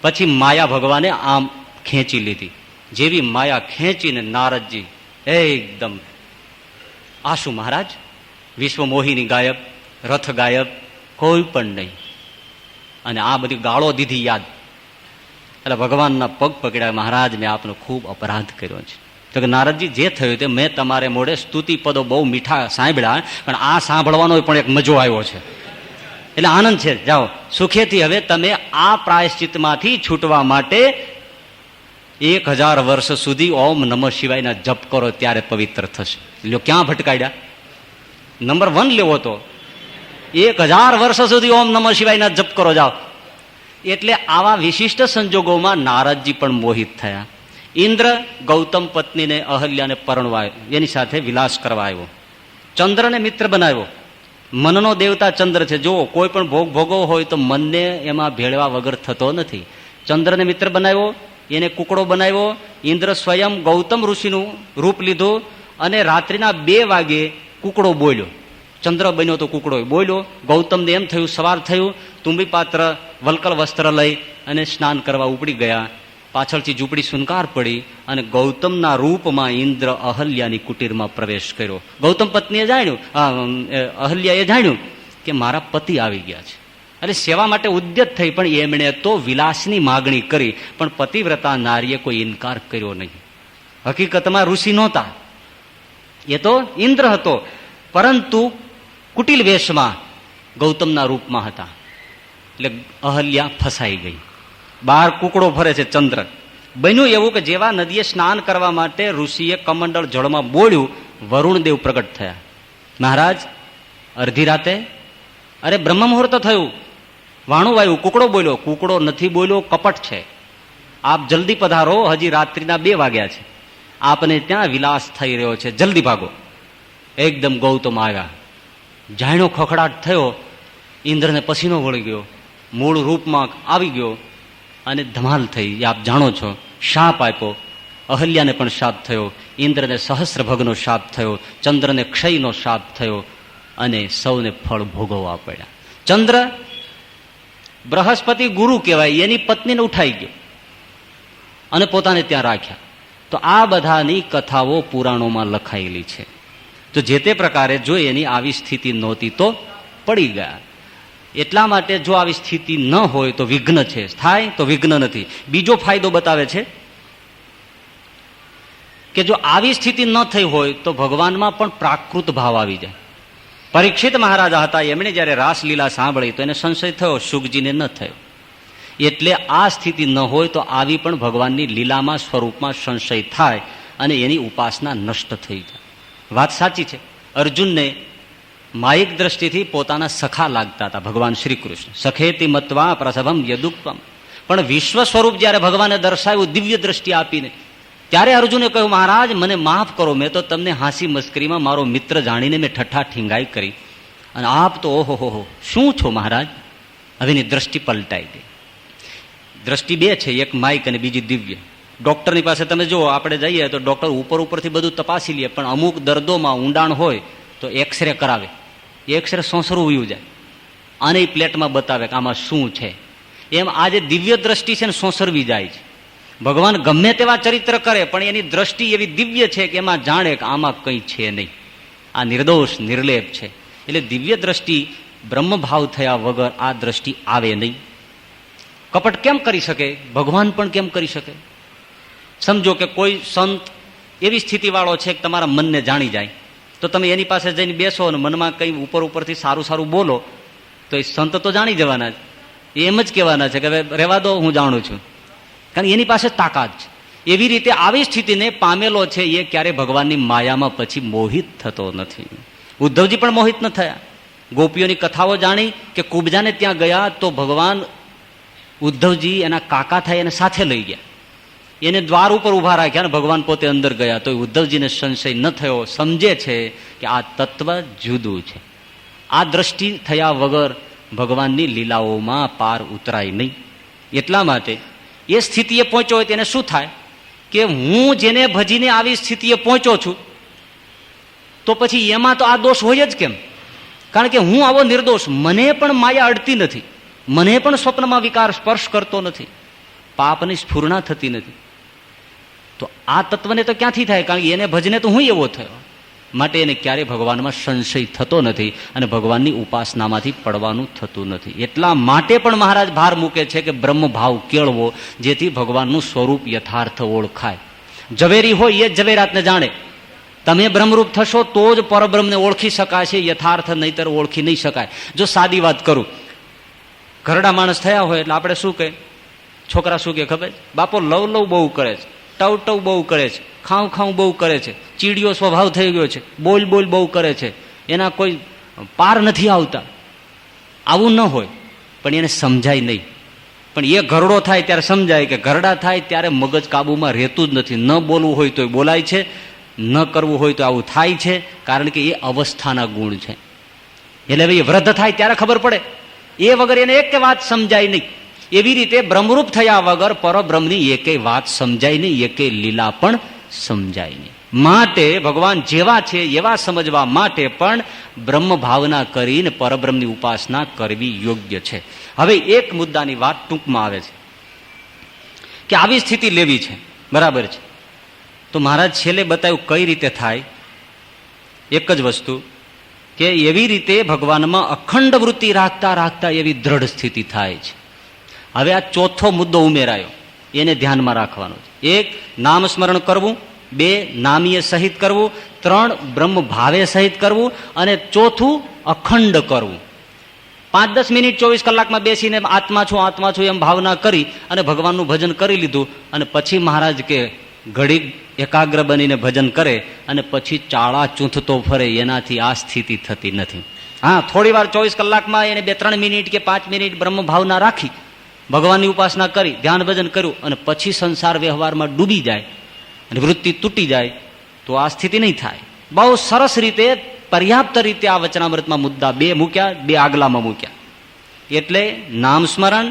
પછી માયા ભગવાને આમ ખેંચી લીધી. જેવી માયા ખેંચીને નારદજી એકદમ આશુ મહારાજ, વિશ્વ મોહિની ગાયબ, રથ ગાયબ, કોઈ પણ નહીં. અને આ બધી ગાળો દીધી યાદ. એટલે ભગવાનના પગ પકડ્યા, મહારાજ મેં આપનો ખૂબ અપરાધ કર્યો છે. તો કે નારદજી જે થયું તે મેં તમારે મોડે સ્તુતિ પદો બહુ મીઠા સાંભળ્યા, પણ આ સાંભળવાનો પણ એક મજો આવ્યો છે. એટલે આનંદ છે, જાઓ સુખેથી. હવે તમે આ પ્રાયશ્ચિતમાંથી છૂટવા માટે 1000 વર્ષ સુધી ઓમ નમઃ શિવાયના જપ કરો, ત્યારે પવિત્ર થશે. લ્યો ક્યાં ભટકાડ્યા? નંબર 1 લેવો તો 1000 વર્ષ સુધી ઓમ નમઃ શિવાયના જપ કરો, જાઓ. એટલે આવા વિશિષ્ટ સંજોગોમાં નારદજી પણ મોહિત થયા. ઇન્દ્ર ગૌતમ પત્નીને અહલ્યાને પરણવા, એની સાથે વિલાસ કરવા આવ્યો. ચંદ્રને મિત્ર બનાવ્યો. મનનો દેવતા ચંદ્ર છે. જો કોઈ પણ ભોગ ભોગવો હોય તો મનને એમાં ભેળવા વગર થતો નથી. ચંદ્રને મિત્ર બનાવ્યો, એને કુકડો બનાવ્યો. ઇન્દ્ર સ્વયં ગૌતમ ઋષિનું રૂપ લીધું અને રાત્રિના 2 વાગે કુકડો બોલ્યો. ચંદ્ર બન્યો તો કુકડો બોલ્યો. ગૌતમને એમ થયું, સવાર થયું, તુંબી પાત્ર વલકલ વસ્ત્ર લઈ અને સ્નાન કરવા ઉપડી ગયા. પાછળથી ઝૂંપડી સુનકાર પડી અને ગૌતમના રૂપમાં ઇન્દ્ર અહલ્યાની કુટીરમાં પ્રવેશ કર્યો. ગૌતમ પત્નીએ જાણ્યું, અહલ્યાએ જાણ્યું કે મારા પતિ આવી ગયા છે. એટલે સેવા માટે ઉદ્યત થઈ, પણ એમણે તો વિલાસની માગણી કરી, પણ પતિવ્રતા નારીએ કોઈ ઇનકાર કર્યો નહીં. હકીકતમાં ઋષિ નહોતા, એ તો ઇન્દ્ર હતો, પરંતુ કુટિલ વેશમાં ગૌતમના રૂપમાં હતા. એટલે અહલ્યા ફસાઈ ગઈ. બહાર કુકડો ફરે છે ચંદ્ર. બન્યું એવું કે જેવા નદીએ સ્નાન કરવા માટે ઋષિએ કમંડળ જળમાં બોલ્યું, વરુણદેવ પ્રગટ થયા. મહારાજ, અડધી રાતે, અરે બ્રહ્મ મુહૂર્ત થયું, વાણું વાયું, કુકડો બોલ્યો. કુકડો નથી બોલ્યો, કપટ છે. આપ જલ્દી પધારો, હજી રાત્રિના 2 વાગ્યા છે. આપને ત્યાં વિલાસ થઈ રહ્યો છે, જલ્દી ભાગો. એકદમ ગૌતમ આવ્યા. જાણ્યો ખખડાટ થયો, ઇન્દ્રને પસીનો વળી ગયો, મૂળ રૂપમાં આવી ગયો અને ધમાલ થઈ. આપ જાણો છો, શાપ આપ્યો. અહલ્યાને પણ શાપ થયો, ઇન્દ્રને સહસ્રભગનો શાપ થયો, ચંદ્રને ક્ષયનો શાપ થયો અને સૌને ફળ ભોગવવા પડ્યા. ચંદ્ર બૃહસ્પતિ ગુરુ કહેવાય, એની પત્નીને ઉઠાઈ ગયો અને પોતાને ત્યાં રાખ્યા. તો આ બધાની કથાઓ પુરાણોમાં લખાયેલી છે. તો જે તે પ્રકારે જો એની આવી સ્થિતિ નહોતી તો પડી ગયા. એટલા માટે જો આવી સ્થિતિ ન હોય તો વિઘ્ન છે, થાય તો વિઘ્ન નથી. બીજો ફાયદો બતાવે છે કે જો આવી સ્થિતિ ન થઈ હોય તો ભગવાનમાં પણ પ્રાકૃત ભાવ આવી જાય. પરીક્ષિત મહારાજા હતા, એમણે જયારે રાસલીલા સાંભળી તો એને સંશય થયો, શુકજીને ન થયો. એટલે આ સ્થિતિ ન હોય તો આવી પણ ભગવાનની લીલામાં સ્વરૂપમાં સંશય થાય અને એની ઉપાસના નષ્ટ થઈ જાય. વાત સાચી છે. અર્જુનને માયિક દ્રષ્ટિથી પોતાના સખા લાગતા હતા ભગવાન શ્રી કૃષ્ણ. સખેતી મત્વા પ્રસભમ યદુક્તમ. પણ વિશ્વ સ્વરૂપ જયારે ભગવાને દર્શાવ્યું દિવ્ય દ્રષ્ટિ આપીને, ત્યારે અર્જુને કહ્યું, મહારાજ મને માફ કરો, મેં તો તમને હાંસી મસ્કરીમાં મારો મિત્ર જાણીને મેં ઠઠ્ઠા ઠીંગાઈ કરી, અને આપ તો ઓહો શું છો મહારાજ. હવેની દ્રષ્ટિ પલટાઈ ગઈ. દ્રષ્ટિ 2 છે, એક માયિક અને બીજી દિવ્ય. ડોક્ટરની પાસે તમે જુઓ, આપણે જઈએ તો ડોક્ટર ઉપરથી બધું તપાસી લે, પણ અમુક દર્દોમાં ઊંડાણ હોય તો એક્સરે કરાવે. એક્સરે સોંસરું વયું જાય અને એ પ્લેટમાં બતાવે કે આમાં શું છે. એમ આ જે દિવ્ય દ્રષ્ટિ છે ને સોંસરવી જાય છે. ભગવાન ગમે તેવા ચરિત્ર કરે પણ એની દ્રષ્ટિ એવી દિવ્ય છે કે એમાં જાણે કે આમાં કંઈ છે નહીં, આ નિર્દોષ નિર્લેપ છે. એટલે દિવ્ય દ્રષ્ટિ બ્રહ્મભાવ થયા વગર આ દ્રષ્ટિ આવે નહીં. કપટ કેમ કરી શકે? ભગવાન પણ કેમ કરી શકે? સમજો કે કોઈ સંત એવી સ્થિતિ વાળો છે કે તમારા મનને જાણી જાય, તો તમે એની પાસે જઈને બેસો અને મનમાં કંઈ ઉપરથી સારું સારું બોલો તો એ સંત તો જાણી જવાના જ. એમ જ કહેવાના છે કે હવે રહેવા દો, હું જાણું છું, કારણ એની પાસે તાકાત છે. એવી રીતે આવી સ્થિતિને પામેલો છે એ ક્યારે ભગવાનની માયામાં પછી મોહિત થતો નથી. ઉદ્ધવજી પણ મોહિત ન થયા. ગોપીઓની કથાઓ જાણી કે કુબજાને ત્યાં ગયા તો ભગવાન ઉદ્ધવજી એના કાકા થાય એને સાથે લઈ ગયા, એને દ્વાર ઉપર ઉભા રાખ્યા અને ભગવાન પોતે અંદર ગયા. તો ઉદ્ધવજીને સંશય ન થયો, સમજે છે કે આ તત્વ જુદું છે. આ દ્રષ્ટિ થયા વગર ભગવાનની લીલાઓમાં પાર ઉતરાય નહીં. એટલા માટે એ સ્થિતિએ પહોંચ્યો હોય તેને શું થાય કે હું જેને ભજીને આવી સ્થિતિએ પહોંચ્યો છું તો પછી એમાં તો આ દોષ હોય જ કેમ? કારણ કે હું આવો નિર્દોષ, મને પણ માયા અડતી નથી, મને પણ સ્વપ્નમાં વિકાર સ્પર્શ કરતો નથી, પાપની સ્ફુરણા થતી નથી. તો આ તત્વને તો ક્યાંથી થાય? કારણ કે એને ભજને તો હું એવો થયો. માટે એને ક્યારેય ભગવાનમાં સંશય થતો નથી અને ભગવાનની ઉપાસનામાંથી પડવાનું થતું નથી. એટલા માટે પણ મહારાજ ભાર મૂકે છે કે બ્રહ્મભાવ કેળવો, જેથી ભગવાનનું સ્વરૂપ યથાર્થ ઓળખાય. ઝવેરી હોય એ જ ઝવેરાતને જાણે. તમે બ્રહ્મરૂપ થશો તો જ પરબ્રહ્મને ઓળખી શકાય છે, યથાર્થ નહીતર ઓળખી નહીં શકાય. જો સાદી વાત કરું ઘરડા માણસ થયા હોય એટલે આપણે શું કહે, છોકરા શું કહે ખબર, બાપો લવ લવ બહુ કરે છે, ટવ ટવ બહુ કરે છે, ખાઉં ખાઉં બહુ કરે છે, ચીડિયો સ્વભાવ થઈ ગયો છે, બોલ બોલ બહુ કરે છે, એના કોઈ પાર નથી આવતા. આવું ન હોય, પણ એને સમજાય નહીં. પણ એ ઘરડો થાય ત્યારે સમજાય કે ઘરડા થાય ત્યારે મગજ કાબુમાં રહેતું જ નથી. ન બોલવું હોય તો બોલાય છે, ન કરવું હોય તો આવું થાય છે, કારણ કે એ અવસ્થાના ગુણ છે. એટલે ભાઈ વૃદ્ધ થાય ત્યારે ખબર પડે, એ વગર એને એક વાત સમજાય નહીં. એવી રીતે બ્રહ્મરૂપ થયા વગર પરબ્રહ્મની એકેય વાત સમજાય નહીં, એકેય લીલા પણ સમજાય નહીં. માટે ભગવાન જેવા છે એવા સમજવા માટે પણ બ્રહ્મ ભાવના કરીને પરબ્રહ્મની ઉપાસના કરવી યોગ્ય છે. હવે એક મુદ્દાની વાત ટૂંકમાં આવે છે કે આવી સ્થિતિ લેવી છે, બરાબર છે. તો મહારાજ છેલ્લે બતાવ્યું કઈ રીતે થાય. એક જ વસ્તુ કે એવી રીતે ભગવાનમાં અખંડ વૃત્તિ રાખતા રાખતા એવી દ્રઢ સ્થિતિ થાય છે. હવે આ ચોથો મુદ્દો ઉમેરાયો, એને ધ્યાનમાં રાખવાનો છે. એક, નામ સ્મરણ કરવું. બે, નામીય સહિત કરવું. ત્રણ, બ્રહ્મ ભાવે સહિત કરવું. અને ચોથું, અખંડ કરવું. 5-10 મિનિટ 24 કલાકમાં બેસીને આત્મા છું એમ ભાવના કરી અને ભગવાનનું ભજન કરી લીધું. અને પછી મહારાજ કે ઘડી એકાગ્ર બનીને ભજન કરે અને પછી ચાળા ચૂંથતો ફરે, એનાથી આ સ્થિતિ થતી નથી. હા, થોડી વાર 24 કલાકમાં એને 2-3 મિનિટ કે 5 મિનિટ બ્રહ્મ ભાવના રાખી, ભગવાનની ઉપાસના કરી, ધ્યાન ભજન કર્યું અને પછી સંસાર વ્યવહારમાં ડૂબી જાય અને વૃત્તિ તૂટી જાય તો આ સ્થિતિ નહીં થાય. બહુ સરસ રીતે પર્યાપ્ત રીતે આ વચનામૃતમાં મુદ્દા 2 મૂક્યા, 2 આગલામાં મૂક્યા. એટલે નામ સ્મરણ,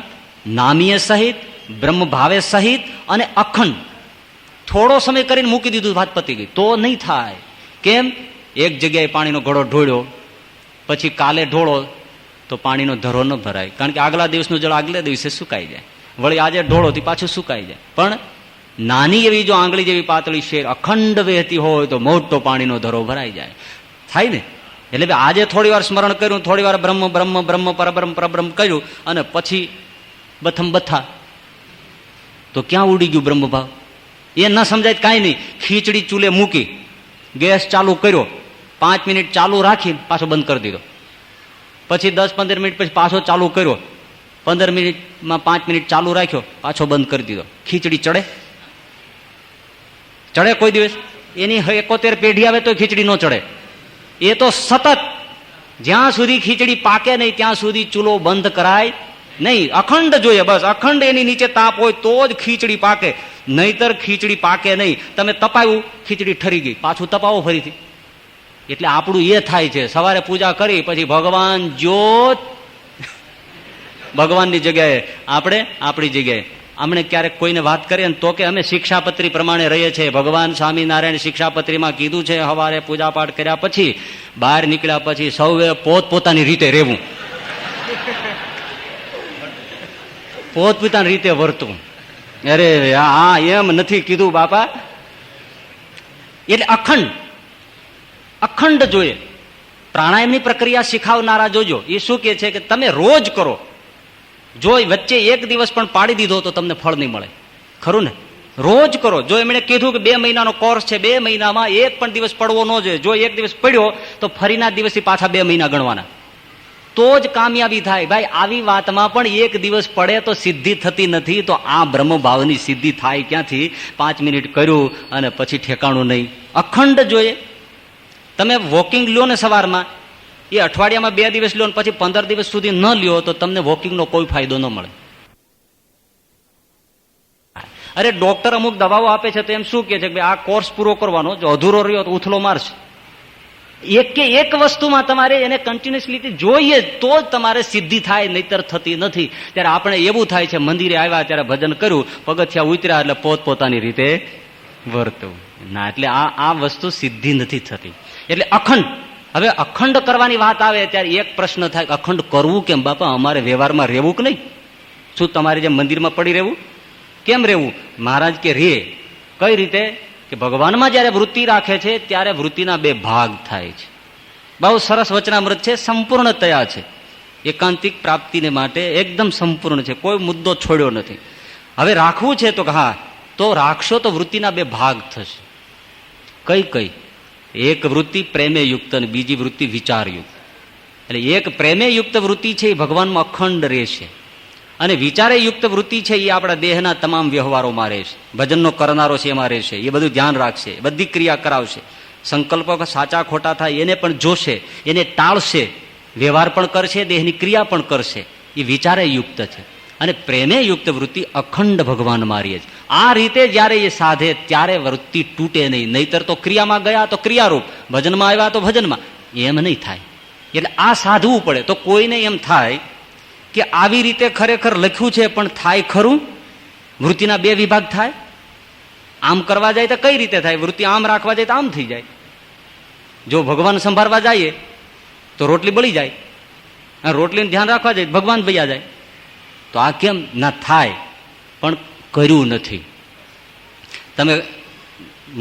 નામીય સહિત, બ્રહ્મ ભાવે સહિત અને અખંડ. થોડો સમય કરીને મૂકી દીધું, વાત પતી ગઈ. તો નહીં થાય. કેમ? એક જગ્યાએ પાણીનો ઘડો ઢોળ્યો, પછી કાલે ઢોળો તો પાણીનો ધરો ન ભરાય, કારણ કે આગલા દિવસનું જળ આગલે દિવસે સુકાઈ જાય. વળી આજે ઢોળો થી પાછું સુકાઈ જાય. પણ નાની એવી જો આંગળી જેવી પાતળી શેર અખંડ વહેતી હોય તો મોટો પાણીનો ધરો ભરાઈ જાય. થાય ને? એટલે આજે થોડી વાર સ્મરણ કર્યું, થોડી વાર બ્રહ્મ બ્રહ્મ બ્રહ્મ પરબ્રહ્મ પરબ્રહ્મ કર્યું અને પછી બથમ બથા, તો ક્યાં ઉડી ગયું બ્રહ્મભાવ? એ ન સમજાય કાંઈ નહીં. ખીચડી ચૂલે મૂકી, ગેસ ચાલુ કર્યો, 5 મિનિટ ચાલુ રાખી પાછો બંધ કરી દીધો. પછી 10-15 મિનિટ પછી પાછો ચાલુ કર્યો, 15 મિનિટમાં 5 મિનિટ ચાલુ રાખ્યો, પાછો બંધ કરી દીધો. ખીચડી ચડે? ચડે કોઈ દિવસ? એની 71 પેઢી આવે તો ખીચડી ન ચડે. એ તો સતત જ્યાં સુધી ખીચડી પાકે નહીં ત્યાં સુધી ચૂલો બંધ કરાય નહીં. અખંડ જોઈએ, બસ અખંડ એની નીચે તાપ હોય તો જ ખીચડી પાકે, નહીતર ખીચડી પાકે નહીં. તમે તપાવ્યું, ખીચડી ઠરી ગઈ, પાછું તપાવો ફરીથી. એટલે આપણું એ થાય છે, સવારે પૂજા કરી પછી ભગવાન જ્યોત, ભગવાનની જગ્યાએ આપણે આપણી જગ્યાએ. અમને ક્યારેક કોઈને વાત કરીએ ને તો કે અમે શિક્ષાપત્રી પ્રમાણે રહીએ છીએ. ભગવાન સ્વામિનારાયણ શિક્ષાપત્રીમાં કીધું છે સવારે પૂજાપાઠ કર્યા પછી બહાર નીકળ્યા પછી સૌએ પોતપોતાની રીતે રહેવું, પોતપોતાની રીતે વર્તવું. અરે હા, એમ નથી કીધું બાપા. એટલે અખંડ જોઈએ. પ્રાણાયામની પ્રક્રિયા શીખાવનારા જોજો, એ શું કે છે કે તમે રોજ કરો. જો વચ્ચે એક દિવસ પણ પાડી દીધો તો તમને ફળ નહીં મળે. ખરું ને? રોજ કરો. જો એમણે કીધું કે 2 મહિનાનો કોર્સ છે, 2 મહિનામાં એક પણ દિવસ પડવો ન જોઈએ. જો એક દિવસ પડ્યો તો ફરીના દિવસથી પાછા 2 મહિના ગણવાના, તો જ કામયાબી થાય. ભાઈ આવી વાતમાં પણ એક દિવસ પડે તો સિદ્ધિ થતી નથી. તો આ બ્રહ્મભાવની સિદ્ધિ થાય ક્યાંથી? 5 મિનિટ કર્યું અને પછી ઠેકાણું નહીં. અખંડ જોઈએ. તમે વોકિંગ લ્યો ને સવારમાં, એ અઠવાડિયામાં 2 દિવસ લ્યો ને પછી 15 દિવસ સુધી ન લ્યો તો તમને વોકિંગનો કોઈ ફાયદો ન મળે. અરે ડોક્ટર અમુક દવાઓ આપે છે તો એમ શું કે છે કે આ કોર્સ પૂરો કરવાનો, જો અધૂરો રહ્યો તો ઉથલો મારશે. એક વસ્તુમાં તમારે એને કન્ટિન્યુઅસલી જોઈએ તો જ તમારે સિદ્ધિ થાય, નહીતર થતી નથી. ત્યારે આપણે એવું થાય છે, મંદિરે આવ્યા ત્યારે ભજન કર્યું, પગથિયા ઉતર્યા એટલે પોતપોતાની રીતે વર્તવું ના. એટલે આ વસ્તુ સિદ્ધિ નથી થતી. એટલે અખંડ. હવે અખંડ કરવાની વાત આવે ત્યારે એક પ્રશ્ન થાય, અખંડ કરવું કેમ બાપા? અમારે વ્યવહારમાં રહેવું કે નહીં? શું તમારે જેમ મંદિરમાં પડી રહેવું? કેમ રહેવું? મહારાજ કે રે. કઈ રીતે? કે ભગવાનમાં જયારે વૃત્તિ રાખે છે ત્યારે વૃત્તિના 2 ભાગ થાય છે. બહુ સરસ વચનામૃત છે, સંપૂર્ણતયા છે. એકાંતિક પ્રાપ્તિને માટે એકદમ સંપૂર્ણ છે, કોઈ મુદ્દો છોડ્યો નથી. હવે રાખવું છે તો હા, તો રાખશો તો વૃત્તિના 2 ભાગ થશે. કઈ? એક વૃત્તિ પ્રેમેયુક્ત અને બીજી વૃત્તિ વિચારયુક્ત. એટલે એક પ્રેમેયુક્ત વૃત્તિ છે એ ભગવાનમાં અખંડ રહેશે, અને વિચારે યુક્ત વૃત્તિ છે એ આપણા દેહના તમામ વ્યવહારોમાં રહેશે. ભજનનો કરનારો છે એમાં રહેશે, એ બધું ધ્યાન રાખશે, બધી ક્રિયા કરાવશે. સંકલ્પો સાચા ખોટા થાય એને પણ જોશે, એને ટાળશે, વ્યવહાર પણ કરશે, દેહની ક્રિયા પણ કરશે. એ વિચારે યુક્ત છે. અને પ્રેમે યુક્ત વૃત્તિ અખંડ ભગવાનમાં રહે છે. આ રીતે જયારે એ સાધે ત્યારે વૃત્તિ તૂટે નહીં. નહીતર તો ક્રિયામાં ગયા તો ક્રિયારૂપ, ભજનમાં આવ્યા તો ભજનમાં, એમ નહીં થાય. એટલે આ સાધવું પડે. તો કોઈને એમ થાય કે આવી રીતે ખરેખર લખ્યું છે પણ થાય ખરું? વૃત્તિના બે વિભાગ થાય. આમ કરવા જાય તો કઈ રીતે થાય? વૃત્તિ આમ રાખવા જાય તો આમ થઈ જાય. જો ભગવાન સંભાળવા જઈએ તો રોટલી બળી જાય, રોટલીનું ધ્યાન રાખવા જાય ભગવાન ભૈયા જાય. તો આ કેમ ના થાય? પણ કર્યું નથી. તમે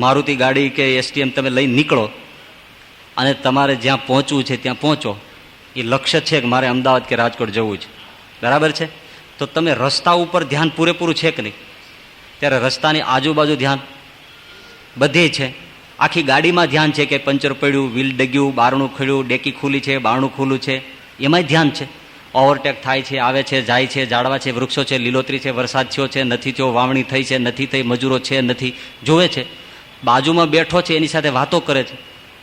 મારુતિ ગાડી કે એસટીએમ તમે લઈને નીકળો અને તમારે જ્યાં પહોંચવું છે ત્યાં પહોંચો. એ લક્ષ્ય છે કે મારે અમદાવાદ કે રાજકોટ જવું છે, બરાબર છે? તો તમે રસ્તા ઉપર ધ્યાન પૂરેપૂરું છે કે નહીં? ત્યારે રસ્તાની આજુબાજુ ધ્યાન બધે છે. આખી ગાડીમાં ધ્યાન છે કે પંચર પડ્યું, વ્હીલ ડગ્યું, બારણું ખુલ્યું, ડેકી ખુલ્લી છે, બારણું ખુલ્લું છે, એમાંય ધ્યાન છે. ઓવરટેક થાય છે, આવે છે, જાય છે, ઝાડવા છે, વૃક્ષો છે, લીલોતરી છે, વરસાદ થયો છે, નથી થયો, વાવણી થઈ છે, નથી થઈ, મજૂરો છે, નથી, જોવે છે. બાજુમાં બેઠો છે એની સાથે વાતો કરે છે,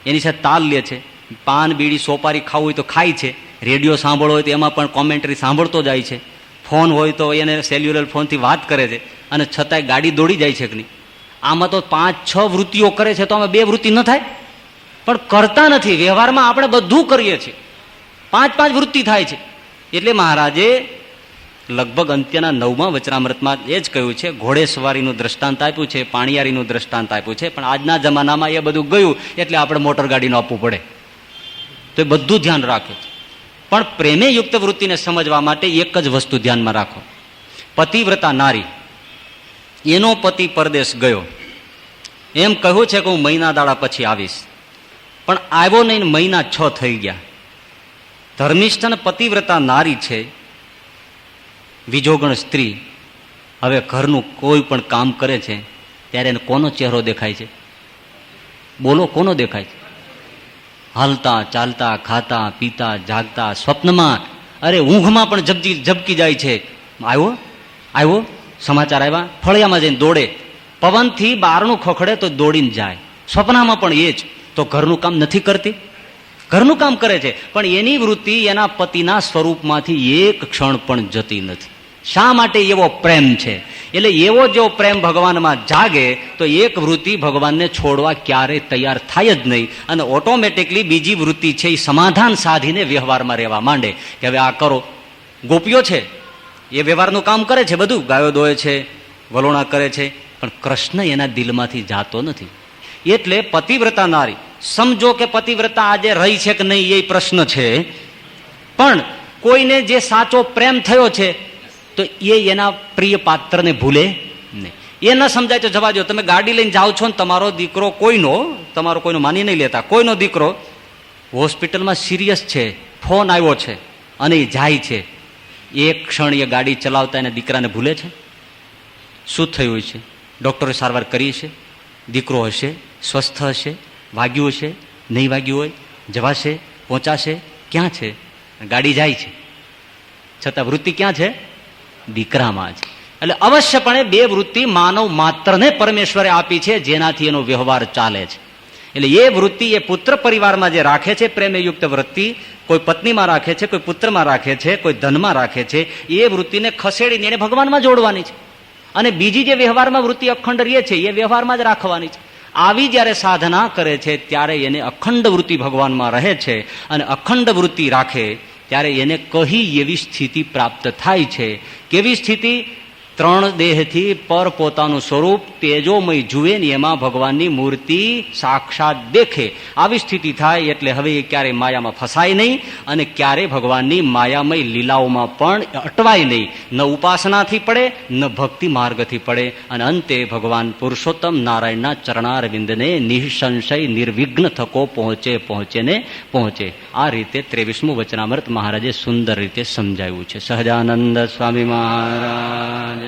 એની સાથે તાલ લે છે. પાન બીડી સોપારી ખાવું હોય તો ખાય છે, રેડિયો સાંભળવો હોય તો એમાં પણ કોમેન્ટરી સાંભળતો જાય છે, ફોન હોય તો એને સેલ્યુલર ફોનથી વાત કરે છે, અને છતાંય ગાડી દોડી જાય છે કે નહીં? આમાં તો 5-6 વૃત્તિઓ કરે છે, તો આમાં 2 વૃત્તિ ન થાય? પણ કરતા નથી. વ્યવહારમાં આપણે બધું કરીએ છીએ, 5-5 વૃત્તિ થાય છે. એટલે મહારાજે લગભગ અંત્યના 9મા વચનામૃતમાં એ જ કહ્યું છે. ઘોડેસવારીનું દ્રષ્ટાંત આપ્યું છે, પાણીયારીનું દ્રષ્ટાંત આપ્યું છે. પણ આજના જમાનામાં એ બધું ગયું એટલે આપણે મોટર ગાડીનું આપવું પડે. તો એ બધું ધ્યાન રાખે છે. પણ પ્રેમે યુક્ત વૃત્તિને સમજવા માટે એક જ વસ્તુ ધ્યાનમાં રાખો. પતિવ્રતા નારી, એનો પતિ પરદેશ ગયો, એમ કહ્યું છે કે હું મહિના દાડા પછી આવીશ, પણ આવ્યો નહીં, મહિના 6 થઈ ગયા. ધર્મિષ્ઠ અને પતિવ્રતા નારી છે, વિજોગણ સ્ત્રી. હવે ઘરનું કોઈ પણ કામ કરે છે ત્યારે એને કોનો ચહેરો દેખાય છે? બોલો, કોનો દેખાય છે? હાલતા ચાલતા, ખાતા પીતા, જાગતા, સ્વપ્નમાં, અરે ઊંઘમાં પણ ઝબકી જાય છે. આવ્યો આવ્યો, સમાચાર આવ્યા, ફળિયામાં જઈને દોડે. પવનથી બારણું ખખડે તો દોડીને જાય. સ્વપ્નમાં પણ એ જ. તો ઘરનું કામ નથી કરતી? ઘરનું કામ કરે છે, પણ એની વૃત્તિ એના પતિના સ્વરૂપમાંથી એક ક્ષણ પણ જતી નથી. શા માટે? એવો પ્રેમ છે. એટલે એવો જો પ્રેમ ભગવાનમાં જાગે તો એક વૃત્તિ ભગવાનને છોડવા ક્યારેય તૈયાર થાય જ નહીં. અને ઓટોમેટિકલી બીજી વૃત્તિ છે એ સમાધાન સાધીને વ્યવહારમાં રહેવા માંડે કે હવે આ કરો. ગોપીઓ છે એ વ્યવહારનું કામ કરે છે, બધું ગાયો દોય છે, વલોણા કરે છે, પણ કૃષ્ણ એના દિલમાંથી જાતો નથી. એટલે પતિવ્રતા નારી, સમજો કે પતિવ્રતા આજે રહી છે કે નહીં એ પ્રશ્ન છે, પણ કોઈને જે સાચો પ્રેમ થયો છે તો એ એના પ્રિય પાત્રને ભૂલે નહીં. એ ન સમજાય તો જવા દો. તમે ગાડી લઈને જાઓ છો ને તમારો દીકરો તમારો કોઈનો માની નહીં લેતા, કોઈનો દીકરો હોસ્પિટલમાં સિરિયસ છે, ફોન આવ્યો છે અને એ જાય છે, એક ક્ષણ એ ગાડી ચલાવતા એના દીકરાને ભૂલે છે? શું થયું છે? ડોક્ટરે સારવાર કરી છે, દીકરો હશે, સ્વસ્થ હશે, વાગ્યું હશે, નહીં વાગ્યું હોય, જવાશે, પહોંચાશે, ક્યાં છે? ગાડી જાય છે, છતાં વૃત્તિ ક્યાં છે? દીકરામાં છે. એટલે અવશ્યપણે 2 વૃત્તિ માનવ માત્રને પરમેશ્વરે આપી છે, જેનાથી એનો વ્યવહાર ચાલે છે. એટલે એ વૃત્તિ એ પુત્ર પરિવારમાં જે રાખે છે, પ્રેમયુક્ત વૃત્તિ કોઈ પત્નીમાં રાખે છે, કોઈ પુત્રમાં રાખે છે, કોઈ ધનમાં રાખે છે, એ વૃત્તિને ખસેડીને એને ભગવાનમાં જોડવાની છે. અને બીજી જે વ્યવહારમાં વૃત્તિ અખંડ રહે છે એ વ્યવહારમાં જ રાખવાની છે. આવી જ્યારે સાધના કરે છે ત્યારે એને અખંડ વૃત્તિ ભગવાનમાં રહે છે. અને અખંડ વૃત્તિ રાખે ત્યારે એને કહી એવી સ્થિતિ પ્રાપ્ત થાય છે. કેવી સ્થિતિ? 3 દેહથી પર પોતાનું સ્વરૂપ તેજોમય જુએ ને એમાં ભગવાનની મૂર્તિ સાક્ષાત દેખે. આવી સ્થિતિ થાય એટલે હવે એ ક્યારેય માયામાં ફસાય નહીં અને ક્યારેય ભગવાનની માયામય લીલાઓમાં પણ અટવાય નહીં. ન ઉપાસનાથી પડે, ન ભક્તિ માર્ગથી પડે, અને અંતે ભગવાન પુરુષોત્તમ નારાયણના ચરણારવિંદને નિઃસંશય નિર્વિઘ્ન થકો પહોંચે. આ રીતે 23મું વચનામૃત મહારાજે સુંદર રીતે સમજાવ્યું છે. સહજાનંદ સ્વામી મહારાજ